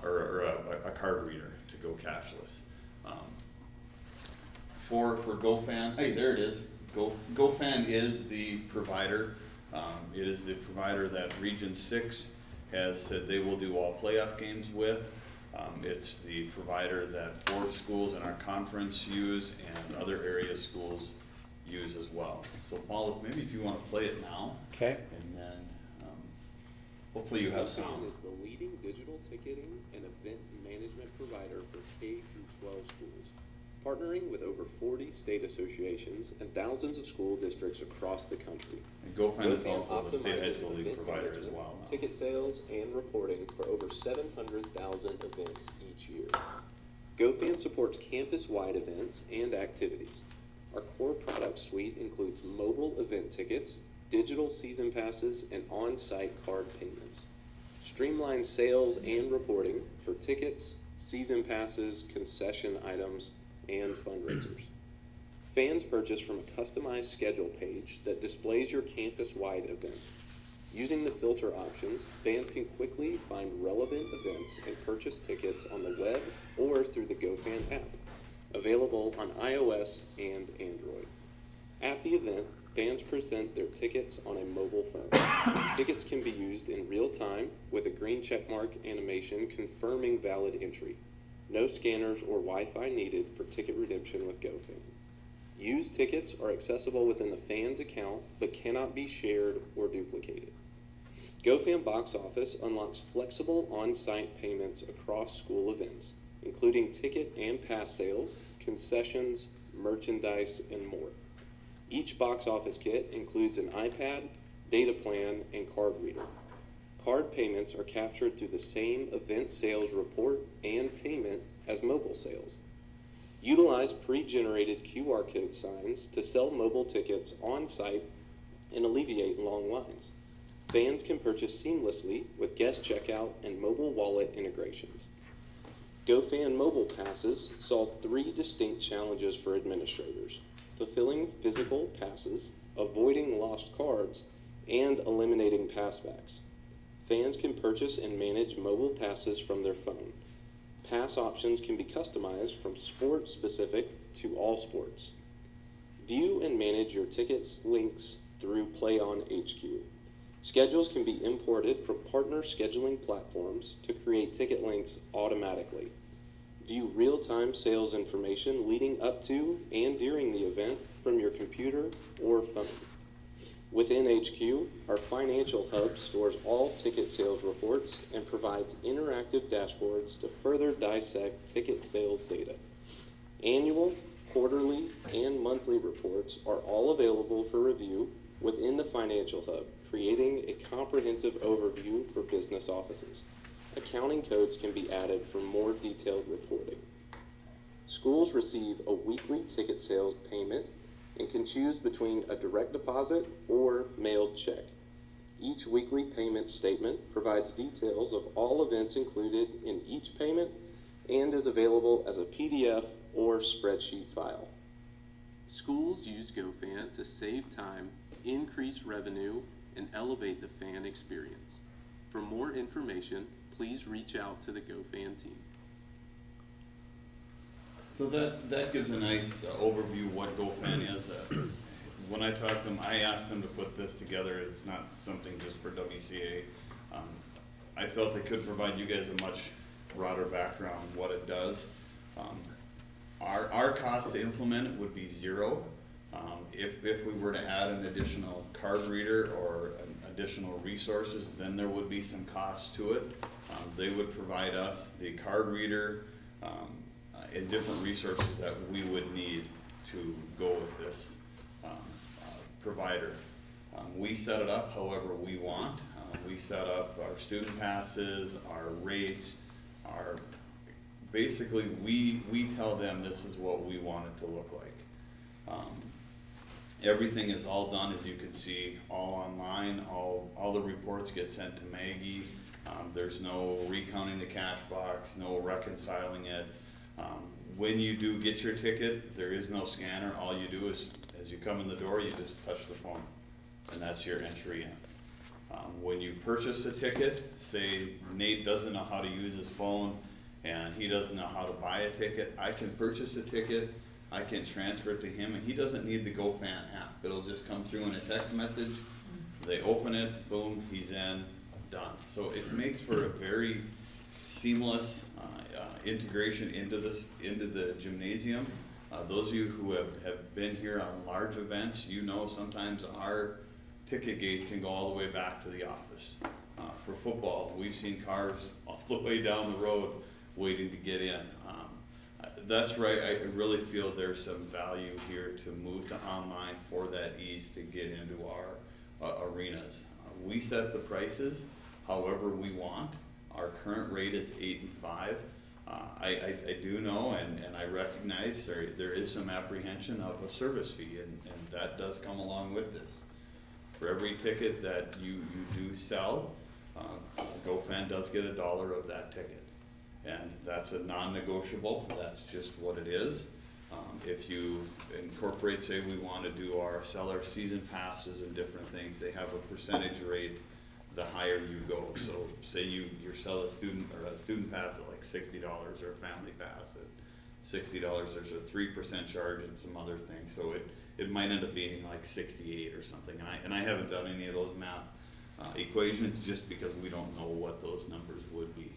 or a card reader to go cashless. For GoFan, hey, there it is. GoFan is the provider. It is the provider that Region 6 has said they will do all playoff games with. It's the provider that 4 schools in our conference use and other area schools use as well. So Paul, maybe if you want to play it now. Okay. And then hopefully you have sound. GoFan is the leading digital ticketing and event management provider for K through 12 schools, partnering with over 40 state associations and thousands of school districts across the country. And GoFan is also the state high school league provider as well. Ticket sales and reporting for over 700,000 events each year. GoFan supports campus-wide events and activities. Our core product suite includes mobile event tickets, digital season passes, and on-site card payments. Streamline sales and reporting for tickets, season passes, concession items, and fundraisers. Fans purchase from a customized schedule page that displays your campus-wide events. Using the filter options, fans can quickly find relevant events and purchase tickets on the web or through the GoFan app, available on iOS and Android. At the event, fans present their tickets on a mobile phone. Tickets can be used in real time with a green checkmark animation confirming valid entry. No scanners or Wi-Fi needed for ticket redemption with GoFan. Used tickets are accessible within the fan's account but cannot be shared or duplicated. GoFan Box Office unlocks flexible on-site payments across school events, including ticket and pass sales, concessions, merchandise, and more. Each box office kit includes an iPad, data plan, and card reader. Card payments are captured through the same event sales report and payment as mobile sales. Utilize pre-generated QR code signs to sell mobile tickets on-site and alleviate long lines. Fans can purchase seamlessly with guest checkout and mobile wallet integrations. GoFan mobile passes solve 3 distinct challenges for administrators: fulfilling physical passes, avoiding lost cards, and eliminating passbacks. Fans can purchase and manage mobile passes from their phone. Pass options can be customized from sport-specific to all sports. View and manage your tickets links through PlayOnHQ. Schedules can be imported from partner scheduling platforms to create ticket links automatically. View real-time sales information leading up to and during the event from your computer or phone. Within HQ, our financial hub stores all ticket sales reports and provides interactive dashboards to further dissect ticket sales data. Annual, quarterly, and monthly reports are all available for review within the financial hub, creating a comprehensive overview for business offices. Accounting codes can be added for more detailed reporting. Schools receive a weekly ticket sales payment and can choose between a direct deposit or mailed check. Each weekly payment statement provides details of all events included in each payment and is available as a PDF or spreadsheet file. Schools use GoFan to save time, increase revenue, and elevate the fan experience. For more information, please reach out to the GoFan team. So that gives a nice overview of what GoFan is. When I talked to them, I asked them to put this together. It's not something just for WCA. I felt it could provide you guys a much broader background on what it does. Our cost to implement would be $0. If we were to add an additional card reader or additional resources, then there would be some cost to it. They would provide us the card reader and different resources that we would need to go with this provider. We set it up however we want. We set up our student passes, our rates, basically we tell them this is what we want it to look like. Everything is all done, as you can see, all online. All the reports get sent to Maggie. There's no recounting the cash box, no reconciling it. When you do get your ticket, there is no scanner. All you do is, as you come in the door, you just touch the phone, and that's your entry in. When you purchase a ticket, say Nate doesn't know how to use his phone and he doesn't know how to buy a ticket, I can purchase a ticket, I can transfer it to him, and he doesn't need the GoFan app. It'll just come through in a text message. They open it, boom, he's in, done. So it makes for a very seamless integration into the gymnasium. Those of you who have been here on large events, you know sometimes our ticket gate can go all the way back to the office. For football, we've seen cars all the way down the road waiting to get in. That's right, I really feel there's some value here to move to online for that ease to get into our arenas. We set the prices however we want. Our current rate is 8 and 5. I do know and I recognize there is some apprehension of a service fee, and that does come along with this. For every ticket that you do sell, GoFan does get $1 of that ticket. And that's a non-negotiable, that's just what it is. If you incorporate, say we want to sell our season passes and different things, they have a percentage rate the higher you go. So say you sell a student pass at like $60 or a family pass at $60, there's a 3% charge and some other things. So it might end up being like 68 or something. And I haven't done any of those math equations just because we don't know what those numbers would be.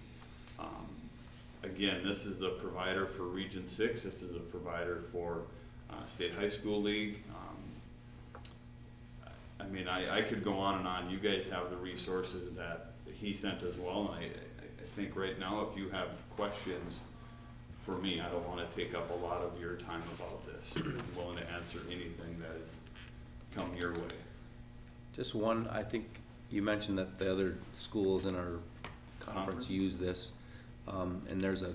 Again, this is the provider for Region 6. This is a provider for State High School League. I mean, I could go on and on. You guys have the resources that he sent as well. And I think right now, if you have questions for me, I don't want to take up a lot of your time about this. I'm willing to answer anything that has come your way. Just one, I think you mentioned that the other schools in our conference use this. And there's a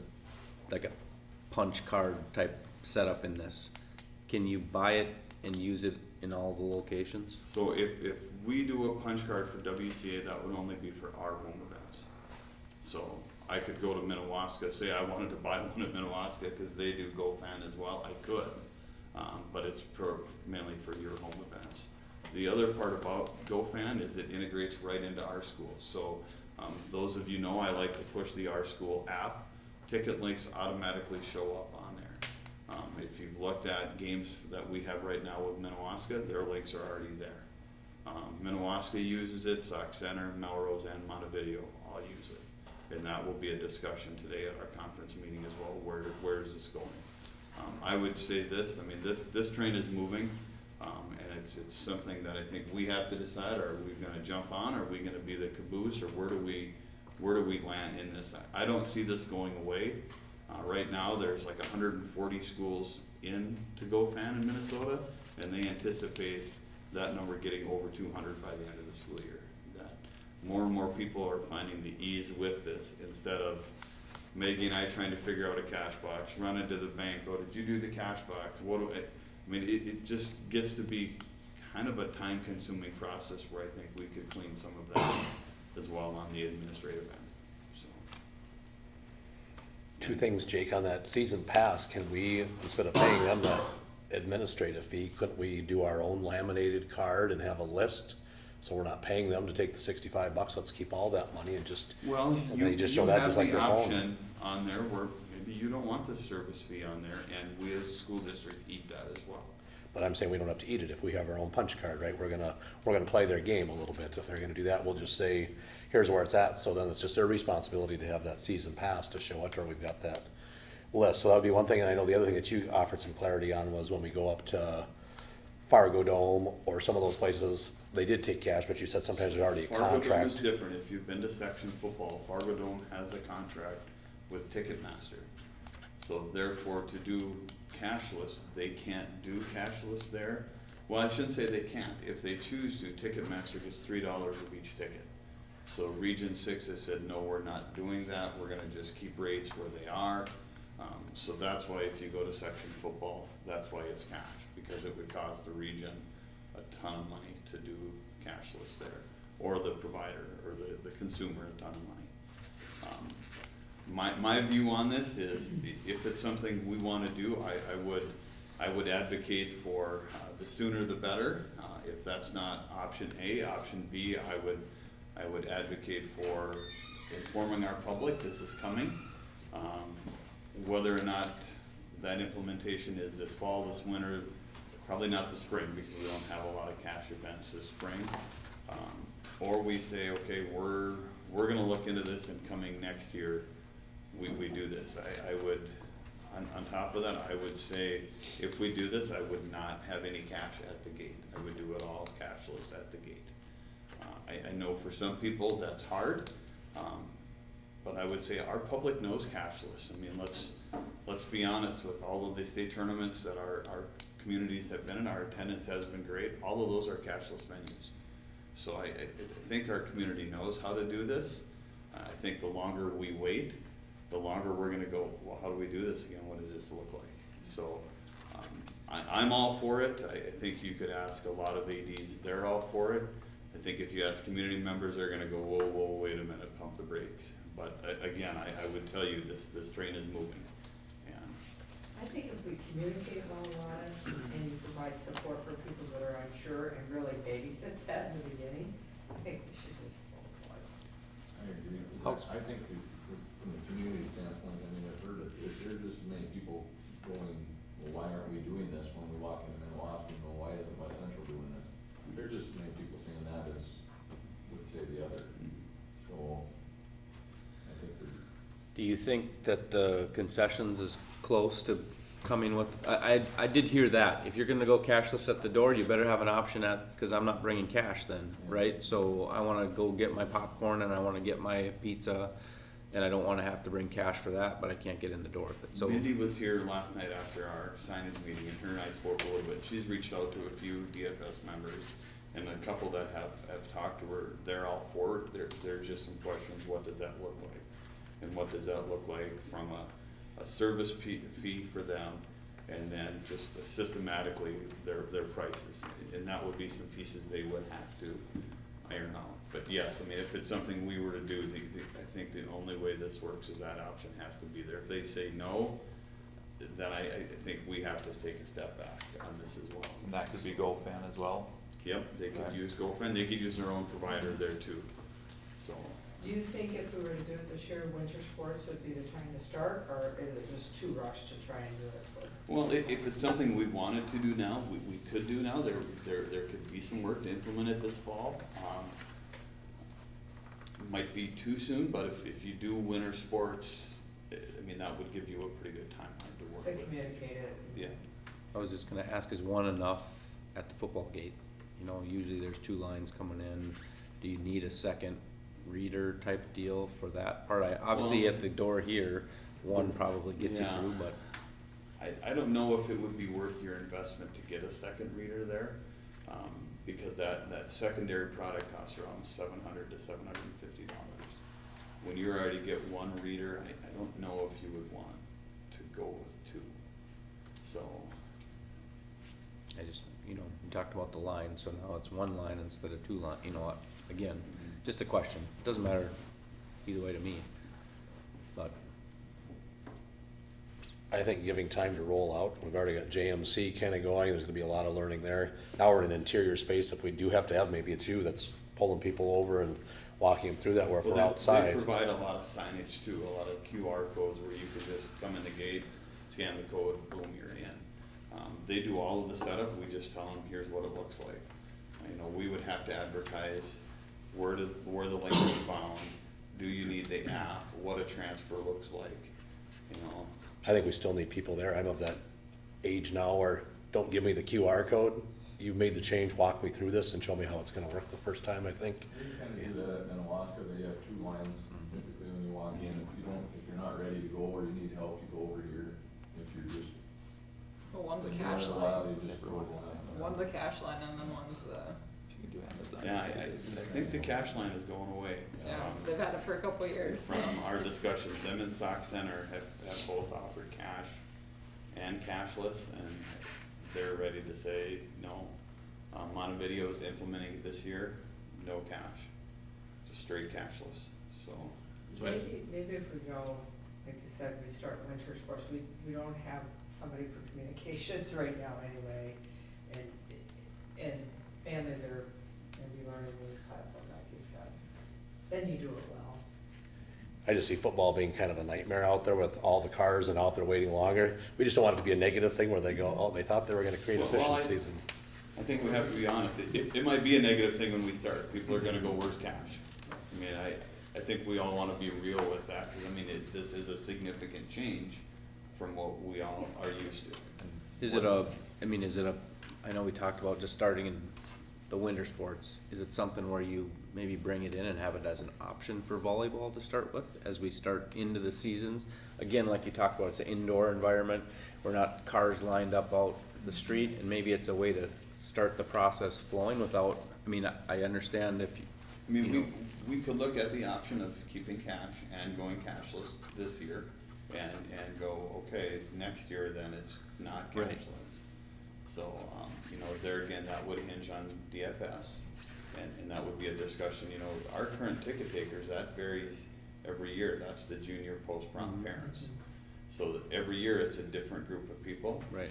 punch card type setup in this. Can you buy it and use it in all the locations? So if we do a punch card for WCA, that would only be for our home events. So I could go to Minnewaska, say I wanted to buy one at Minnewaska because they do GoFan as well, I could. But it's mainly for your home events. The other part about GoFan is it integrates right into our school. So those of you know I like to push the Our School app. Ticket links automatically show up on there. If you've looked at games that we have right now with Minnewaska, their links are already there. Minnewaska uses it, Sauk Center, Melrose, and Montevideo all use it. And that will be a discussion today at our conference meeting as well. Where is this going? I would say this, I mean, this train is moving. And it's something that I think we have to decide. Are we going to jump on? Are we going to be the caboose, or where do we land in this? I don't see this going away. Right now, there's like 140 schools in to GoFan in Minnesota, and they anticipate that number getting over 200 by the end of the school year. That more and more people are finding the ease with this instead of Maggie and I trying to figure out a cash box, run into the bank. Oh, did you do the cash box? I mean, it just gets to be kind of a time-consuming process where I think we could clean some of that as well on the administrative end. So. Two things, Jake, on that season pass. Can we, instead of paying them the administrative fee, couldn't we do our own laminated card and have a list? So we're not paying them to take the $65. Let's keep all that money and just you just show that just like the your phone. option on there where maybe you don't want the service fee on there, and we as a school district eat that as well. But I'm saying we don't have to eat it if we have our own punch card, right? We're gonna play their game a little bit. If they're gonna do that, we'll just say, here's where it's at. So then it's just their responsibility to have that season pass to show it, or we've got that list. So that would be one thing. And I know the other thing that you offered some clarity on was when we go up to Fargo Dome or some of those places, they did take cash, but you said sometimes there's already a contract. Fargo Dome is different. If you've been to section football, Fargo Dome has a contract with Ticketmaster. So therefore, to do cashless, they can't do cashless there. Well, I shouldn't say they can't. If they choose to, Ticketmaster gets $3 of each ticket. So Region 6 has said, no, we're not doing that. We're gonna just keep rates where they are. So that's why if you go to section football, that's why it's cash, because it would cost the region a ton of money to do cashless there, or the provider, or the consumer a ton of money. My view on this is, if it's something we wanna do, I would advocate for the sooner the better. If that's not option A, option B, I would advocate for informing our public this is coming. Whether or not that implementation is this fall, this winter, probably not the spring, because we don't have a lot of cash events this spring. Or we say, okay, we're gonna look into this, and coming next year, we do this. I would, on top of that, I would say, if we do this, I would not have any cash at the gate. I would do it all cashless at the gate. I know for some people that's hard, but I would say our public knows cashless. I mean, let's be honest, with all of the state tournaments that our communities have been in, our attendance has been great. All of those are cashless venues. So I think our community knows how to do this. I think the longer we wait, the longer we're gonna go, well, how do we do this again? What does this look like? So I'm all for it. I think you could ask a lot of ADs, they're all for it. I think if you ask community members, they're gonna go, whoa, wait a minute, pump the brakes. But again, I would tell you, this train is moving. And I think if we communicate well about it and you provide support for people that are unsure and really babysit that in the beginning, I think we should just pull the plug. I agree. I think from the community standpoint, I mean, I've heard it, there are just many people going, well, why aren't we doing this when we walk into Minnewaska, well, why isn't West Central doing this? There's just many people saying that as would say the other. So I think there's. Do you think that the concessions is close to coming with, I did hear that. If you're gonna go cashless at the door, you better have an option cause I'm not bringing cash then, right? So I wanna go get my popcorn and I wanna get my pizza, and I don't wanna have to bring cash for that, but I can't get in the door with it, so. Mindy was here last night after our signage meeting, and her and I spoke a little bit. She's reached out to a few DFS members, and a couple that have talked to her. They're all for it. They're just some questions. What does that look like? And what does that look like from a service fee for them, and then just systematically their prices? And that would be some pieces they would have to iron out. But yes, I mean, if it's something we were to do, I think the only way this works is that option has to be there. If they say no, then I think we have to take a step back on this as well. And that could be GoFan as well. Yep, they could use GoFriend, they could use their own provider there too, so. Do you think if we were to do it this year, winter sports would be the time to start, or is it just too rushed to try and do it for? Well, if it's something we wanted to do now, we could do now. There could be some work to implement it this fall. Might be too soon, but if you do winter sports, I mean, that would give you a pretty good timeline to work To with. communicate it. Yeah. I was just gonna ask, is one enough at the football gate? You know, usually there's two lines coming in. Do you need a second reader type deal for that part? Obviously Well, at the door here, one probably gets you yeah. through, but. I don't know if it would be worth your investment to get a second reader there, because that secondary product costs around $700 to $750. When you already get one reader, I don't know if you would want to go with two. So. I just, you know, we talked about the line, so now it's one line instead of two line, you know, again, just a question. It doesn't matter either way to me, but. I think giving time to roll out, we've already got JMC kind of going, there's gonna be a lot of learning there. Now we're in an interior space, if we do have to have, maybe it's you that's pulling people over and walking them through that, where if Well, we're they outside. provide a lot of signage too, a lot of QR codes where you could just come in the gate, scan the code, boom, you're in. They do all of the setup, we just tell them, here's what it looks like. You know, we would have to advertise where the link is found, do you need the app, what a transfer looks like, you know. I think we still need people there. I'm of that age now where, don't give me the QR code. You've made the change, walk me through this and show me how it's gonna work the first time, I think. You kind of do that at Minnewaska, they have two lines typically when you walk in. If you're not ready to go or you need help, you go over here One's a And cash you're line. allowed to just throw it on. One's the cash line and then one's the, You can do Amazon. Yeah, I think the cash line is going away. yeah, they've had it for a couple of years. From our discussions, them and Sock Center have both offered cash and cashless, and they're ready to say, no. Montevideo is implementing it this year, no cash, just straight cashless, so. Maybe if we go, like you said, we start winter sports, we don't have somebody for communications right now anyway. And families are gonna be learning new platform, like you said. Then you do it well. I just see football being kind of a nightmare out there with all the cars and out there waiting longer. We just don't want it to be a negative thing where they go, oh, they thought they were gonna create Well, efficiencies. I think we have to be honest, it might be a negative thing when we start, people are gonna go, where's cash? I mean, I think we all wanna be real with that, cause I mean, this is a significant change from what we all are used to. Is it I know we talked about just starting in the winter sports. Is it something where you maybe bring it in and have it as an option for volleyball to start with as we start into the seasons? Again, like you talked about, it's an indoor environment. We're not cars lined up out the street, and maybe it's a way to start the process flowing without, I understand if you. I mean, we could look at the option of keeping cash and going cashless this year and go, okay, next year then it's not Right. cashless. So, there again, that would hinge on DFS and that would be a discussion, our current ticket takers, that varies every year. That's the junior post-prom parents. So that every year it's a different group of people. Right.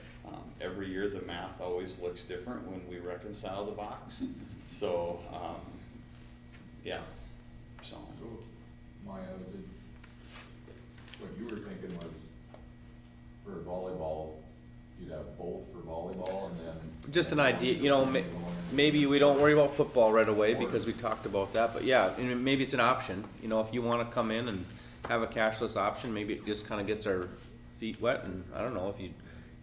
Every year the math always looks different when we reconcile the box. So, yeah, so. So, Maya, what you were thinking was for volleyball, you'd have both for volleyball and then. Just an idea, maybe we don't worry about football right away because we talked about that, but yeah, and maybe it's an option, if you wanna come in and have a cashless option, maybe it just kinda gets our feet wet, and I don't know, if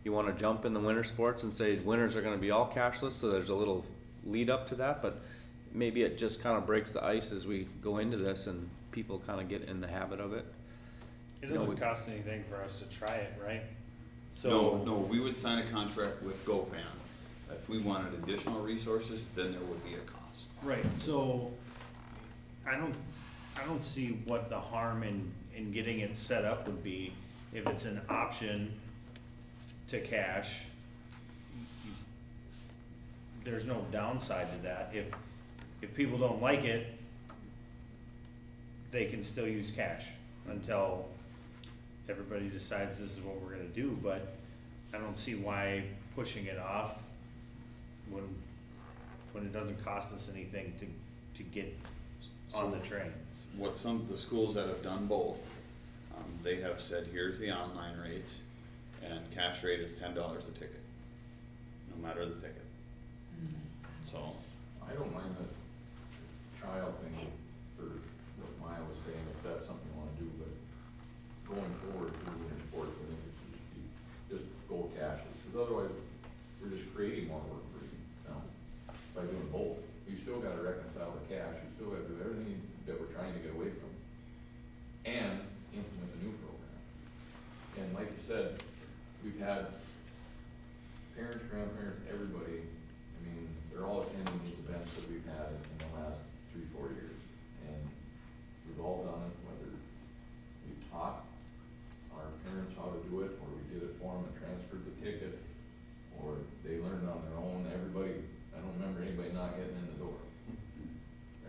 you wanna jump in the winter sports and say winters are gonna be all cashless, so there's a little lead up to that, but maybe it just kinda breaks the ice as we go into this and people kinda get in the habit of it. It doesn't cost anything for us to try it, right? No, we would sign a contract with GoFan. If we wanted additional resources, then there would be a cost. Right, so I don't see what the harm in getting it set up would be if it's an option to cash. There's no downside to that. If people don't like it, they can still use cash until everybody decides this is what we're gonna do, but I don't see why pushing it off when it doesn't cost us anything to get on the train. What some of the schools that have done both, they have said, here's the online rates, and cash rate is $10 a ticket, no matter the ticket. So. I don't mind the trial thing for what Maya was saying, if that's something you wanna do, but going forward through winter sports, I think it should just go cashless, because otherwise, we're just creating more work for you, by doing both. You still gotta reconcile the cash, you still gotta do everything that we're trying to get away from, and implement the new program. And like you said, we've had parents, grandparents, everybody, they're all attending these events that we've had in the last 3-4 years. And we've all done it, whether we taught our parents how to do it, or we did it for them and transferred the ticket, or they learned on their own. Everybody, I don't remember anybody not getting in the door,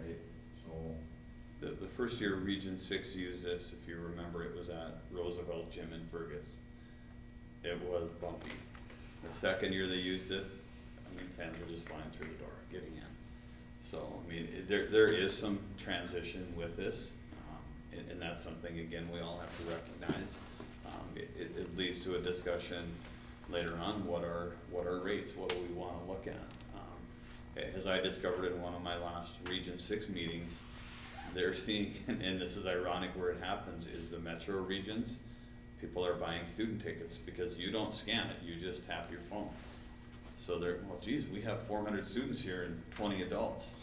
right? So. The first year Region 6 used this, if you remember, it was at Roosevelt Gym in Fergus. It was bumpy. The second year they used it, fans were just flying through the door, getting in. So, there is some transition with this, and that's something, again, we all have to recognize. It leads to a discussion later on, what are rates, what do we wanna look at? As I discovered in one of my last Region 6 meetings, they're seeing, and this is ironic where it happens, is the metro regions, people are buying student tickets because you don't scan it, you just tap your phone. So well, geez, we have 400 students here and 20 adults.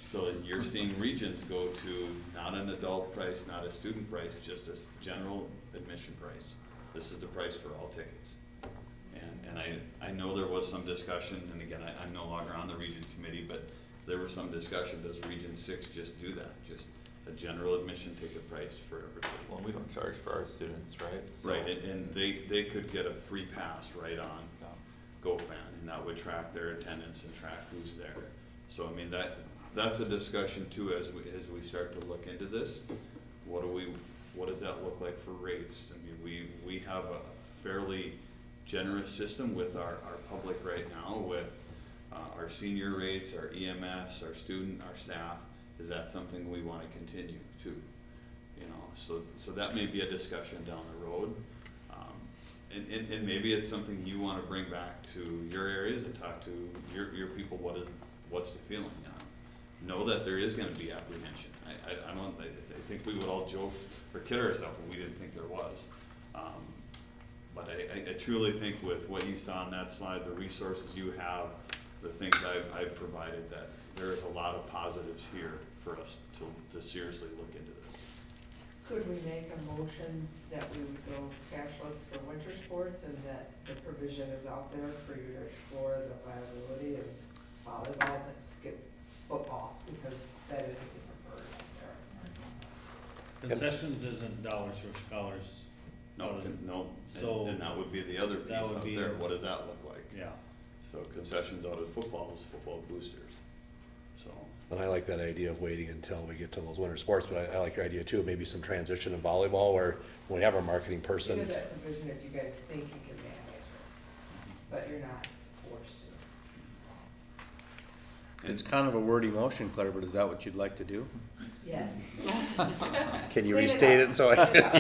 So you're seeing regions go to not an adult price, not a student price, just a general admission price. This is the price for all tickets. And And I know there was some discussion, and again, I'm no longer on the region committee, but there was some discussion, does Region 6 just do that? Just a general admission ticket price for everybody? Well, we don't charge for our students, right? So- Right, and they could get a free pass right on Yeah. GoFan, and that would track their attendance and track who's there. So, I mean, that's a discussion too, as we start to look into this. What does that look like for rates? I mean, we have a fairly generous system with our public right now, with our senior rates, our EMS, our student, our staff. Is that something we wanna continue too? You know, so that may be a discussion down the road. And maybe it's something you wanna bring back to your areas and talk to your people, what's the feeling? Know that there is gonna be apprehension. I think we would all joke or kid ourselves if we didn't think there was. But I truly think with what you saw on that slide, the resources you have, the things I've provided, that there is a lot of positives here for us to seriously look into this. Could we make a motion that we would go cashless for winter sports and that the provision is out there for you to explore the viability of volleyball and skip football, because that is a different bird out there. Concessions isn't dollars for scholars. No, So and that would be the other that piece would out be- there. What does that look like? Yeah. So concessions out of football is football boosters. So, And I like that idea of waiting until we get to those winter sports, but I like your idea too, maybe some transition in volleyball where when we have our marketing person. Give that provision if you guys think you can manage it, but you're not forced to. It's kind of a wordy motion, Claire, but is that what you'd like to do? Yes. Can you Clean it restate up. it so I can? I'll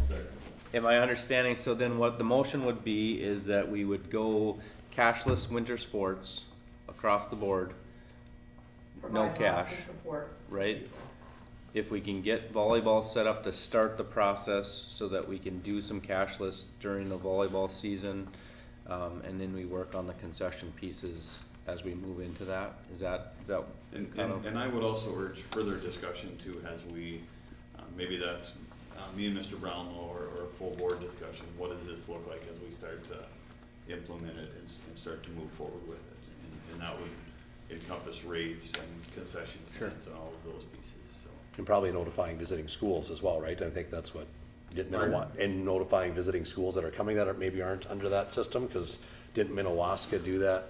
second. Am I understanding, so then what the motion would be is that we would go cashless winter sports across the board, no Provide lots cash, of support. right? If we can get volleyball set up to start the process so that we can do some cashless during the volleyball season, and then we work on the concession pieces as we move into that, is that kind of? and I would also urge further discussion too, as we, maybe that's me and Mr. Brownlow or a full board discussion. What does this look like as we start to implement it and start to move forward with it? And that would encompass rates and concessions and all of those pieces, so. And probably notifying visiting schools as well, right? I think that's what didn't Pardon? want, and notifying visiting schools that are coming that maybe aren't under that system, because didn't Minnewaska do that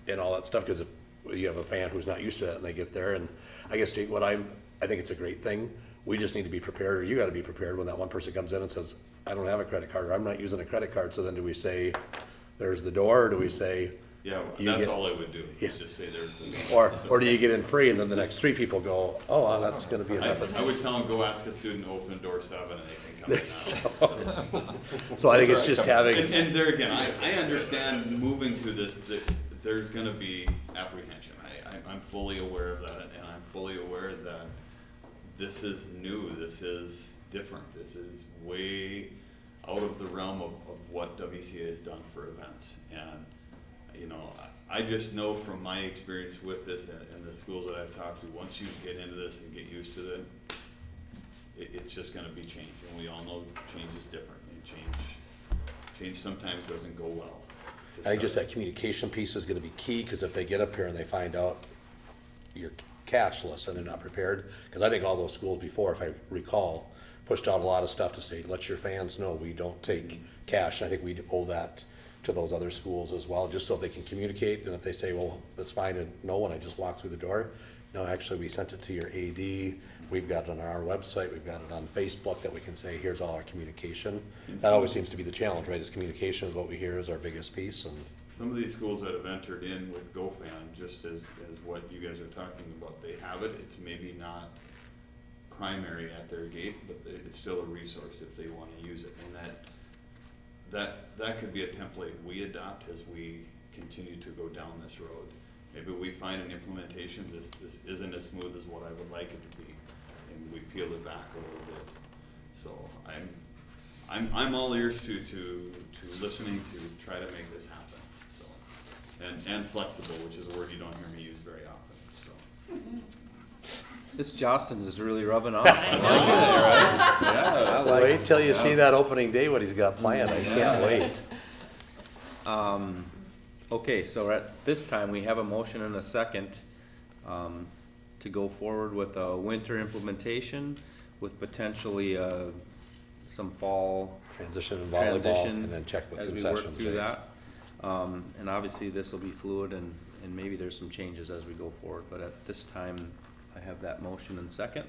and all that stuff? Because if you have a fan who's not used to that and they get there, and I guess Jake, I think it's a great thing. We just need to be prepared, or you gotta be prepared when that one person comes in and says, I don't have a credit card, or I'm not using a credit card. So then do we say, there's the door, or do we say? Yeah, you that's get- all I would do, Yeah. is just say there's the. Or do you get in free and then the next three people go, oh, well, that's gonna be enough. I would tell them, go ask a student to open door 7 and they can come in now. So I think it's just having. And there again, I understand moving through this, that there's gonna be apprehension. I'm fully aware of that, and I'm fully aware that this is new, this is different, this is way out of the realm of what WCA has done for events. And, you know, I just know from my experience with this and the schools that I've talked to, once you get into this and get used to it, it's just gonna be change, and we all know change is different, and change sometimes doesn't go well. to I think just start. that communication piece is gonna be key, cause if they get up here and they find out you're cashless and they're not prepared, cause I think all those schools before, if I recall, pushed out a lot of stuff to say, let your fans know we don't take cash. And I think we owe that to those other schools as well, just so they can communicate, and if they say, well, that's fine, and no, when I just walk through the door, no, actually, we sent it to your AD, we've got it on our website, we've got it on Facebook, that we can say, here's all our communication. That always seems to be the challenge, right, is communication is what we hear is our biggest piece, and. Some of these schools that have entered in with GoFan, just as what you guys are talking about, they have it, it's maybe not primary at their gate, but it's still a resource if they wanna use it, and that could be a template we adopt as we continue to go down this road. Maybe we find an implementation, this isn't as smooth as what I would like it to be, and we peel it back a little bit. So I'm all ears to listening to try to make this happen, so. And flexible, which is a word you don't hear me use very often, so. This Jostens is really rubbing off. I like it, right? Yeah, I like Wait it. till you Yeah. see that opening day, what he's got planned, I can't wait. Okay, so at this time, we have a motion and a second to go forward with a winter implementation with potentially some fall Transition in volleyball, transition and then check with as we concessions. work through right? that. And obviously, this will be fluid and maybe there's some changes as we go forward, but at this time, I have that motion and second.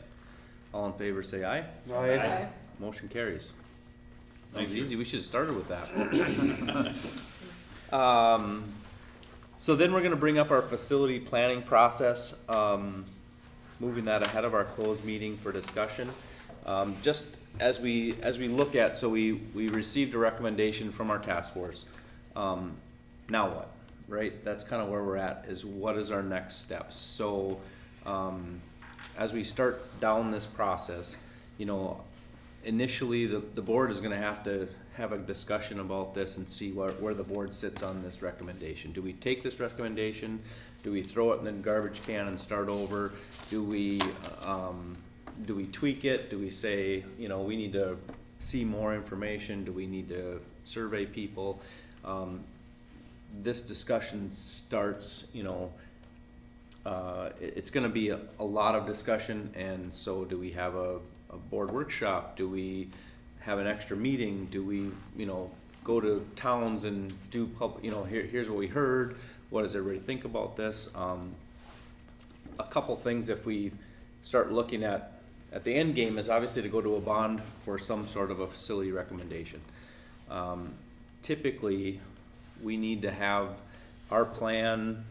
All in favor, say aye. Aye. Motion carries. That Thank was you. easy, we should've started with that. So then we're gonna bring up our facility planning process, moving that ahead of our closed meeting for discussion. Just as we look at, so we received a recommendation from our task force. Now what, right? That's kind of where we're at, is what is our next steps? So, as we start down this process, you know, initially, the board is gonna have to have a discussion about this and see where the board sits on this recommendation. Do we take this recommendation? Do we throw it in the garbage can and start over? Do we tweak it? Do we say, you know, we need to see more information? Do we need to survey people? This discussion starts, you know, it's gonna be a lot of discussion, and so do we have a board workshop? Do we have an extra meeting? Do we, you know, go to towns and do you know, here's what we heard, what does everybody think about this? A couple things, if we start looking at the end game, is obviously to go to a bond for some sort of a facility recommendation. Typically, we need to have our plan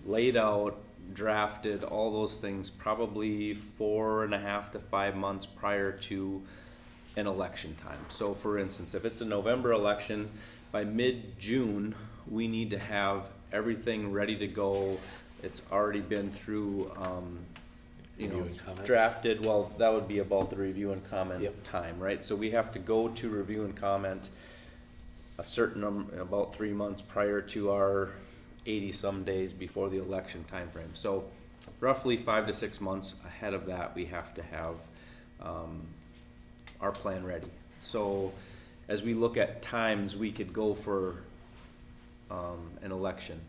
laid out, drafted, all those things, probably 4.5 to 5 months prior to an election time. So for instance, if it's a November election, by mid-June, we need to have everything ready to go. It's already been through, you know, Review and comment. drafted. Well, that would be about the review and comment Yep. time, right? So we have to go to review and comment a certain about 3 months prior to our 80-some days before the election timeframe. So roughly 5 to 6 months ahead of that, we have to have our plan ready. So as we look at times, we could go for an election.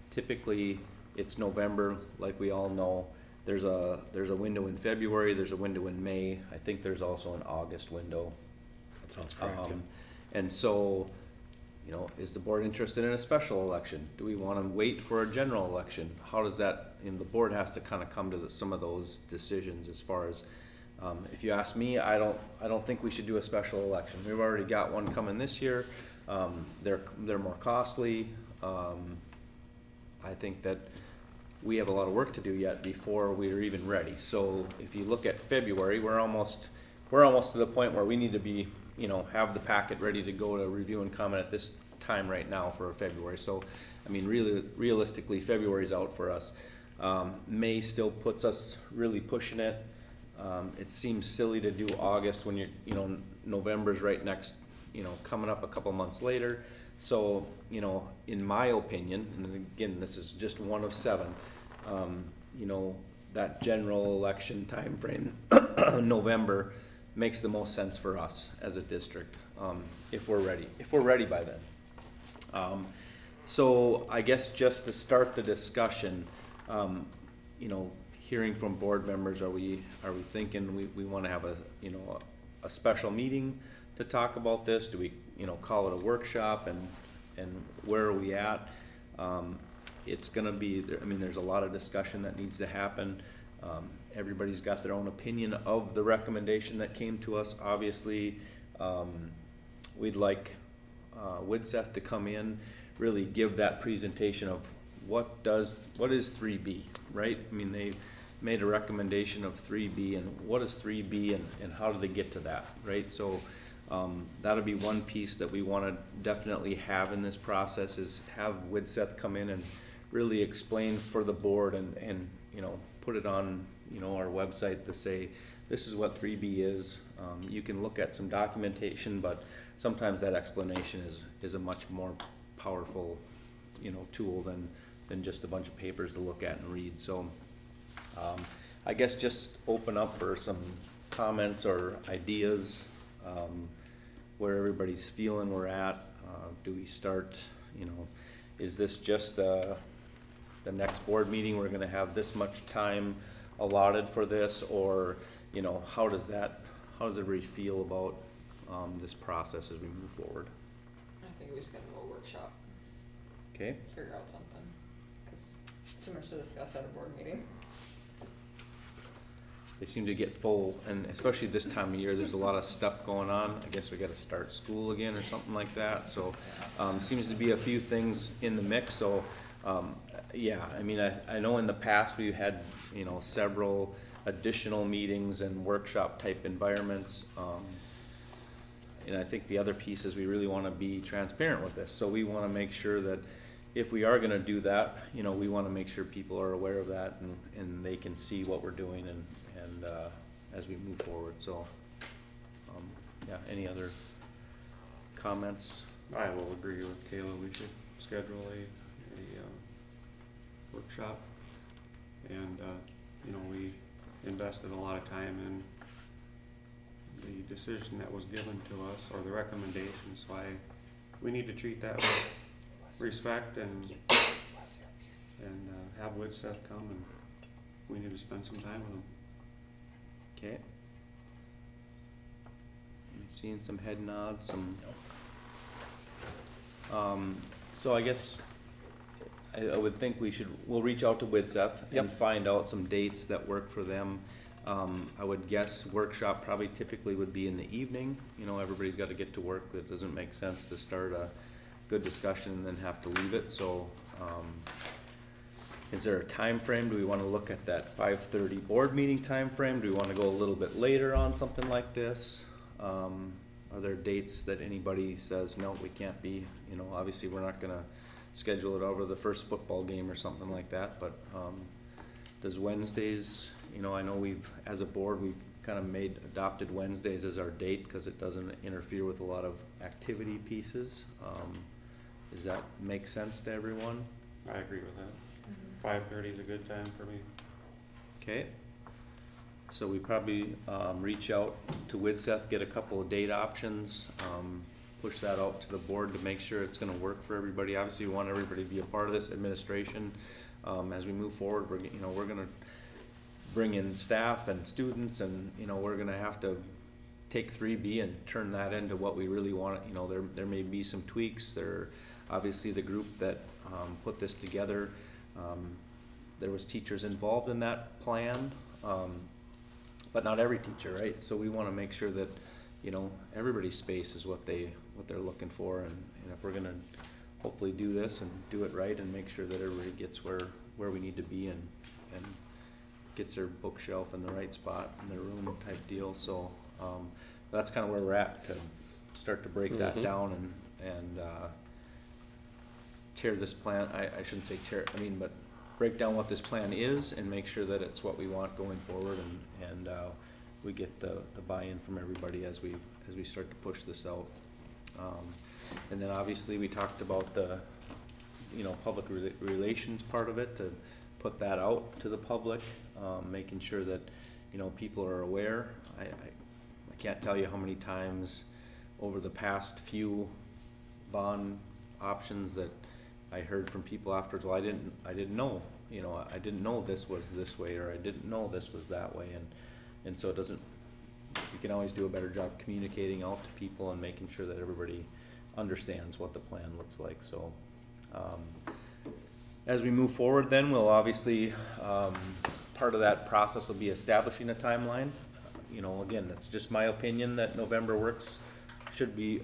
Typically, it's November, like we all know. There's a window in February, there's a window in May. I think there's also an August window. That sounds correct. yeah. And so, you know, is the board interested in a special election? Do we want to wait for a general election? How does that, and the board has to kind of come to some of those decisions as far as, if you ask me, I don't think we should do a special election. We've already got one coming this year. They're more costly. I think that we have a lot of work to do yet before we're even ready. So if you look at February, we're almost to the point where we need to be, you know, have the packet ready to go to review and comment at this time right now for February. So, I mean, really, realistically, February's out for us. May still puts us really pushing it. It seems silly to do August when you know, November's right next, you know, coming up a couple months later. So, you know, in my opinion, and again, this is just one of 7, you know, that general election timeframe, November, makes the most sense for us as a district, if we're ready by then. So I guess just to start the discussion, you know, hearing from board members, are we thinking we want to have a special meeting to talk about this? Do we, you know, call it a workshop, and where are we at? It's gonna be, I mean, there's a lot of discussion that needs to happen. Everybody's got their own opinion of the recommendation that came to us. Obviously, we'd like Widseth to come in, really give that presentation of what is 3B, right? I mean, they made a recommendation of 3B, and what is 3B, and how do they get to that, right? So that'll be one piece that we want to definitely have in this process, is have Widseth come in and really explain for the board, and you know, put it on, you know, our website to say, this is what 3B is. You can look at some documentation, but sometimes that explanation is a much more powerful, you know, tool than just a bunch of papers to look at and read. So I guess just open up for some comments or ideas, where everybody's feeling we're at. Do we start, you know, is this just, the next board meeting, we're gonna have this much time allotted for this, or, you know, how does everybody feel about, this process as we move forward? I think we schedule a workshop, Okay, figure out something, cause too much to discuss at a board meeting. they seem to get full, and especially this time of year, there's a lot of stuff going on. I guess we gotta start school again or something like that, so, seems to be a few things in the mix, so, yeah, I mean, I know in the past we've had, you know, several additional meetings and workshop type environments, and I think the other piece is we really wanna be transparent with this, so we wanna make sure that if we are gonna do that, you know, we wanna make sure people are aware of that and they can see what we're doing and as we move forward, so, yeah, any other comments? I will agree with Kayla, we should schedule a workshop. And, you know, we invested a lot of time in the decision that was given to us, or the recommendations, so we need to treat that with respect and have Woodseth come, and we need to spend some time with them. Okay. I'm seeing some head nods, so I guess I would think we'll reach out to Widseth and find out some dates that work for them. I would guess workshop probably typically would be in the evening, you know, everybody's gotta get to work, it doesn't make sense to start a good discussion and then have to leave it, so, is there a time frame? Do we wanna look at that 5:30 board meeting time frame? Do we wanna go a little bit later on something like this? Are there dates that anybody says, no, we can't be, you know, obviously we're not gonna schedule it over the first football game or something like that, but, does Wednesdays, you know, I know as a board, we've kind of adopted Wednesdays as our date, cause it doesn't interfere with a lot of activity pieces. Does that make sense to everyone? I agree with that. 5:30 is a good time for me. Okay, so we probably, reach out to Widseth, get a couple of date options, push that out to the board to make sure it's gonna work for everybody. Obviously, we want everybody to be a part of this administration. As we move forward, we're gonna bring in staff and students, and, you know, we're gonna have to take 3B and turn that into what we really want. You know, there may be some tweaks. Obviously, the group that, put this together, there was teachers involved in that plan, but not every teacher, right? So we wanna make sure that, you know, everybody's space is what they're looking for, and if we're gonna hopefully do this and do it right and make sure that everybody gets where we need to be and gets their bookshelf in the right spot in their room type deal, so, that's kinda where we're at, to start to break that down and tear this plan, I shouldn't say tear, but break down what this plan is and make sure that it's what we want going forward, and we get the buy-in from everybody as we start to push this out. And then obviously we talked about the, you know, public relations part of it, to put that out to the public, making sure that, you know, people are aware. I can't tell you how many times over the past few bond options that I heard from people afterwards, well, I didn't know, you know, I didn't know this was this way, or I didn't know this was that way, and so you can always do a better job communicating out to people and making sure that everybody understands what the plan looks like, so, as we move forward then, we'll obviously, part of that process will be establishing a timeline. You know, again, that's just my opinion that November should be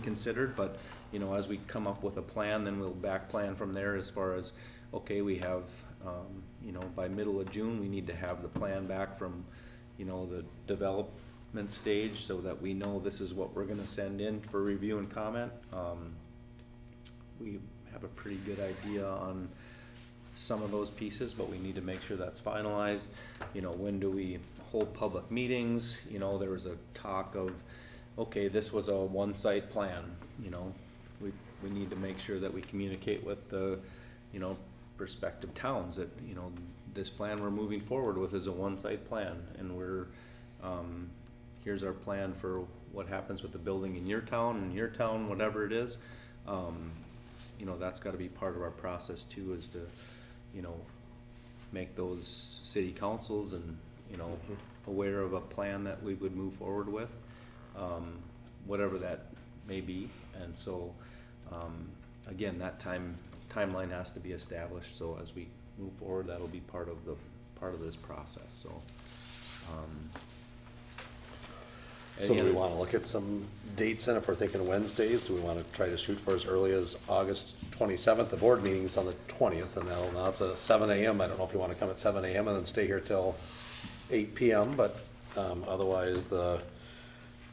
considered, but, you know, as we come up with a plan, then we'll back plan from there as far as, okay, we have, you know, by middle of June, we need to have the plan back from, you know, the development stage, so that we know this is what we're gonna send in for review and comment. We have a pretty good idea on some of those pieces, but we need to make sure that's finalized. You know, when do we hold public meetings? You know, there was a talk of, okay, this was a one-site plan, you know, we need to make sure that we communicate with the, you know, prospective towns that, you know, this plan we're moving forward with is a one-site plan, and here's our plan for what happens with the building in your town, whatever it is. you know, that's gotta be part of our process too, is to, you know, make those city councils and, you know, aware of a plan that we would move forward with, whatever that may be. And so, again, that timeline has to be established, so as we move forward, that'll be part of this process, so. So do any we other- wanna look at some dates then, if we're thinking Wednesdays? Do we wanna try to shoot for as early as August 27th? The board meeting's on the 20th, and now it's a 7 AM. I don't know if you wanna come at 7 AM and then stay here till 8 PM, but, otherwise the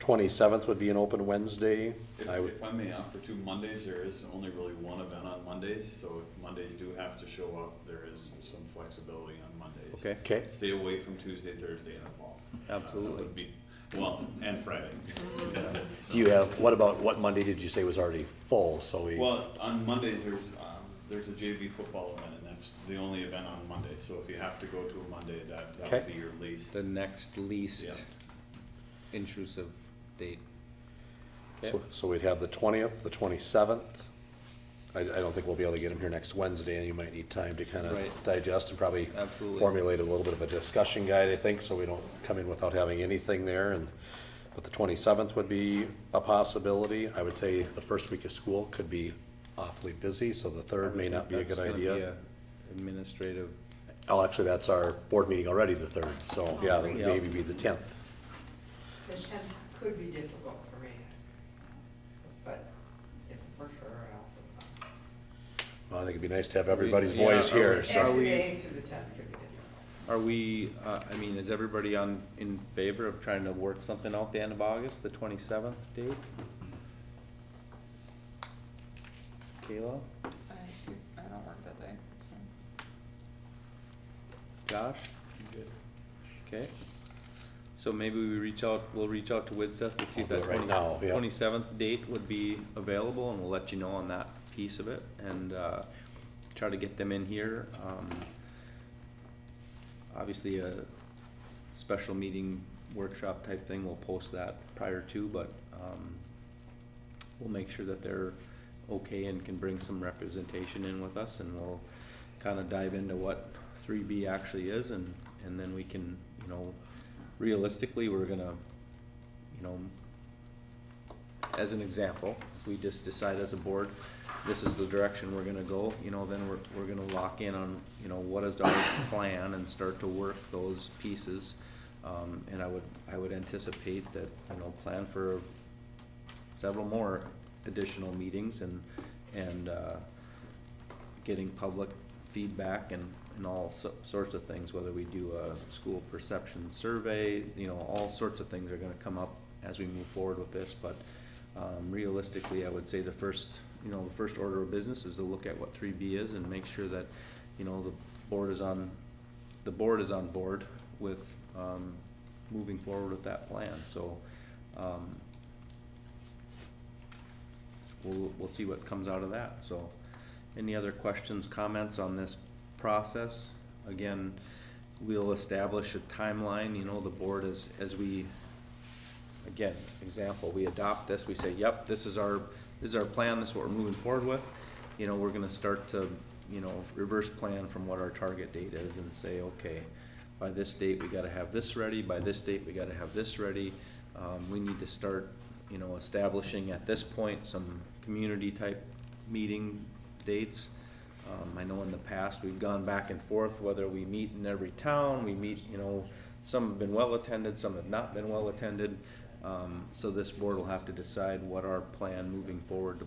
27th would be an open Wednesday. If I may offer two Mondays, there is only really one event on Mondays, so if Mondays do have to show up, there is some flexibility on Mondays. Okay. Okay, Stay away from Tuesday, Thursday in the fall. Absolutely. That would be, well, and Friday. Yeah, so- do you have, what Monday did you say was already full, so we? Well, on Mondays, there's a JV football event, and that's the only event on Monday, so if you have to go to a Monday, that Okay. would be your least. The next least Yeah. intrusive date. So we'd have the 20th, the 27th. I don't think we'll be able to get them here next Wednesday, and you might need time to kind of Right. digest and probably Absolutely. formulate a little bit of a discussion guide, I think, so we don't come in without having anything there. But the 27th would be a possibility. I would say the first week of school could be awfully busy, so the 3rd may not be a good That's gonna idea. be a administrative, Oh, actually, that's our board meeting already, the 3rd, so yeah, it would Yeah. maybe be the 10th. The 10th could be difficult for me, but if it works for everyone else, it's fine. Well, I think it'd be nice to have everybody's Yeah, voice are here, we- so. Actually, getting through the 10th could be difficult. are we, I mean, is everybody in favor of trying to work something out the end of August, the 27th date? Kayla, I don't work that day, so. Josh? Okay, so maybe we'll reach out to Widseth to see if I'll that do it right now, yeah. 27th date would be available, and we'll let you know on that piece of it, and, try to get them in here. Obviously, a special meeting workshop type thing, we'll post that prior to, but, we'll make sure that they're okay and can bring some representation in with us, and we'll kind of dive into what 3B actually is, and then we can, you know, realistically, we're gonna, you know, as an example, if we just decide as a board, this is the direction we're gonna go, you know, then we're gonna lock in on, you know, what is our plan and start to work those pieces. And I would anticipate that, you know, plan for several more additional meetings and getting public feedback and all sorts of things, whether we do a school perception survey, you know, all sorts of things are gonna come up as we move forward with this, but realistically, I would say the first order of business is to look at what 3B is and make sure that, you know, the board is on board with moving forward with that plan, so we'll see what comes out of that. So any other questions, comments on this process? Again, we'll establish a timeline, you know, the board as we, again, example, we adopt this, we say, yep, this is our plan, this is what we're moving forward with. You know, we're gonna start to, you know, reverse plan from what our target date is and say, okay, by this date, we gotta have this ready, by this date, we gotta have this ready. We need to start, you know, establishing at this point some community type meeting dates. I know in the past, we've gone back and forth, whether we meet in every town, we meet, you know, some have been well attended, some have not been well attended. So this board will have to decide what our plan moving forward to,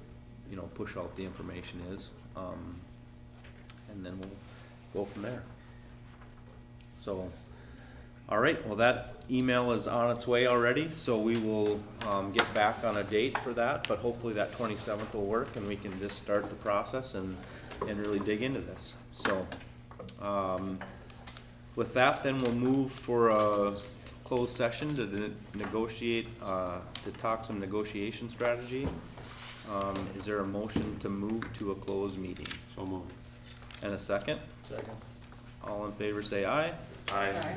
you know, push out the information is. And then we'll go from there. So, all right, well, that email is on its way already, so we will get back on a date for that, but hopefully that 27th will work and we can just start the process and really dig into this. So, with that, then we'll move for a closed session to negotiate, to talk some negotiation strategy. Is there a motion to move to a closed meeting? So moved. And a second? Second. All in favor say aye. Aye.